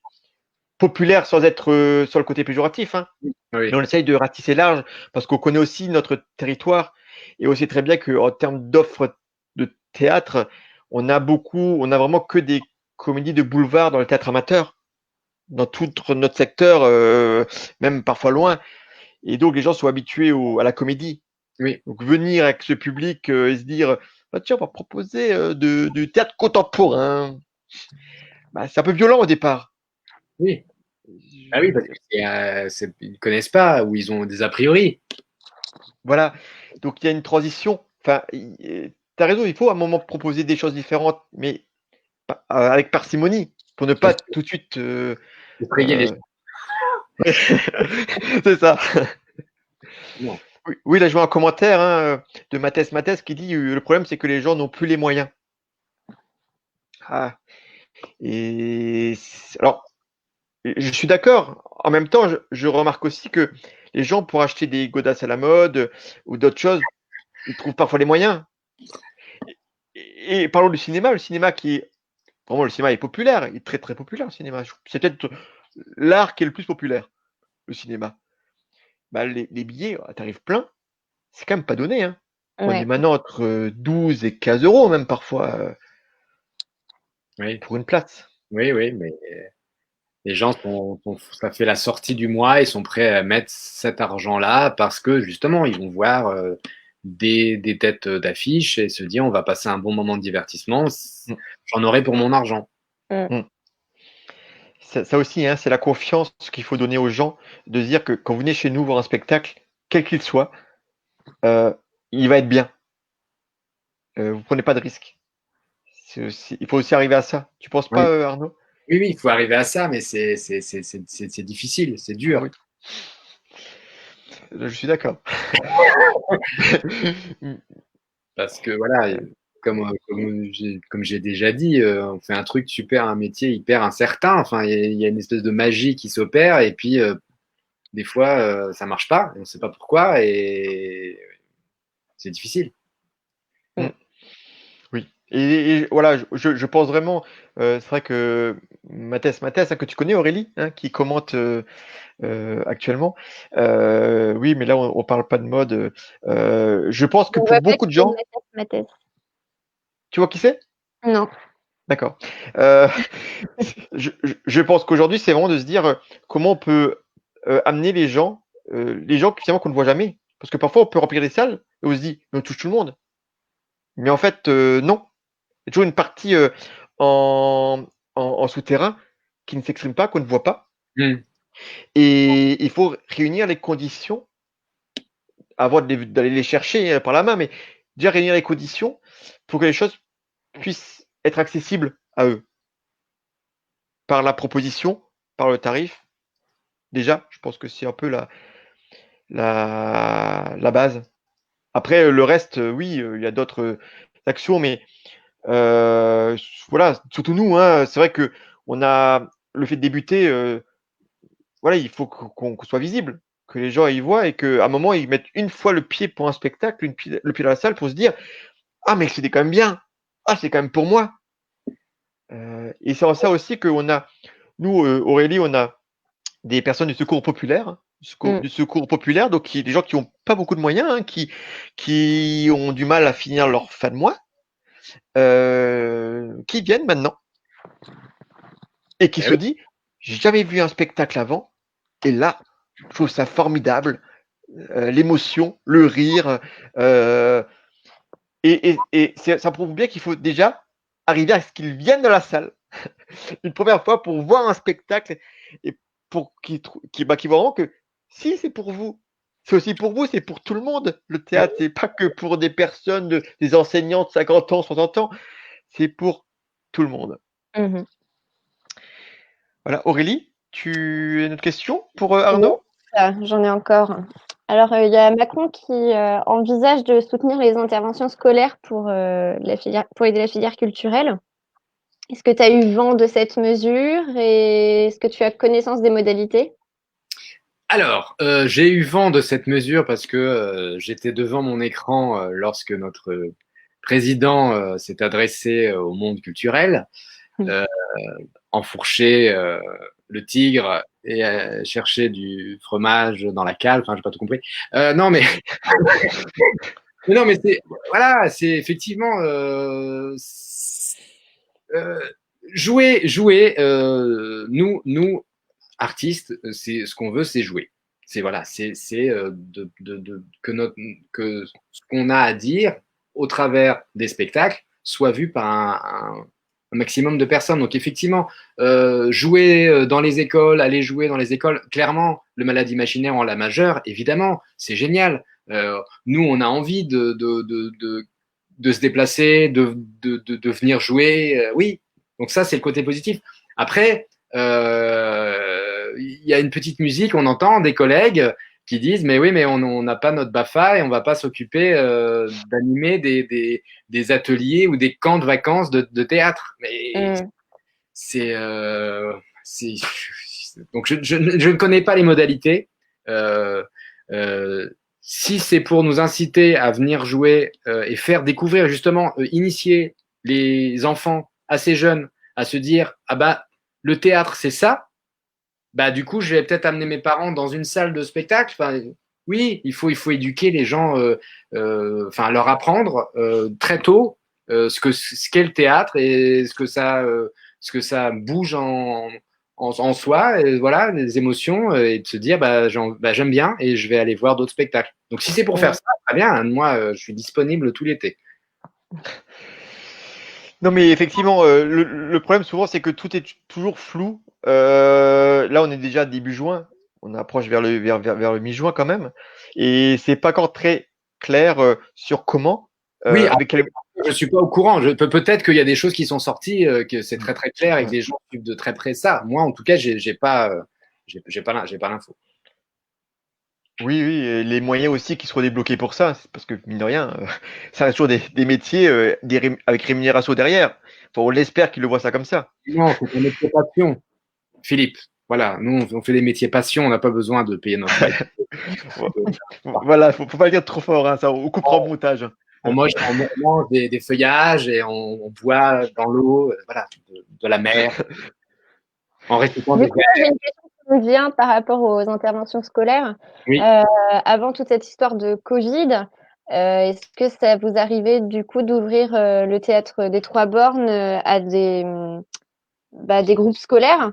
populaire sans être sur le côté péjoratif, hein. Oui. Mais on essaye de ratisser large parce qu'on connaît aussi notre territoire et on sait très bien qu'en termes d'offres de théâtre, on a vraiment que des comédies de boulevard dans le théâtre amateur, dans tout notre secteur, même parfois loin. Et donc les gens sont habitués à la comédie. Oui. Donc venir avec ce public et se dire, tiens, on va proposer du théâtre contemporain. C'est un peu violent au départ. Oui. Ah oui, parce qu'ils ne connaissent pas ou ils ont des a priori. Voilà. Donc il y a une transition. Enfin, tu as raison, il faut à un moment proposer des choses différentes, mais avec parcimonie, pour ne pas tout de suite. Effrayer les gens. C'est ça. Non. Oui, là, je vois un commentaire de Mathès qui dit le problème, c'est que les gens n'ont plus les moyens. Alors, je suis d'accord. En même temps, je remarque aussi que les gens, pour acheter des godasses à la mode ou d'autres choses, ils trouvent parfois les moyens. Et parlons du cinéma. Le cinéma vraiment, le cinéma est populaire. Il est très, très populaire, le cinéma. C'est peut-être l'art qui est le plus populaire, le cinéma. Les billets, t'arrives plein. C'est quand même pas donné, hein. On est maintenant entre 12 et 15 euros, même parfois, pour une place. Oui, mais les gens ça fait la sortie du mois et sont prêts à mettre cet argent-là parce que justement, ils vont voir des têtes d'affiche et se dire on va passer un bon moment de divertissement, j'en aurai pour mon argent. Ça aussi, hein, c'est la confiance qu'il faut donner aux gens, de se dire que quand vous venez chez nous voir un spectacle, quel qu'il soit, il va être bien. Vous prenez pas de risques. Il faut aussi arriver à ça. Tu penses pas, Arnaud? Oui, il faut arriver à ça, mais c'est difficile, c'est dur. Oui. Je suis d'accord. Parce que voilà, comme j'ai déjà dit, on fait un métier hyper incertain. Enfin, il y a une espèce de magie qui s'opère et puis des fois ça marche pas, on ne sait pas pourquoi et c'est difficile. Oui. Et voilà, je pense vraiment, c'est vrai que Mathès, hein, que tu connais, Aurélie, hein, qui commente actuellement. Oui, mais là, on parle pas de mode. Je pense que pour beaucoup de gens. Mathès. Tu vois qui c'est? Non. D'accord. Je pense qu'aujourd'hui, c'est vraiment de se dire comment on peut amener les gens finalement qu'on ne voit jamais. Parce que parfois, on peut remplir des salles et on se dit, mais on touche tout le monde. Mais en fait, non. Il y a toujours une partie en souterrain qui ne s'exprime pas, qu'on ne voit pas. Et il faut réunir les conditions avant d'aller les chercher par la main, mais déjà réunir les conditions pour que les choses puissent être accessibles à eux. Par la proposition, par le tarif. Déjà, je pense que c'est un peu la base. Après, le reste, oui, il y a d'autres actions, mais voilà, surtout nous, hein, c'est vrai que on a le fait de débuter, voilà, il faut qu'on soit visible, que les gens y voient et qu'à un moment, ils mettent une fois le pied pour un spectacle, le pied dans la salle pour se dire ah, mais c'était quand même bien, ah, c'est quand même pour moi. Et c'est en ça aussi qu'on a, nous, Aurélie, on a des personnes du secours populaire, du secours populaire, donc des gens qui n'ont pas beaucoup de moyens, hein, qui ont du mal à finir leur fin de mois, qui viennent maintenant et qui se dit j'ai jamais vu un spectacle avant et là je trouve ça formidable, l'émotion, le rire, Ça prouve bien qu'il faut déjà arriver à ce qu'ils viennent dans la salle une première fois pour voir un spectacle et pour qu'ils voient vraiment que si c'est pour vous, c'est aussi pour vous, c'est pour tout le monde. Le théâtre, c'est pas que pour des personnes, des enseignants de 50 ans, 60 ans, c'est pour tout le monde. Mhm. Voilà, Aurélie, tu as une autre question pour Arnaud? J'en ai encore. Alors, il y a Macron qui envisage de soutenir les interventions scolaires pour, pour aider la filière culturelle. Est-ce que tu as eu vent de cette mesure et est-ce que tu as connaissance des modalités? Alors, j'ai eu vent de cette mesure parce que j'étais devant mon écran lorsque notre président s'est adressé au monde culturel, euh, enfourché le tigre et chercher du fromage dans la cale. Enfin, j'ai pas tout compris. Non, mais non, mais c'est voilà, c'est effectivement euh, jouer. Nous artistes, c'est ce qu'on veut, c'est jouer. C'est voilà, c'est que ce qu'on a à dire au travers des spectacles soit vu par un maximum de personnes. Donc effectivement, jouer dans les écoles, aller jouer dans les écoles, clairement, le malade imaginaire en la majeure, évidemment, c'est génial. Nous, on a envie de se déplacer, de venir jouer. Oui, donc ça, c'est le côté positif. Après, il y a une petite musique, on entend des collègues qui disent mais oui, mais on n'a pas notre BAFA et on va pas s'occuper d'animer des ateliers ou des camps de vacances de théâtre. Mais c'est donc je ne connais pas les modalités. Euh, euh, si c'est pour nous inciter à venir jouer et faire découvrir justement, initier les enfants assez jeunes à se dire ah bah le théâtre c'est ça, bah du coup je vais peut-être amener mes parents dans une salle de spectacle. Enfin, oui, il faut éduquer les gens, enfin leur apprendre très tôt ce qu'est le théâtre et ce que ça bouge en soi, et voilà, les émotions, et de se dire bah, j'aime bien et je vais aller voir d'autres spectacles. Donc si c'est pour faire ça, très bien, moi je suis disponible tout l'été. Non, mais effectivement, le problème souvent, c'est que tout est toujours flou. Là, on est déjà début juin, on approche vers le mi-juin quand même, et c'est pas encore très clair sur comment, Oui, avec quel. je suis pas au courant. Peut-être qu'il y a des choses qui sont sorties, que c'est très très clair et que les gens suivent de très près ça. Moi, en tout cas, j'ai pas l'info. Oui, oui, et les moyens aussi qui seront débloqués pour ça, c'est parce que mine de rien, ça reste toujours des métiers avec rémunération derrière. Enfin, on l'espère qu'ils le voient ça comme ça. Non, c'est un métier passion, Philippe. Voilà, nous on fait des métiers passion, on n'a pas besoin de payer notre loyer. Voilà, faut pas le dire trop fort, hein, ça, on coupera au montage. On mange des feuillages et on boit dans l'eau, voilà, de la mer, en récipients Du des coup, j'ai verres. une question qui me vient par rapport aux interventions scolaires. Oui. Avant toute cette histoire de Covid, est-ce que ça vous arrivait du coup d'ouvrir le théâtre des Trois Bornes à des groupes scolaires?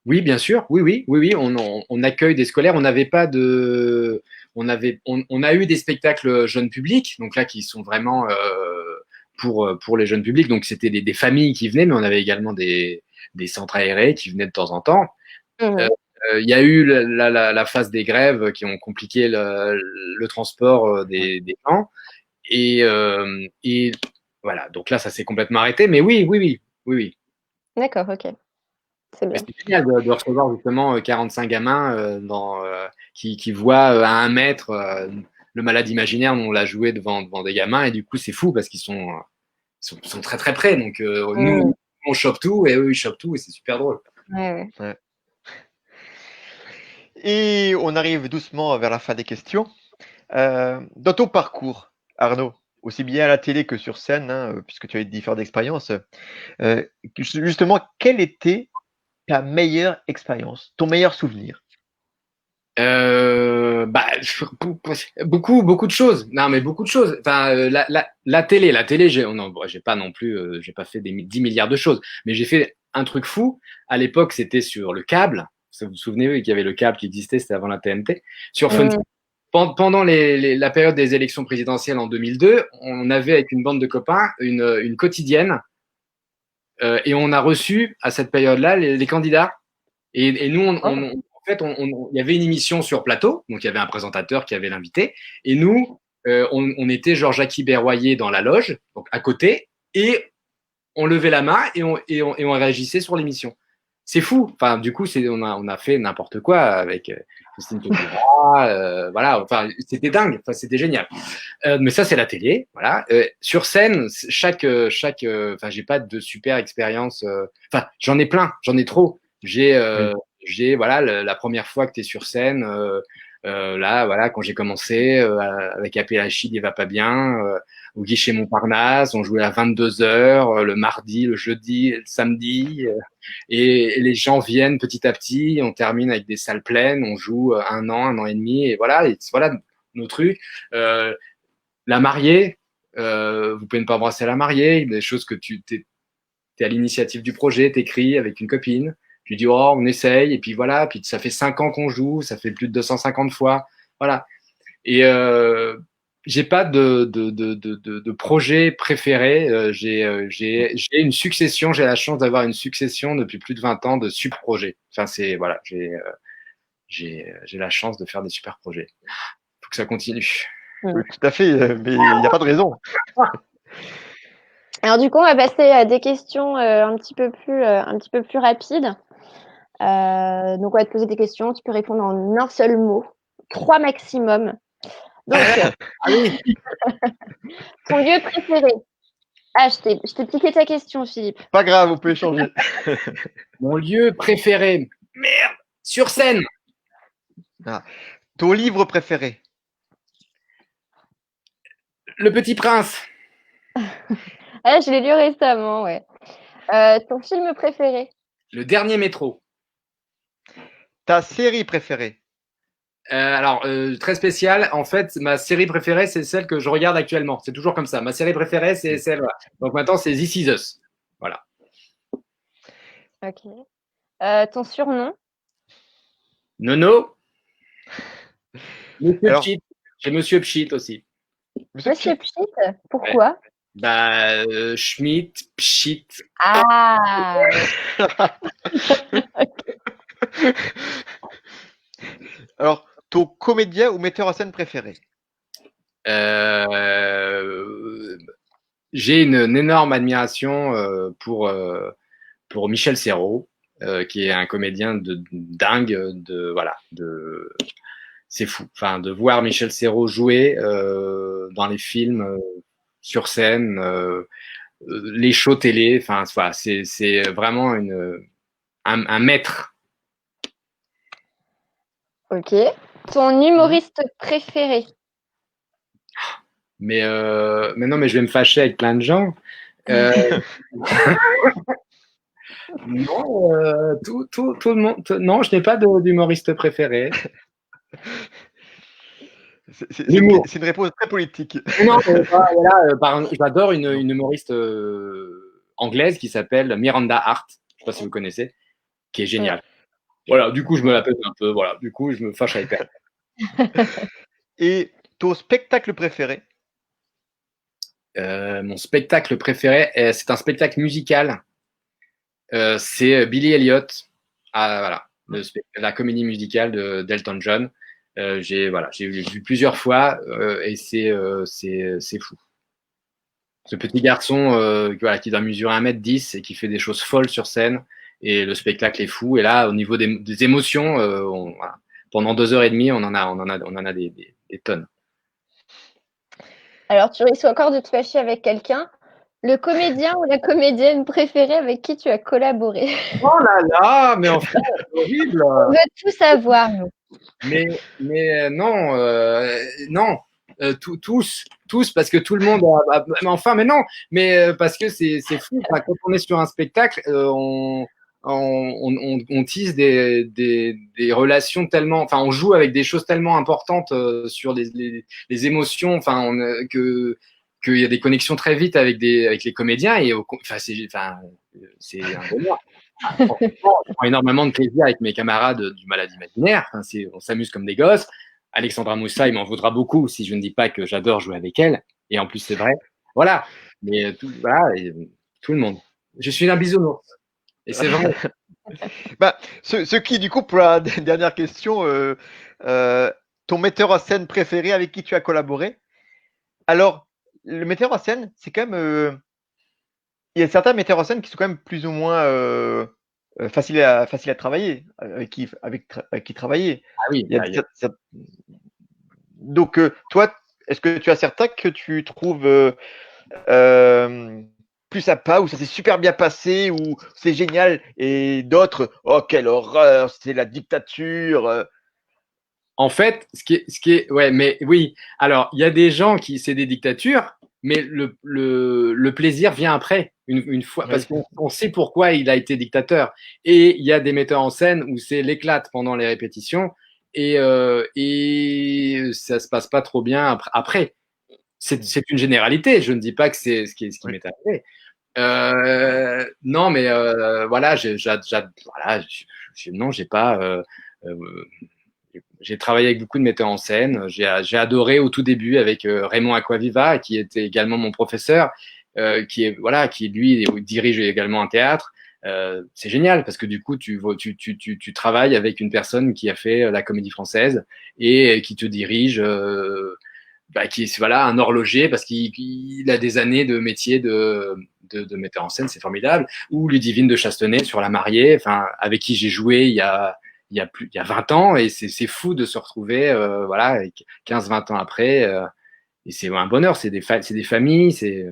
Oui, bien sûr. Oui. On accueille des scolaires. On n'avait pas de, on a eu des spectacles jeunes publics, donc là qui sont vraiment pour les jeunes publics. Donc c'était des familles qui venaient, mais on avait également des centres aérés qui venaient de temps en temps. Mhm. Il y a eu la phase des grèves qui ont compliqué le transport des gens. Et voilà, donc là, ça s'est complètement arrêté. Mais oui. D'accord, ok, c'est Mais bien. c'est génial de recevoir justement 45 gamins qui voient à 1 mètre le malade imaginaire. On l'a joué devant des gamins et du coup, c'est fou parce qu'ils sont très très près. Donc nous, on chope tout et eux, ils chopent tout et c'est super drôle. Ouais. Ouais. Et on arrive doucement vers la fin des questions. Dans ton parcours, Arnaud, aussi bien à la télé que sur scène, hein, puisque tu as eu différentes expériences, euh, justement, quelle était ta meilleure expérience, ton meilleur souvenir? Bah, beaucoup de choses. Non, mais beaucoup de choses. Enfin, la télé, non, bon, j'ai pas non plus, j'ai pas fait 10 milliards de choses, mais j'ai fait un truc fou. À l'époque, c'était sur le câble. Vous vous souvenez qu'il y avait le câble qui existait, c'était avant la TNT. Sur Fun Mhm. pendant la période des élections présidentielles en 2002, on avait avec une bande de copains une quotidienne et on a reçu à cette période-là les candidats. Et nous, en fait, il y avait une émission sur plateau, donc il y avait un présentateur qui avait l'invité, et nous, on était genre Jackie Berroyer dans la loge, donc à côté, et on levait la main et on réagissait sur l'émission. C'est fou. Enfin, du coup, on a fait n'importe quoi avec Christine Taubira, voilà. Enfin, c'était dingue. Enfin, c'était génial. Mais ça, c'est la télé, voilà. Sur scène, enfin, j'ai pas de super expérience. Enfin, j'en ai plein, j'en ai trop. J'ai voilà, la première fois que tu es sur scène, là, voilà, quand j'ai commencé avec Apélachide, il va pas bien, au guichet Montparnasse, on jouait à 22h, le mardi, le jeudi, le samedi, et les gens viennent petit à petit, on termine avec des salles pleines, on joue un an et demi, et voilà nos trucs. La mariée, vous pouvez ne pas embrasser la mariée, des choses que tu es à l'initiative du projet, t'écris avec une copine, tu dis oh on essaye, et puis voilà, puis ça fait 5 ans qu'on joue, ça fait plus de 250 fois, voilà. Et j'ai pas de projet préféré. J'ai une succession. J'ai la chance d'avoir une succession depuis plus de 20 ans de super projets. Enfin, c'est voilà, j'ai la chance de faire des super projets. Faut que ça continue. Oui, tout à fait, mais il n'y a pas de raison. Alors du coup, on va passer à des questions un petit peu plus rapides. Donc, on va te poser des questions. Tu peux répondre en un seul mot, 3 maximum. Donc, ton lieu préféré. Ah, je t'ai piqué ta question, Philippe. Pas grave, on peut échanger. Mon lieu préféré. Merde, sur scène. Ton livre préféré. Le Petit Prince. Ah, je l'ai lu récemment, ouais. Ton film préféré. Le Dernier Métro. Ta série préférée. Alors, très spécial. En fait, ma série préférée, c'est celle que je regarde actuellement. C'est toujours comme ça. Ma série préférée, c'est celle-là. Donc maintenant, c'est This Is Us. Voilà. Ok. Ton surnom. Nono. Monsieur Alors, Pchit. J'ai Monsieur Pchit aussi. Monsieur Pchit. Pourquoi? Bah, Schmidt, Pchit. Ah. Alors, ton comédien ou metteur en scène préféré. J'ai une énorme admiration pour Michel Serrault, qui est un comédien de dingue. C'est fou. Enfin, de voir Michel Serrault jouer dans les films, sur scène, les shows télé. Enfin, voilà, c'est vraiment un maître. Ok. Ton humoriste préféré. Mais non, mais je vais me fâcher avec plein de gens. Non, tout le monde. Non, je n'ai pas d'humoriste préféré. C'est une réponse très politique. Non, voilà, j'adore une humoriste anglaise qui s'appelle Miranda Hart. Je ne sais pas si vous connaissez, qui est géniale. Voilà, du coup, je me la pète un peu. Voilà, du coup, je me fâche avec elle. Et ton spectacle préféré. Mon spectacle préféré, c'est un spectacle musical. C'est Billy Elliot. Voilà, la comédie musicale d'Elton John. J'ai vu plusieurs fois et c'est fou. Ce petit garçon qui doit mesurer 1m10 et qui fait des choses folles sur scène, et le spectacle est fou. Et là, au niveau des émotions, voilà, pendant 2h30, on en a des tonnes. Alors, tu risques encore de te fâcher avec quelqu'un. Le comédien ou la comédienne préférée avec qui tu as collaboré. Oh là là, mais en fait, c'est horrible. On veut tout savoir, nous. Mais non, non. Tous, parce que tout le monde mais enfin, mais non, mais parce que c'est fou. Enfin, quand on est sur un spectacle, on tisse des relations tellement, enfin, on joue avec des choses tellement importantes sur les émotions, enfin, qu'il y a des connexions très vite avec les comédiens, et enfin, c'est un bonheur. Je prends énormément de plaisir avec mes camarades du Malade Imaginaire. Enfin, on s'amuse comme des gosses. Alexandra Moussa, il m'en voudra beaucoup si je ne dis pas que j'adore jouer avec elle. Et en plus, c'est vrai. Voilà. Mais voilà, tout le monde. Je suis un bisounours. Et c'est vrai. Bah, ce qui, du coup, pour la dernière question, euh, ton metteur en scène préféré avec qui tu as collaboré? Alors, le metteur en scène, c'est quand même. Il y a certains metteurs en scène qui sont quand même plus ou moins faciles à travailler, avec qui travailler. Ah oui, Il y a donc, toi, est-ce que tu as certains que tu trouves euh, plus sympa, où ça s'est super bien passé, où c'est génial, et d'autres, oh quelle horreur, c'est la dictature. en fait, ouais, mais oui. Alors, il y a des gens qui, c'est des dictatures, mais le plaisir vient après, une fois, parce Oui. qu'on sait pourquoi il a été dictateur. Et il y a des metteurs en scène où c'est l'éclate pendant les répétitions et ça se passe pas trop bien après. C'est une généralité. Je ne dis pas que c'est ce qui Oui. m'est arrivé. Non, mais voilà, voilà, non, j'ai pas. Euh, j'ai travaillé avec beaucoup de metteurs en scène. J'ai adoré au tout début avec Raymond Aquaviva, qui était également mon professeur, qui lui dirige également un théâtre. C'est génial parce que du coup, tu travailles avec une personne qui a fait la comédie française et qui te dirige, qui est voilà, un horloger parce qu'il a des années de métier de metteur en scène, c'est formidable. Ou Ludivine de Chastenay sur La Mariée, enfin, avec qui j'ai joué il y a 20 ans et c'est fou de se retrouver voilà 15-20 ans après et c'est un bonheur, c'est des familles, c'est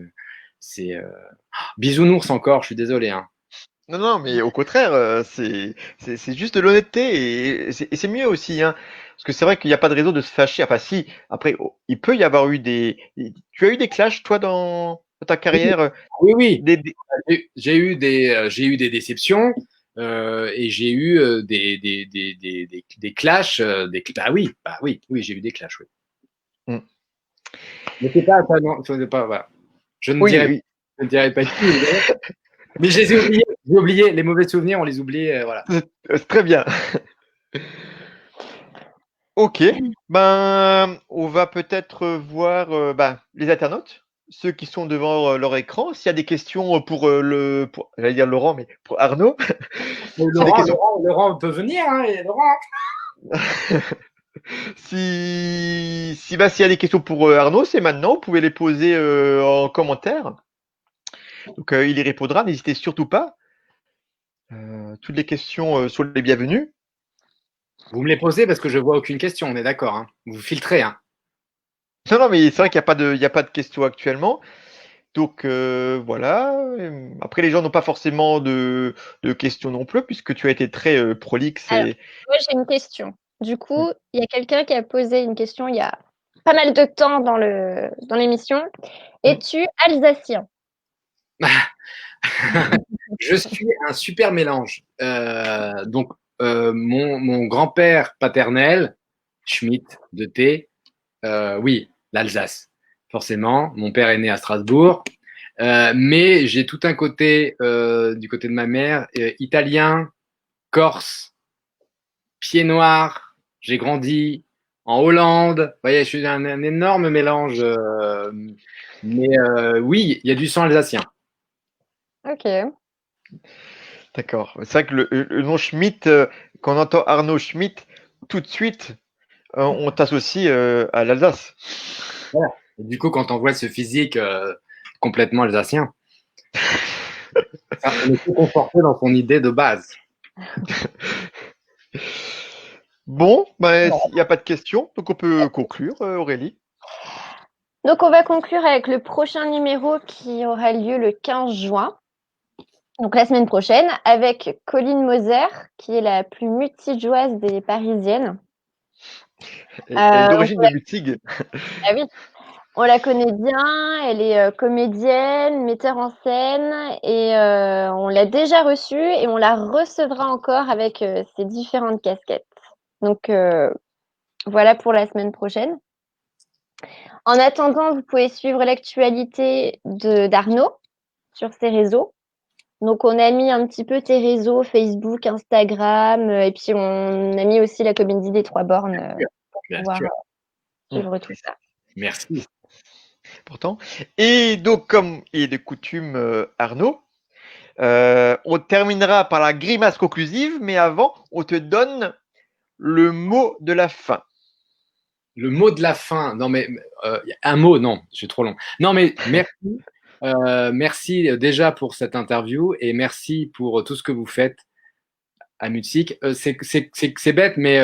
bisounours encore, je suis désolé hein. Non, non, mais au contraire, c'est juste de l'honnêteté et c'est mieux aussi, hein. Parce que c'est vrai qu'il n'y a pas de raison de se fâcher. Enfin, si, après, il peut y avoir eu des. Tu as eu des clashs, toi, dans ta carrière? Oui, oui, Des- j'ai eu des déceptions et j'ai eu des clashs, bah oui, oui, j'ai eu des clashs, oui. Hmm. Mais c'est pas, non, c'est pas, voilà. Oui, oui, Je ne dirai pas qui, mais je les ai oubliés. J'ai oublié les mauvais souvenirs, on les oublie, voilà. c'est très bien. Ok, ben, on va peut-être voir ben, les internautes, ceux qui sont devant leur écran. S'il y a des questions j'allais dire Laurent, mais pour Arnaud, Mais s'il y a des questions, Laurent peut venir, hein, et Laurent. s'il y a des questions pour Arnaud, c'est maintenant. Vous pouvez les poser en commentaire. Donc, il y répondra. N'hésitez surtout pas. Toutes les questions sont les bienvenues. Vous me les posez parce que je vois aucune question, on est d'accord, hein. Vous filtrez, hein. Non, non, mais c'est vrai qu'il n'y a pas de questions actuellement. Donc voilà. Après, les gens n'ont pas forcément de questions non plus, puisque tu as été très prolixe Alors, et moi, j'ai une question. Du oui. coup, il y a quelqu'un qui a posé une question il y a pas mal de temps dans l'émission. Mm. Es-tu alsacien? Je suis un super mélange. Donc, mon grand-père paternel, Schmitt de T, oui, l'Alsace, forcément. Mon père est né à Strasbourg. Mais j'ai tout un côté, du côté de ma mère, italien, corse, pied noir. J'ai grandi en Hollande. Vous voyez, je suis un énorme mélange. Mais oui, il y a du sang alsacien. Ok. D'accord. C'est vrai que le nom Schmitt, quand on entend Arnaud Schmitt, tout de suite, on t'associe à l'Alsace. Voilà. Et du coup, quand on voit ce physique complètement alsacien, on est plus conforté dans son idée de base. Bon, ben, s'il n'y a pas de questions, donc on peut conclure, Aurélie. Donc, on va conclure avec le prochain numéro qui aura lieu le 15 juin, donc la semaine prochaine, avec Colline Moser, qui est la plus multijoueuse des Parisiennes. Elle est On d'origine de Mutzig. ah oui, on la connaît bien, elle est comédienne, metteur en scène, et on l'a déjà reçue et on la recevra encore avec ses différentes casquettes. Donc, voilà pour la semaine prochaine. En attendant, vous pouvez suivre l'actualité d'Arnaud sur ses réseaux. Donc, on a mis un petit peu tes réseaux, Facebook, Instagram, et puis on a mis aussi la comédie des Trois Bornes. Bien pouvoir sûr. suivre tout ça. Merci. Important. Et donc, comme il est de coutume, Arnaud, on terminera par la grimace conclusive, mais avant, on te donne le mot de la fin. Le mot de la fin. Non, mais un mot, non, c'est trop long. Non, mais merci. Merci déjà pour cette interview et merci pour tout ce que vous faites à Mutsik. C'est bête, mais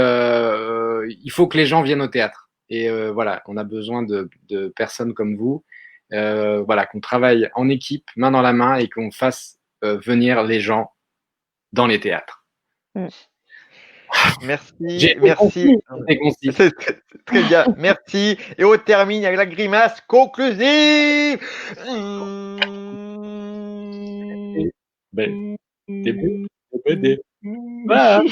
il faut que les gens viennent au théâtre. Et voilà, on a besoin de personnes comme vous. Voilà, qu'on travaille en équipe, main dans la main et qu'on fasse venir les gens dans les théâtres. Merci, merci. C'est concis. C'est très bien, merci. Et on termine avec la grimace conclusive. Ben, t'es beau, t'es beau, t'es- Bye.